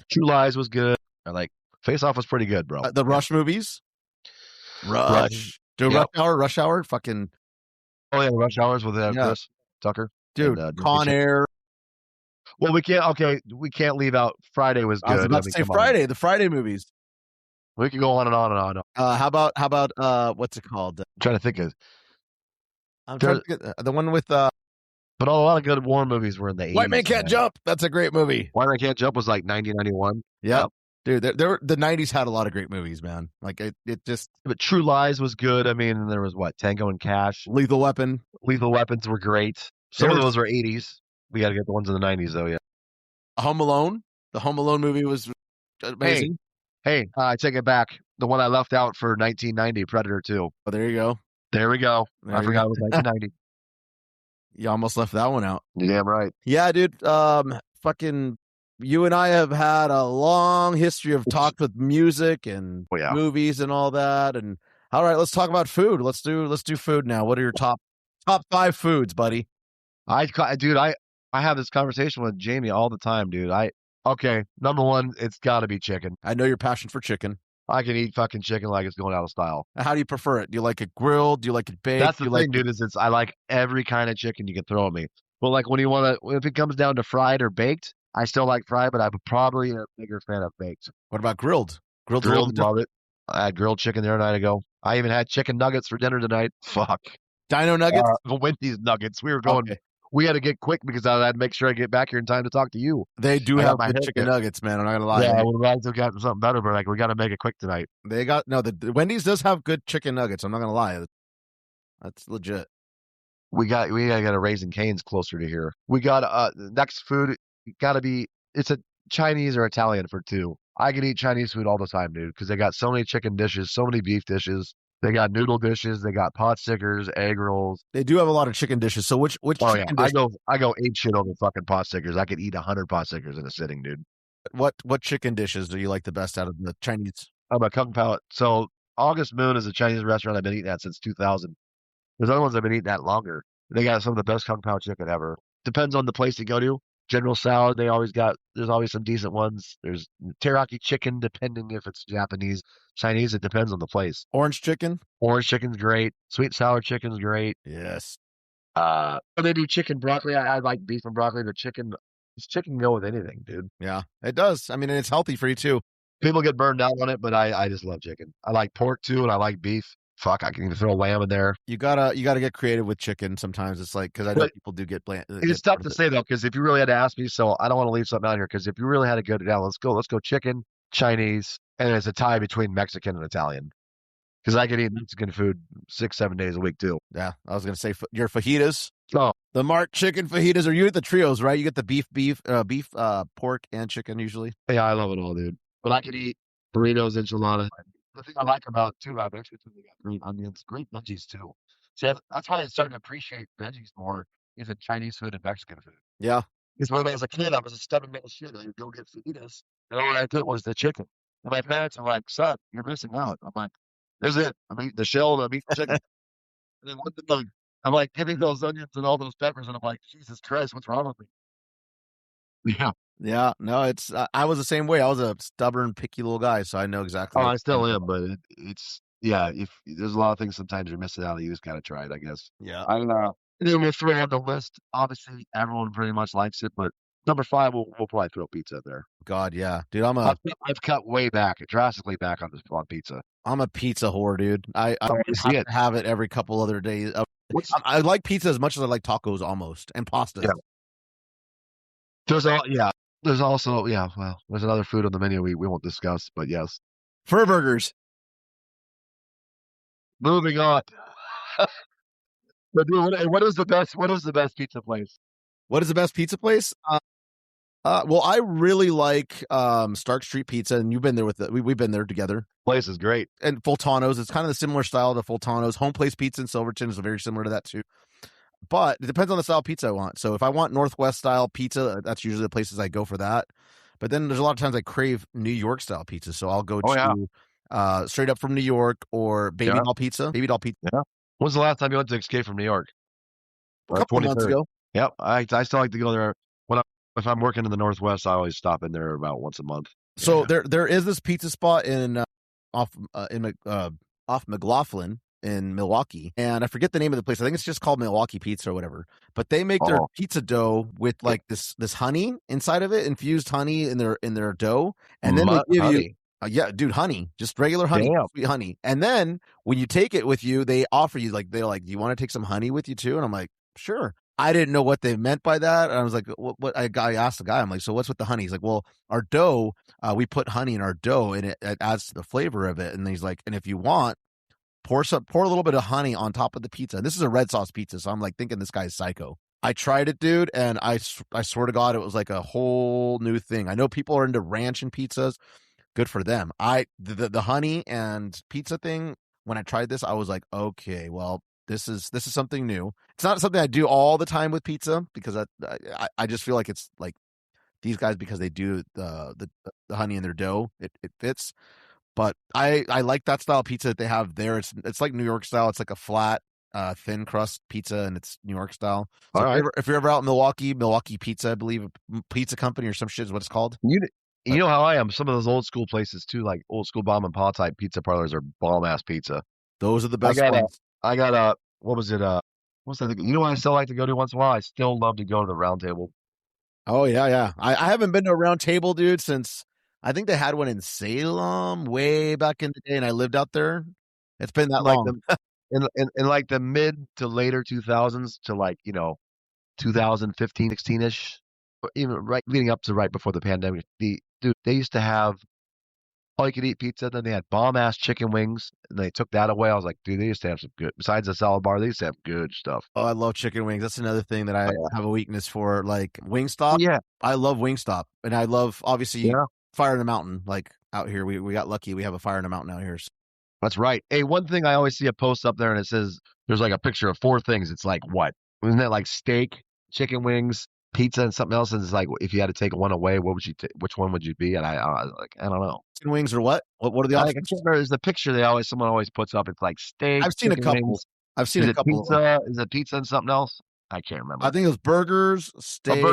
Speaker 4: True Lies was good. I like Face Off was pretty good, bro.
Speaker 2: the Rush movies. Rush. Dude,
Speaker 4: Yep.
Speaker 2: Rush Hour. Fucking.
Speaker 4: Oh yeah, Rush Hours with Chris Tucker.
Speaker 2: Dude,
Speaker 4: and,
Speaker 2: Con Air.
Speaker 4: Well, we can't leave out Friday was good.
Speaker 2: I was about to say Friday, the Friday movies.
Speaker 4: We can go on and on and on.
Speaker 2: How about what's it called?
Speaker 4: I'm trying to think of.
Speaker 2: I'm trying to get the one with
Speaker 4: But a lot of good war movies were in the 80s.
Speaker 2: White Man Can't Jump. That's a great movie.
Speaker 4: White Man Can't Jump was like 1991.
Speaker 2: Yep. Dude, the 90s had a lot of great movies, man. Like it just.
Speaker 4: But True Lies was good. I mean, there was Tango and Cash.
Speaker 2: Lethal Weapon.
Speaker 4: Lethal Weapons were great. Some of those were 80s. We got to get the ones in the 90s though. Yeah.
Speaker 2: Home Alone. The Home Alone movie was amazing.
Speaker 4: Hey, I take it back. The one I left out for 1990, Predator 2.
Speaker 2: Oh, there you go.
Speaker 4: There we go. I forgot it was 1990.
Speaker 2: You almost left that one out.
Speaker 4: You're damn right.
Speaker 2: Yeah, dude. Fucking, you and I have had a long history of talk with music and movies and all that. And all right, let's talk about food. Let's do food now. What are your top 5 foods, buddy?
Speaker 4: I have this conversation with Jamie all the time, dude. Okay, number one, it's got to be chicken.
Speaker 2: I know your passion for chicken.
Speaker 4: I can eat fucking chicken like it's going out of style.
Speaker 2: How do you prefer it? Do you like it grilled? Do you like it baked?
Speaker 4: That's the thing, dude. I like every kind of chicken you can throw at me. But like if it comes down to fried or baked, I still like fried, but I'm probably a bigger fan of baked.
Speaker 2: What about grilled?
Speaker 4: Grilled, love it. I had grilled chicken there a night ago. I even had chicken nuggets for dinner tonight. Fuck.
Speaker 2: Dino nuggets?
Speaker 4: Wendy's nuggets. We were going. Okay. We had to get quick because I had to make sure I get back here in time to talk to you.
Speaker 2: They do have good chicken nuggets, man. I'm not gonna lie.
Speaker 4: Yeah, I would like to have something better, but like we got to make it quick tonight.
Speaker 2: They got the Wendy's does have good chicken nuggets. I'm not gonna lie. That's legit.
Speaker 4: We gotta get a Raising Cane's closer to here. We got next food. Got to be it's a Chinese or Italian for 2. I can eat Chinese food all the time, dude, because they got so many chicken dishes, so many beef dishes. They got noodle dishes. They got pot stickers, egg rolls.
Speaker 2: They do have a lot of chicken dishes. So which?
Speaker 4: Oh yeah, I go ape shit over fucking pot stickers. I could eat 100 pot stickers in a sitting, dude.
Speaker 2: What chicken dishes do you like the best out of the Chinese?
Speaker 4: I'm a Kung Pao. So August Moon is a Chinese restaurant I've been eating at since 2000. There's other ones I've been eating at longer. They got some of the best Kung Pao chicken ever. Depends on the place you go to. General Salad, there's always some decent ones. There's teriyaki chicken, depending if it's Japanese, Chinese, it depends on the place.
Speaker 2: Orange chicken?
Speaker 4: Orange chicken's great. Sweet sour chicken's great.
Speaker 2: Yes.
Speaker 4: They do chicken broccoli. I like beef and broccoli, but chicken go with anything, dude.
Speaker 2: Yeah, it does. I mean, and it's healthy for you too.
Speaker 4: People get burned out on it, but I just love chicken. I like pork too, and I like beef. Fuck, I can even throw lamb in there.
Speaker 2: You gotta get creative with chicken sometimes. It's like, because I know people do get bland.
Speaker 4: It's tough to say though, because if you really had to ask me, so I don't want to leave something out here, because if you really had to go down, let's go chicken, Chinese, and it's a tie between Mexican and Italian. Because I could eat Mexican food 6-7 days a week too.
Speaker 2: Yeah, I was gonna say your fajitas.
Speaker 4: Oh,
Speaker 2: the Marc chicken fajitas. Are you at the trios, right? You get the beef, pork, and chicken usually.
Speaker 4: Yeah, I love it all, dude. But I could eat burritos, enchiladas. The thing I like about it too, I've actually they got green onions, great veggies too. See, that's why I started to appreciate veggies more in Chinese food and Mexican food.
Speaker 2: Yeah.
Speaker 4: Because when I was a kid, I was a stubborn little shit. I would go get fajitas, and all I did was the chicken. And my parents are like, "Son, you're missing out." I'm like, "There's it. I'm eating the shell and I'm eating the chicken." And then what the fuck? I'm like hitting those onions and all those peppers, and I'm like, Jesus Christ, what's wrong with me? Yeah.
Speaker 2: Yeah, no, it's I was the same way. I was a stubborn, picky little guy, so I know exactly.
Speaker 4: Oh, I still am, but it's if there's a lot of things sometimes you're missing out. You just gotta try it, I guess.
Speaker 2: Yeah,
Speaker 4: I don't know. And then we'll throw on the list. Obviously, everyone pretty much likes it, but number 5, we'll probably throw pizza in there.
Speaker 2: God, yeah, dude.
Speaker 4: I've cut way back, drastically back on pizza.
Speaker 2: I'm a pizza whore, dude. I
Speaker 4: I see
Speaker 2: have
Speaker 4: it.
Speaker 2: to have it every couple other days. I like pizza as much as I like tacos, almost, and pasta.
Speaker 4: Yeah. There's also well, there's another food on the menu we won't discuss, but yes.
Speaker 2: Fur burgers.
Speaker 4: Moving on. But dude, what is the best pizza place?
Speaker 2: What is the best pizza place? Well, I really like Stark Street Pizza, and you've been there with it. We've been there together.
Speaker 4: Place is great.
Speaker 2: And Fultano's, it's kind of the similar style to Fultano's. Home Place Pizza in Silverton is very similar to that too. But it depends on the style of pizza I want. So if I want Northwest style pizza, that's usually the places I go for that. But then there's a lot of times I crave New York style pizza, so I'll go to straight up from New York or Baby Doll Pizza. Baby Doll Pizza.
Speaker 4: Yeah. When's the last time you went to Escape from New York?
Speaker 2: A couple of months ago.
Speaker 4: Yep. I still like to go there. If I'm working in the Northwest, I always stop in there about once a month.
Speaker 2: So there is this pizza spot off McLaughlin in Milwaukee, and I forget the name of the place. I think it's just called Milwaukee Pizza or whatever. But they make their pizza dough with like this honey inside of it, infused honey in their dough, and then they give you honey, just regular honey, sweet honey. And then when you take it with you, they offer you they're like, "Do you want to take some honey with you too?" And I'm like, "Sure." I didn't know what they meant by that. And I was like, what? I asked the guy, I'm like, "So what's with the honey?" He's like, "Well, our dough, we put honey in our dough and it adds to the flavor of it." And he's like, "And if you want, pour a little bit of honey on top of the pizza." And this is a red sauce pizza. So I'm like thinking this guy's psycho. I tried it, dude. And I swear to God, it was like a whole new thing. I know people are into ranch and pizzas. Good for them. The honey and pizza thing, when I tried this, I was like, okay, well, this is something new. It's not something I do all the time with pizza because I just feel like it's like these guys, because they do the honey in their dough, it fits. But I like that style of pizza that they have there. It's like New York style. It's like a flat, thin crust pizza, and it's New York style. So if you're ever out in Milwaukee Pizza, I believe, pizza company or some shit is what it's called.
Speaker 4: You know how I am. Some of those old school places too, like old school bomb and pa type pizza parlors, are bomb ass pizza.
Speaker 2: Those are the best ones.
Speaker 4: I got what was it? What's that? You know what I still like to go to once in a while? I still love to go to the Round Table.
Speaker 2: Oh yeah. I haven't been to a Round Table, dude, since I think they had one in Salem way back in the day, and I lived out there. It's been that long.
Speaker 4: In like the mid to later 2000s to 2015, 16-ish, even leading up to right before the pandemic. They used to have all you could eat pizza. Then they had bomb ass chicken wings, and they took that away. I was like, dude, they used to have some good. Besides the salad bar, they used to have good stuff.
Speaker 2: Oh, I love chicken wings. That's another thing that I have a weakness for. Like Wingstop.
Speaker 4: Yeah,
Speaker 2: I love Wingstop, and I love obviously Fire in the Mountain. Like out here, we got lucky. We have a Fire in the Mountain out here. So.
Speaker 4: That's right. Hey, one thing I always see a post up there, and it says there's like a picture of 4 things. It's like what? Isn't that like steak, chicken wings, pizza, and something else? And it's like if you had to take one away, what would you? Which one would you be? And I don't know.
Speaker 2: Chicken wings or what? What are the options?
Speaker 4: There's the picture someone always puts up. It's like steak.
Speaker 2: I've seen a couple.
Speaker 4: Wings.
Speaker 2: I've seen a couple.
Speaker 4: Pizza? Is it pizza and something else? I can't remember.
Speaker 2: I think it was burgers, steak,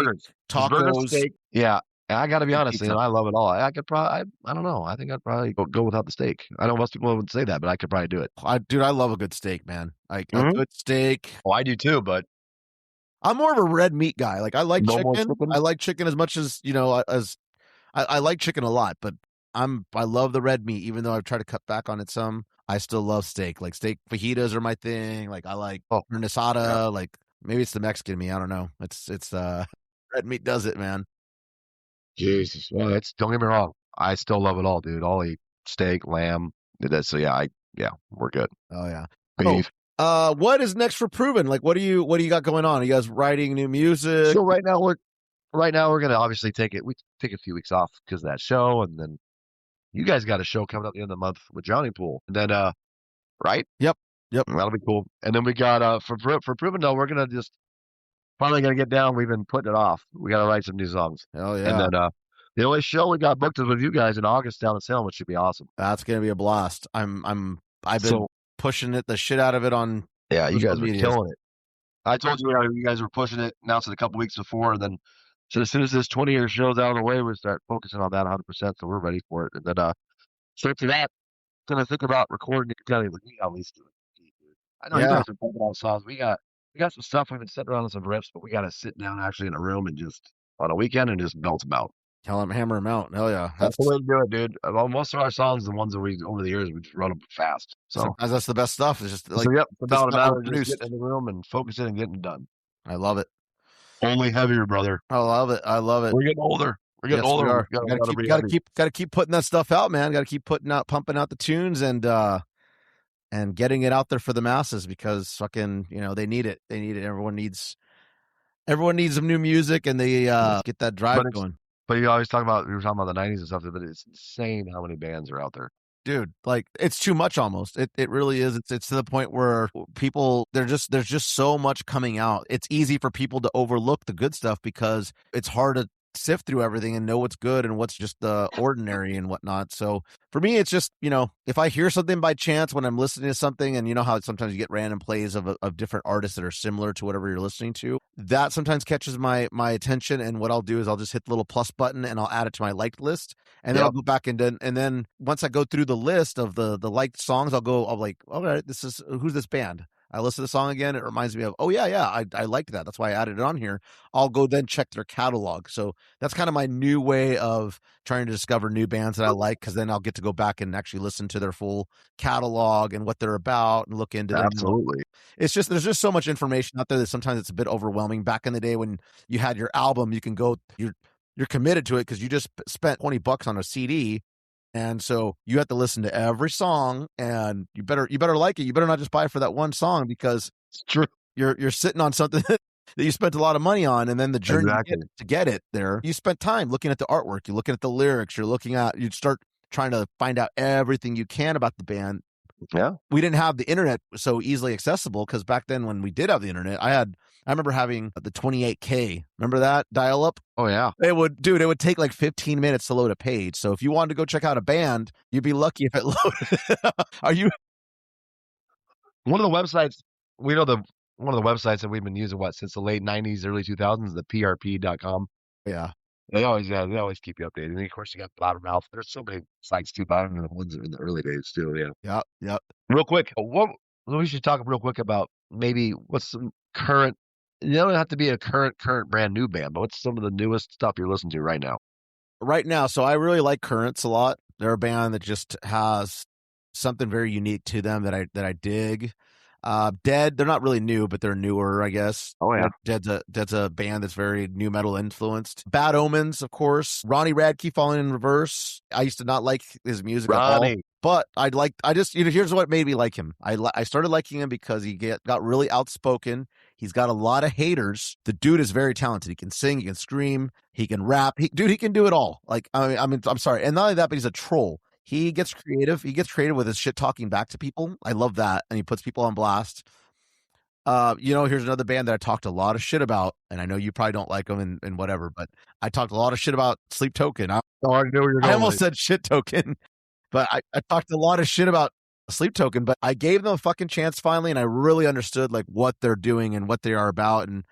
Speaker 2: tacos.
Speaker 4: Burgers, steak. Yeah. And I got to be honest, I love it all. I could probably, I don't know. I think I'd probably go without the steak. I know most people would say that, but I could probably do it.
Speaker 2: I love a good steak, man. Like a good steak.
Speaker 4: Oh, I do too, but
Speaker 2: I'm more of a red meat guy. Like I like chicken. I like chicken as much as, as I like chicken a lot, but I love the red meat. Even though I've tried to cut back on it some, I still love steak. Like steak fajitas are my thing. Like I like carne asada. Yeah. Like maybe it's the Mexican me. I don't know. It's red meat does it, man.
Speaker 4: Jesus. Well, don't get me wrong. I still love it all, dude. I'll eat steak, lamb. So we're good.
Speaker 2: Oh yeah.
Speaker 4: Beef.
Speaker 2: What is next for Proven? Like, what do you got going on? Are you guys writing new music?
Speaker 4: So right now we're gonna obviously take a few weeks off because of that show, and then you guys got a show coming up at the end of the month with Drowning Pool, and then right?
Speaker 2: Yep.
Speaker 4: That'll be cool. And then we got for Proven though, we're gonna just finally gonna get down. We've been putting it off. We gotta write some new songs.
Speaker 2: Oh yeah.
Speaker 4: And then the only show we got booked is with you guys in August down in Salem, which should be awesome.
Speaker 2: That's gonna be a blast. I've been pushing the shit out of it on.
Speaker 4: Yeah, you guys were killing it. I told you you guys were pushing it, announced it a couple weeks before, and then so as soon as this 20-year show's out of the way, we start focusing on that 100%. So we're ready for it. And then so after that, gonna think about recording it. At least do it. I know you guys are pumping out songs. We got some stuff we've been sitting around on some riffs, but we got to sit down actually in a room and just on a weekend and just belt them out.
Speaker 2: Tell them hammer them out. Hell yeah.
Speaker 4: That's the way to do it, dude. Well, most of our songs, the ones that we over the years, we just run them fast. So
Speaker 2: sometimes that's the best stuff. It's just like
Speaker 4: yep, it's about a matter of just
Speaker 2: produced.
Speaker 4: getting in the room and focusing and getting it done.
Speaker 2: I love it.
Speaker 4: Only heavier, brother.
Speaker 2: I love it. I love it.
Speaker 4: We're getting older. We're getting
Speaker 2: Yes, we
Speaker 4: older.
Speaker 2: are. Gotta keep putting that stuff out, man. Gotta keep pumping out the tunes and getting it out there for the masses because fucking, they need it. They need it. Everyone needs some new music and they get that drive going.
Speaker 4: But you always talk about, we were talking about the 90s and stuff, but it's insane how many bands are out there.
Speaker 2: Dude, like it's too much almost. It really is. It's to the point where people there's just so much coming out. It's easy for people to overlook the good stuff because it's hard to sift through everything and know what's good and what's just the ordinary and whatnot. So for me, it's just, if I hear something by chance when I'm listening to something, and you know how sometimes you get random plays of different artists that are similar to whatever you're listening to, that sometimes catches my attention. And what I'll do is I'll just hit the little plus button and I'll add it to my liked list. And then I'll go back and then once I go through the list of the liked songs, I'll like, all right, who's this band? I listen to the song again. It reminds me of, oh, yeah, I liked that. That's why I added it on here. I'll go then check their catalog. So that's kind of my new way of trying to discover new bands that I like, because then I'll get to go back and actually listen to their full catalog and what they're about and look into them.
Speaker 4: Absolutely.
Speaker 2: It's just, there's just so much information out there that sometimes it's a bit overwhelming. Back in the day when you had your album, you can go, you're committed to it because you just spent $20 on a CD. And so you have to listen to every song, and you better like it. You better not just buy it for that one song, because
Speaker 4: it's true.
Speaker 2: You're sitting on something that you spent a lot of money on, and then the journey to get it there. You spent time looking at the artwork, you're looking at the lyrics, you start trying to find out everything you can about the band.
Speaker 4: Yeah.
Speaker 2: We didn't have the internet so easily accessible, because back then when we did have the internet, I remember having the 28K. Remember that dial up?
Speaker 4: Oh yeah.
Speaker 2: It would take like 15 minutes to load a page. So if you wanted to go check out a band, you'd be lucky if it loaded. Are you?
Speaker 4: One of the websites, one of the websites that we've been using since the late 90s, early 2000s, the prp.com.
Speaker 2: Yeah.
Speaker 4: They always keep you updated. And of course you got Blabbermouth. There's so many sites too, but I don't know the ones in the early days too. Yeah.
Speaker 2: Yeah.
Speaker 4: Real quick, we should talk real quick about maybe what's some current. You don't have to be a current brand new band, but what's some of the newest stuff you're listening to right now?
Speaker 2: Right now, so I really like Currents a lot. They're a band that just has something very unique to them that I dig. Dead, they're not really new, but they're newer, I guess.
Speaker 4: Oh yeah,
Speaker 2: Dead's a band that's very new metal influenced. Bad Omens, of course. Ronnie Radke, Falling in Reverse. I used to not like his music at all, but here's what made me like him. I started liking him because he got really outspoken. He's got a lot of haters. The dude is very talented. He can sing, he can scream, he can rap. He can do it all. Like, I mean, I'm sorry. And not only that, but he's a troll. He gets creative. He gets creative with his shit talking back to people. I love that. And he puts people on blast. Here's another band that I talked a lot of shit about, and I know you probably don't like them and whatever, but I talked a lot of shit about Sleep Token. I
Speaker 4: know where you're going.
Speaker 2: I almost said shit token, but I talked a lot of shit about Sleep Token, but I gave them a fucking chance finally, and I really understood like what they're doing and what they are about and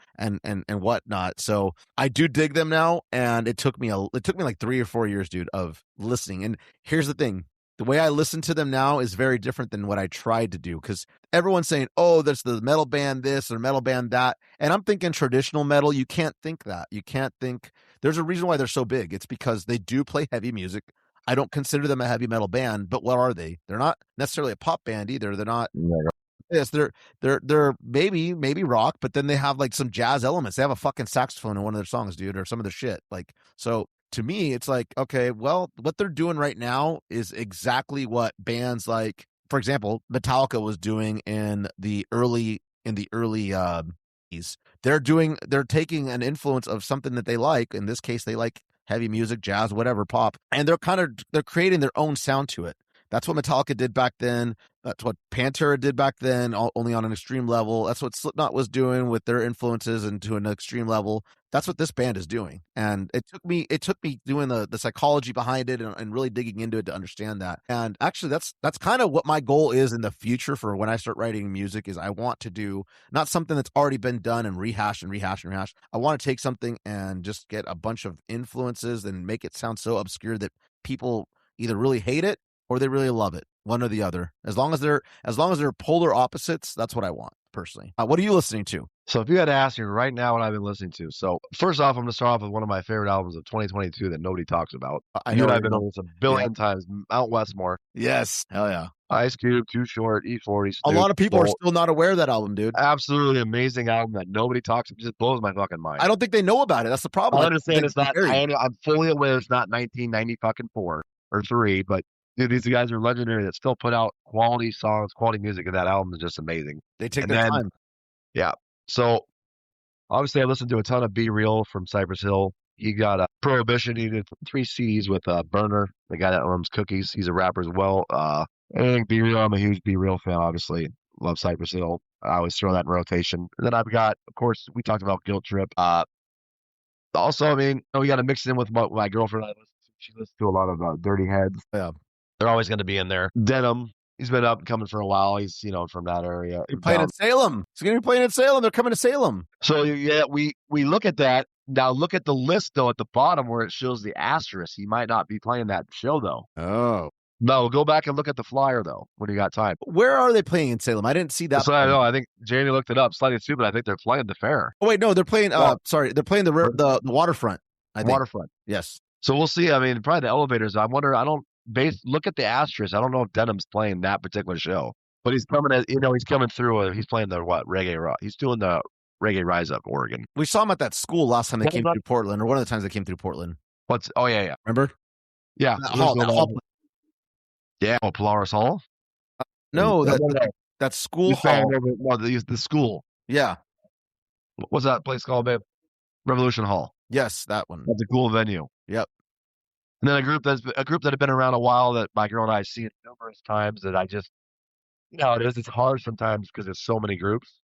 Speaker 2: whatnot. So I do dig them now, and it took me like 3 or 4 years, dude, of listening. And here's the thing. The way I listen to them now is very different than what I tried to do, because everyone's saying, oh, there's the metal band this or metal band that. And I'm thinking traditional metal. You can't think that. You can't think. There's a reason why they're so big. It's because they do play heavy music. I don't consider them a heavy metal band, but what are they? They're not necessarily a pop band either. They're not. Yes, they're maybe rock, but then they have like some jazz elements. They have a fucking saxophone in one of their songs, dude, or some of their shit. Like, so to me, it's like, okay, well, what they're doing right now is exactly what bands like, for example, Metallica was doing in the early they're taking an influence of something that they like. In this case, they like heavy music, jazz, whatever, pop, and they're creating their own sound to it. That's what Metallica did back then. That's what Pantera did back then, only on an extreme level. That's what Slipknot was doing with their influences and to an extreme level. That's what this band is doing. And it took me doing the psychology behind it and really digging into it to understand that. And actually that's kind of what my goal is in the future for when I start writing music. Is I want to do not something that's already been done and rehash. I want to take something and just get a bunch of influences and make it sound so obscure that people either really hate it or they really love it, one or the other. As long as they're polar opposites, that's what I want personally. What are you listening to?
Speaker 4: So if you had to ask me right now what I've been listening to, so first off, I'm going to start off with one of my favorite albums of 2022 that nobody talks about.
Speaker 2: I
Speaker 4: You
Speaker 2: know
Speaker 4: and I
Speaker 2: where
Speaker 4: have been
Speaker 2: you're
Speaker 4: over this a billion times. Mount Westmore,
Speaker 2: Yes. Hell yeah.
Speaker 4: Ice Cube, Too Short, E40,
Speaker 2: A
Speaker 4: Snoop,
Speaker 2: lot of people are
Speaker 4: Bolt.
Speaker 2: still not aware of that album, dude.
Speaker 4: Absolutely amazing album that nobody talks about. It just blows my fucking mind.
Speaker 2: I don't think they know about it. That's the problem.
Speaker 4: I
Speaker 2: Like,
Speaker 4: understand it's not.
Speaker 2: buried.
Speaker 4: I'm fully aware it's not 1990 fucking 4 or 3, but dude, these guys are legendary that still put out quality songs, quality music, and that album is just amazing.
Speaker 2: They take
Speaker 4: And
Speaker 2: their
Speaker 4: then,
Speaker 2: time.
Speaker 4: yeah. So obviously, I listened to a ton of Be Real from Cypress Hill. He got a Prohibition. He did 3 CDs with Burner, the guy that owns Cookies. He's a rapper as well. I think Be Real. I'm a huge Be Real fan. Obviously, love Cypress Hill. I always throw that in rotation. And then I've got, of course, we talked about Guilt Trip. Also, I mean, we got to mix it in with my girlfriend. She listens to a lot of Dirty Heads.
Speaker 2: Yeah.
Speaker 4: They're always going to be in there. Denim. He's been up and coming for a while. He's, from that area.
Speaker 2: They're playing in Salem. He's going to be playing in Salem. They're coming to Salem.
Speaker 4: So, yeah, we look at that. Now, look at the list, though, at the bottom where it shows the asterisk. He might not be playing that show, though.
Speaker 2: Oh.
Speaker 4: No, go back and look at the flyer, though, when you got time.
Speaker 2: Where are they playing in Salem? I didn't see that.
Speaker 4: So I know. I think Jamie looked it up. Slightly stupid. I think they're playing the fair.
Speaker 2: Oh, wait, no, they're playing. Sorry, they're playing the waterfront. I think.
Speaker 4: Waterfront.
Speaker 2: Yes.
Speaker 4: So we'll see. I mean, probably the elevators. I wonder. Look at the asterisk. I don't know if Denham's playing that particular show, but he's coming. He's coming through. He's playing the reggae rock. He's doing the Reggae Rise Up, Oregon.
Speaker 2: We saw him at that school last time they came through Portland, or one of the times they came through Portland.
Speaker 4: Oh yeah.
Speaker 2: Remember?
Speaker 4: Yeah.
Speaker 2: That hall.
Speaker 4: Yeah. Polaris Hall.
Speaker 2: No, that school hall.
Speaker 4: The school.
Speaker 2: Yeah.
Speaker 4: What's that place called, babe? Revolution Hall.
Speaker 2: Yes, that one.
Speaker 4: That's a cool venue.
Speaker 2: Yep.
Speaker 4: And then a group that had been around a while that my girl and I have seen numerous times that I just, it is. It's hard sometimes because there's so many groups.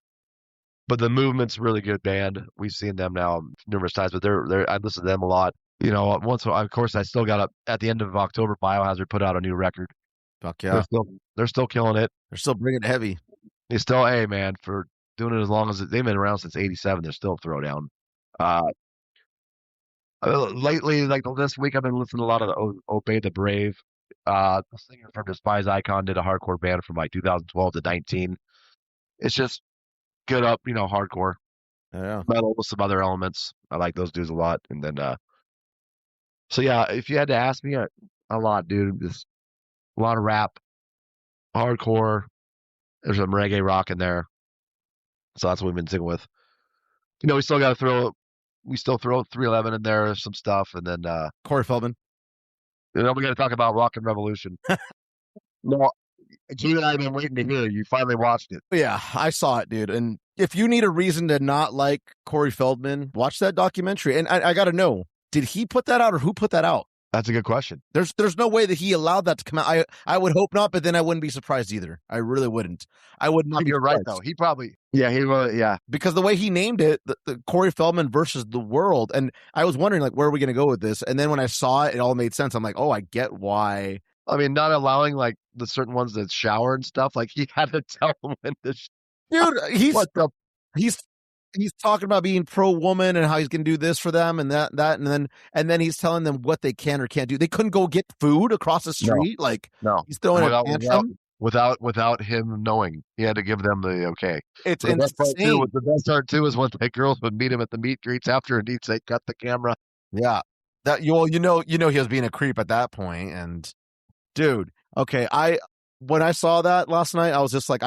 Speaker 4: But the Movement's a really good band. We've seen them now numerous times, but I listen to them a lot. Of course, I still got at the end of October, Biohazard put out a new record.
Speaker 2: Fuck yeah.
Speaker 4: They're still killing it.
Speaker 2: They're still bringing it heavy.
Speaker 4: They still, hey man, for doing it as long as they've been around since '87, they're still throwdown. Lately, like this week, I've been listening to a lot of Obey the Brave. The singer from Despise Icon did a hardcore band from like 2012 to 19. It's just good up, hardcore.
Speaker 2: Yeah.
Speaker 4: Metal with some other elements. I like those dudes a lot. And then, so yeah, if you had to ask me, a lot, dude. Just a lot of rap, hardcore. There's some reggae rock in there. So that's what we've been sticking with. We still got to throw 311 in there, some stuff, and then
Speaker 2: Corey Feldman.
Speaker 4: We got to talk about Rock and Revolution. No, Gene and I have been waiting to hear. You finally watched it.
Speaker 2: Yeah, I saw it, dude. And if you need a reason to not like Corey Feldman, watch that documentary. And I got to know, did he put that out or who put that out?
Speaker 4: That's a good question.
Speaker 2: There's no way that he allowed that to come out. I would hope not, but then I wouldn't be surprised either. I really wouldn't. I would not.
Speaker 4: You're right, though. He probably, he will, yeah.
Speaker 2: Because the way he named it, the Corey Feldman versus the world, and I was wondering, like, where are we going to go with this? And then when I saw it, it all made sense. I'm like, oh, I get why.
Speaker 4: I mean, not allowing like the certain ones that shower and stuff. Like he had to tell them when to.
Speaker 2: Dude, he's talking about being pro-woman and how he's going to do this for them and that, and then he's telling them what they can or can't do. They couldn't go get food across the street.
Speaker 4: No.
Speaker 2: He's throwing a tantrum
Speaker 4: without him knowing. He had to give them the okay.
Speaker 2: It's insane.
Speaker 4: The best part too is when the girls would meet him at the meet greets after, and he'd say, "Cut the camera."
Speaker 2: Yeah, he was being a creep at that point. And dude, okay, when I saw that last night, I was just like,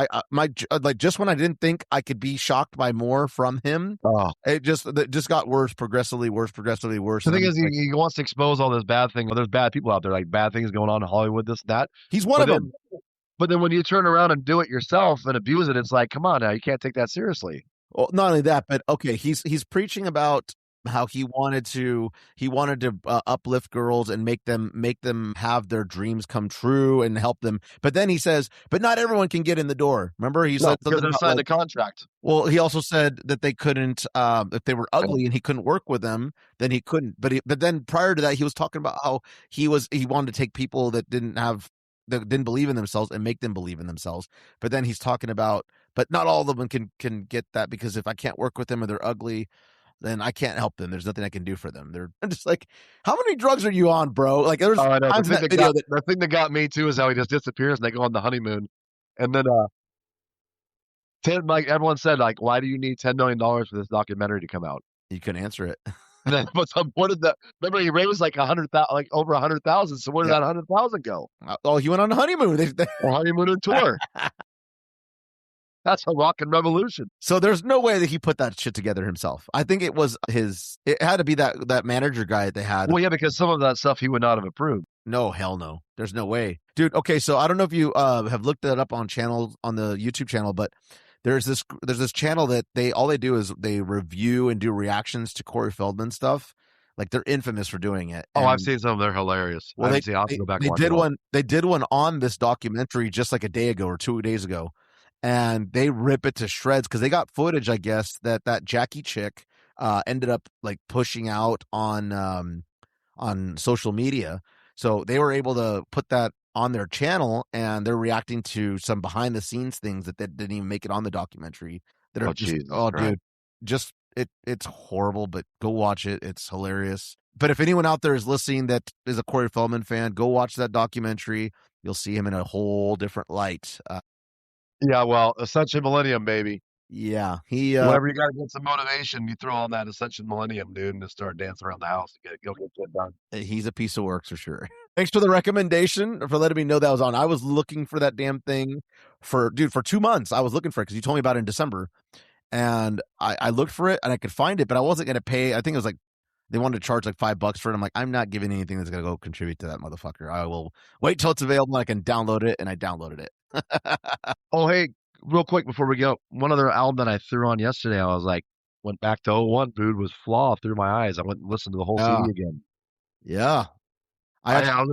Speaker 2: just when I didn't think I could be shocked by more from him, it just got worse, progressively worse. The thing
Speaker 4: is, he wants to expose all this bad thing. Well, there's bad people out there, like bad things going on in Hollywood, this, that.
Speaker 2: He's one of them.
Speaker 4: But then when you turn around and do it yourself and abuse it, it's like, come on now, you can't take that seriously.
Speaker 2: Well, not only that, but okay, he's preaching about how he wanted to uplift girls and make them have their dreams come true and help them. But then he says, but not everyone can get in the door. Remember, he said
Speaker 4: because they're signed a contract.
Speaker 2: Well, he also said that they couldn't, if they were ugly and he couldn't work with them, then he couldn't. But then prior to that, he was talking about how he wanted to take people that didn't believe in themselves and make them believe in themselves. But then he's talking about, but not all of them can get that, because if I can't work with them or they're ugly, then I can't help them. There's nothing I can do for them. I'm just like, how many drugs are you on, bro? Like, there's
Speaker 4: the thing that got me too is how he just disappears and they go on the honeymoon, and then Like everyone said, like, why do you need $10 million for this documentary to come out?
Speaker 2: You couldn't answer it.
Speaker 4: And then what did the remember he raised like 100,000, like over 100,000. So where did
Speaker 2: Yep.
Speaker 4: that 100,000 go?
Speaker 2: Oh, he went on a honeymoon.
Speaker 4: Or honeymoon and tour. That's a rockin' revolution.
Speaker 2: So there's no way that he put that shit together himself. I think it was it had to be that manager guy that they had.
Speaker 4: Well, yeah, because some of that stuff he would not have approved.
Speaker 2: No, hell no. There's no way. Dude, okay, so I don't know if you have looked that up on the YouTube channel, but there's this channel that all they do is they review and do reactions to Corey Feldman stuff. Like they're infamous for doing it.
Speaker 4: Oh, I've seen some of them. They're hilarious.
Speaker 2: Well,
Speaker 4: I'll have to go back and watch
Speaker 2: they did one on this documentary just like a day ago or 2 days ago. And they rip it to shreds because they got footage, I guess, that Jackie chick ended up like pushing out on social media. So they were able to put that on their channel, and they're reacting to some behind the scenes things that didn't even make it on the documentary. That are dude, just it's horrible. But go watch it; it's hilarious. But if anyone out there is listening that is a Corey Feldman fan, go watch that documentary. You'll see him in a whole different light.
Speaker 4: Yeah, well, Ascension Millennium, baby.
Speaker 2: Yeah, he.
Speaker 4: Whenever you gotta get some motivation, you throw on that Ascension Millennium, dude, and just start dancing around the house to get shit done.
Speaker 2: He's a piece of work for sure. Thanks for the recommendation, for letting me know that was on. I was looking for that damn thing for 2 months. I was looking for it because you told me about it in December, and I looked for it and I could find it, but I wasn't going to pay. I think it was like they wanted to charge like $5 for it. I'm like, I'm not giving anything that's going to go contribute to that motherfucker. I will wait till it's available and I can download it, and I downloaded it.
Speaker 4: Oh, hey, real quick before we go, one other album that I threw on yesterday, I was like, went back to 01, dude, was Flaw through my eyes. I went and listened to the whole CD again.
Speaker 2: Yeah.
Speaker 4: I was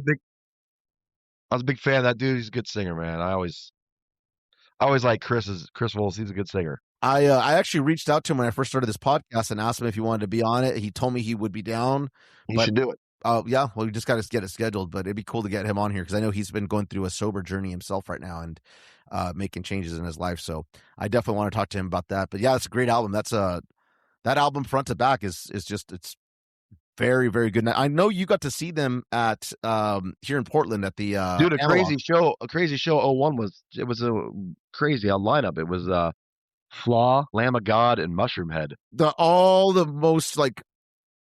Speaker 4: a big fan of that dude. He's a good singer, man. I always like Chris Willis. He's a good singer.
Speaker 2: I actually reached out to him when I first started this podcast and asked him if he wanted to be on it. He told me he would be down.
Speaker 4: He should do it.
Speaker 2: Yeah, well, we just got to get it scheduled, but it'd be cool to get him on here because I know he's been going through a sober journey himself right now and making changes in his life. So I definitely want to talk to him about that. But yeah, it's a great album. That's that album front to back is just it's very, very good. Now, I know you got to see them at here in Portland at the
Speaker 4: dude, a
Speaker 2: Analog.
Speaker 4: crazy show. 01 was a crazy lineup. It was Flaw, Lamb of God, and Mushroomhead.
Speaker 2: All the most like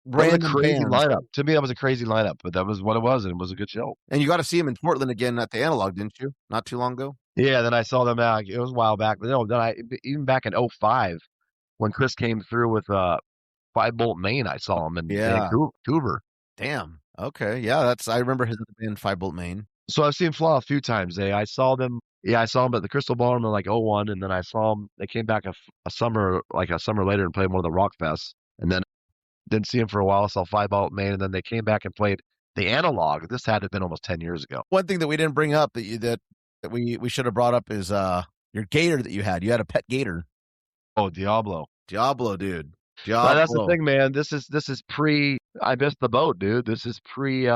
Speaker 2: random
Speaker 4: crazy
Speaker 2: bands.
Speaker 4: lineup. To me, that was a crazy lineup, but that was what it was, and it was a good show.
Speaker 2: And you got to see him in Portland again at the Analog, didn't you? Not too long ago.
Speaker 4: Yeah, then I saw them out. It was a while back. But no, then even back in 05, when Chris came through with 5-Bolt Maine, I saw him in Vancouver.
Speaker 2: Damn. Okay. Yeah, I remember his band 5-Bolt Maine.
Speaker 4: So I've seen Flaw a few times. I saw them. Yeah, I saw them at the Crystal Ballroom in like 01, and then I saw them. They came back a summer later and played one of the rock fests, and then didn't see them for a while. Saw 5-Bolt Maine, and then they came back and played the Analog. This had to have been almost 10 years ago.
Speaker 2: One thing that we didn't bring up that we should have brought up is your gator that you had. You had a pet gator.
Speaker 4: Oh, Diablo,
Speaker 2: dude.
Speaker 4: Well, that's the thing, man. This is pre. I missed the boat, dude. This is pre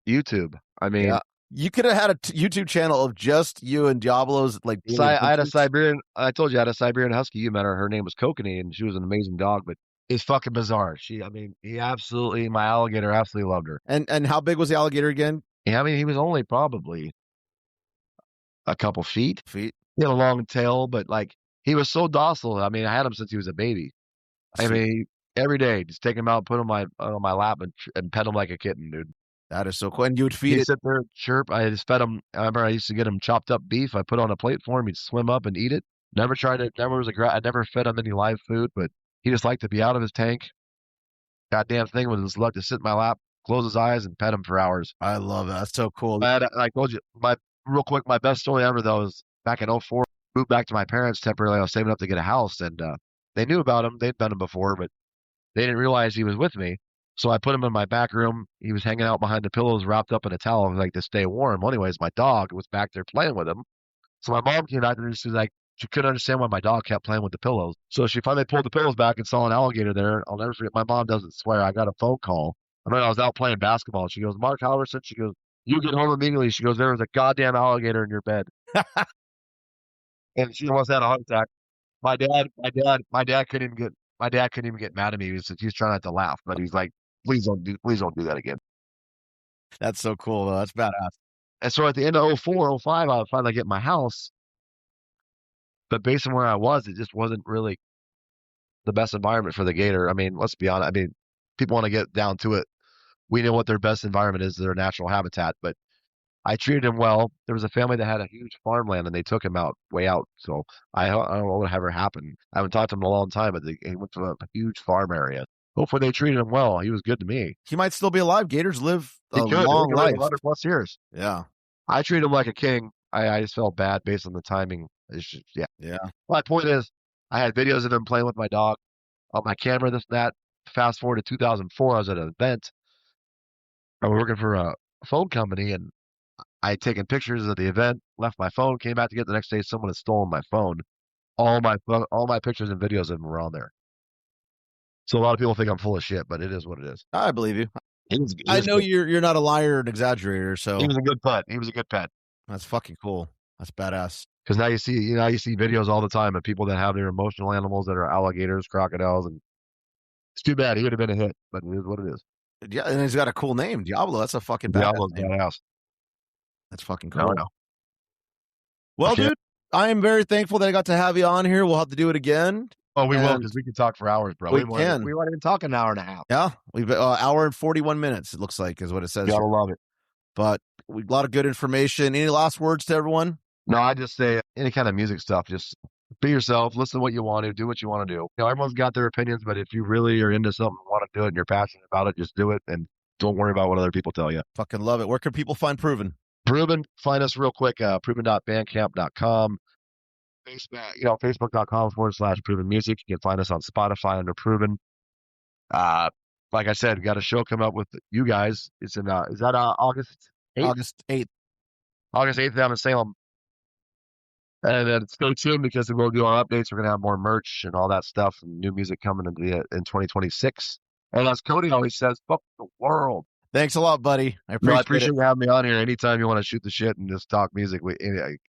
Speaker 4: YouTube. I mean,
Speaker 2: you could have had a YouTube channel of just you and Diablo's like.
Speaker 4: I had a Siberian. I told you I had a Siberian Husky. You met her. Her name was Kokanee, and she was an amazing dog. But it's fucking bizarre. My alligator absolutely loved her.
Speaker 2: And how big was the alligator again?
Speaker 4: Yeah, I mean, he was only probably a couple feet.
Speaker 2: He
Speaker 4: had a long tail, but like he was so docile. I mean, I had him since he was a baby. I mean, every day, just take him out, put him on my lap, and pet him like a kitten, dude.
Speaker 2: That is so cool. And you would feed
Speaker 4: He'd sit there, chirp. I just fed him. I remember I used to get him chopped up beef. I put on a plate for him. He'd swim up and eat it. Never tried it. I never fed him any live food, but he just liked to be out of his tank. Goddamn thing was his luck to sit in my lap, close his eyes, and pet him for hours.
Speaker 2: I love that. That's so cool.
Speaker 4: I told you, my best story ever, though, was back in 04. Moved back to my parents temporarily. I was saving up to get a house, and they knew about him. They'd met him before, but they didn't realize he was with me. So I put him in my back room. He was hanging out behind the pillows, wrapped up in a towel, like to stay warm. Well, anyways, my dog was back there playing with him. So my mom came out and she was like, she couldn't understand why my dog kept playing with the pillows. So she finally pulled the pillows back and saw an alligator there. I'll never forget. My mom doesn't swear. I got a phone call. I mean, I was out playing basketball. She goes, Marc Halverson. She goes, you get home immediately. She goes, there was a goddamn alligator in your bed. And she almost had a heart attack. My dad couldn't even get mad at me. He was trying not to laugh, but he's like, please don't do that again.
Speaker 2: That's so cool, though. That's badass.
Speaker 4: And so at the end of 04, 05, I finally get my house. But based on where I was, it just wasn't really the best environment for the gator. I mean, let's be honest. I mean, people want to get down to it. We know what their best environment is, their natural habitat, but I treated him well. There was a family that had a huge farmland and they took him out, way out. So I don't know what ever happened. I haven't talked to him in a long time, but he went to a huge farm area. Hopefully they treated him well. He was good to me.
Speaker 2: He might still be alive. Gators live a
Speaker 4: He could.
Speaker 2: long
Speaker 4: He could live
Speaker 2: life.
Speaker 4: 100 plus years.
Speaker 2: Yeah.
Speaker 4: I treated him like a king. I just felt bad based on the timing. It's just, yeah.
Speaker 2: Yeah.
Speaker 4: My point is, I had videos of him playing with my dog on my camera, this and that. Fast forward to 2004, I was at an event. I was working for a phone company, and I had taken pictures of the event, left my phone, came back to get it the next day. Someone had stolen my phone. All my pictures and videos of him were on there. So a lot of people think I'm full of shit, but it is what it is.
Speaker 2: I believe you.
Speaker 4: He
Speaker 2: I
Speaker 4: was
Speaker 2: know
Speaker 4: good.
Speaker 2: you're not a liar and exaggerator, so
Speaker 4: He was a good pet. He was a good pet.
Speaker 2: that's fucking cool. That's badass.
Speaker 4: Because now you see videos all the time of people that have their emotional animals that are alligators, crocodiles, and it's too bad. He would have been a hit, but it is what it is.
Speaker 2: Yeah, and he's got a cool name, Diablo. That's a fucking badass
Speaker 4: Diablo's
Speaker 2: name.
Speaker 4: badass.
Speaker 2: That's fucking
Speaker 4: No,
Speaker 2: cool.
Speaker 4: no.
Speaker 2: Well,
Speaker 4: Okay.
Speaker 2: dude, I am very thankful that I got to have you on here. We'll have to do it again.
Speaker 4: Oh, we will,
Speaker 2: And
Speaker 4: because we can talk for hours, bro.
Speaker 2: we
Speaker 4: weren't
Speaker 2: can.
Speaker 4: We weren't even talking an hour and a half.
Speaker 2: Yeah, we've hour and 41 minutes. It looks like is what it says.
Speaker 4: Gotta love it.
Speaker 2: But we a lot of good information. Any last words to everyone?
Speaker 4: No, I just say any kind of music stuff, just be yourself, listen to what you want to, do what you want to do. Everyone's got their opinions, but if you really are into something, want to do it, and you're passionate about it, just do it, and don't worry about what other people tell you.
Speaker 2: Fucking love it. Where can people find Proven?
Speaker 4: Proven, find us real quick, proven.bandcamp.com. Facebook.com/Proven Music. You can find us on Spotify under Proven. Like I said, we got a show coming up with you guys. It's in is that August 8th?
Speaker 2: August 8th.
Speaker 4: August 8th down in Salem. And then stay tuned because we'll do our updates. We're gonna have more merch and all that stuff and new music coming in 2026. And as Cody always says, fuck the world.
Speaker 2: Thanks a lot, buddy. I
Speaker 4: No, I
Speaker 2: appreciate
Speaker 4: appreciate you having me on here. Anytime you want to shoot the shit and just talk music,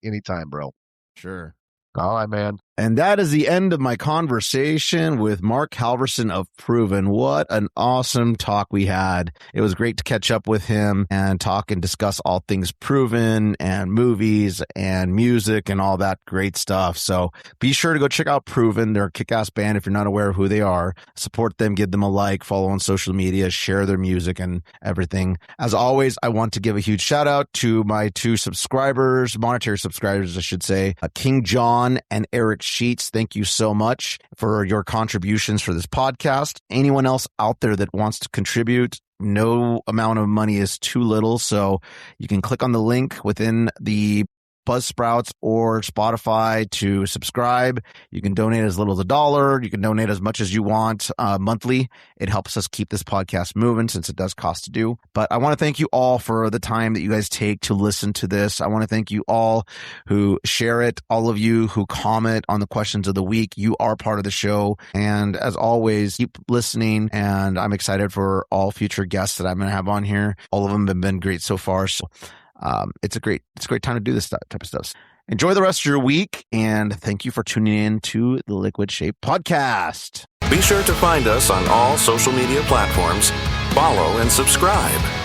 Speaker 4: anytime, bro.
Speaker 2: Sure.
Speaker 4: All right, man.
Speaker 2: And that is the end of my conversation with Marc Halverson of Proven. What an awesome talk we had. It was great to catch up with him and talk and discuss all things Proven and movies and music and all that great stuff. So be sure to go check out Proven. They're a kick-ass band if you're not aware of who they are. Support them, give them a like, follow on social media, share their music and everything. As always, I want to give a huge shout out to my two subscribers, monetary subscribers, I should say, King John and Eric Sheets. Thank you so much for your contributions for this podcast. Anyone else out there that wants to contribute, no amount of money is too little. So you can click on the link within the Buzzsprouts or Spotify to subscribe. You can donate as little as $1. You can donate as much as you want monthly. It helps us keep this podcast moving since it does cost to do. But I want to thank you all for the time that you guys take to listen to this. I want to thank you all who share it, all of you who comment on the questions of the week. You are part of the show. And as always, keep listening. And I'm excited for all future guests that I'm going to have on here. All of them have been great so far. So it's a great time to do this type of stuff. Enjoy the rest of your week, and thank you for tuning in to the Liquid Shape Podcast.
Speaker 1: Be sure to find us on all social media platforms, follow and subscribe.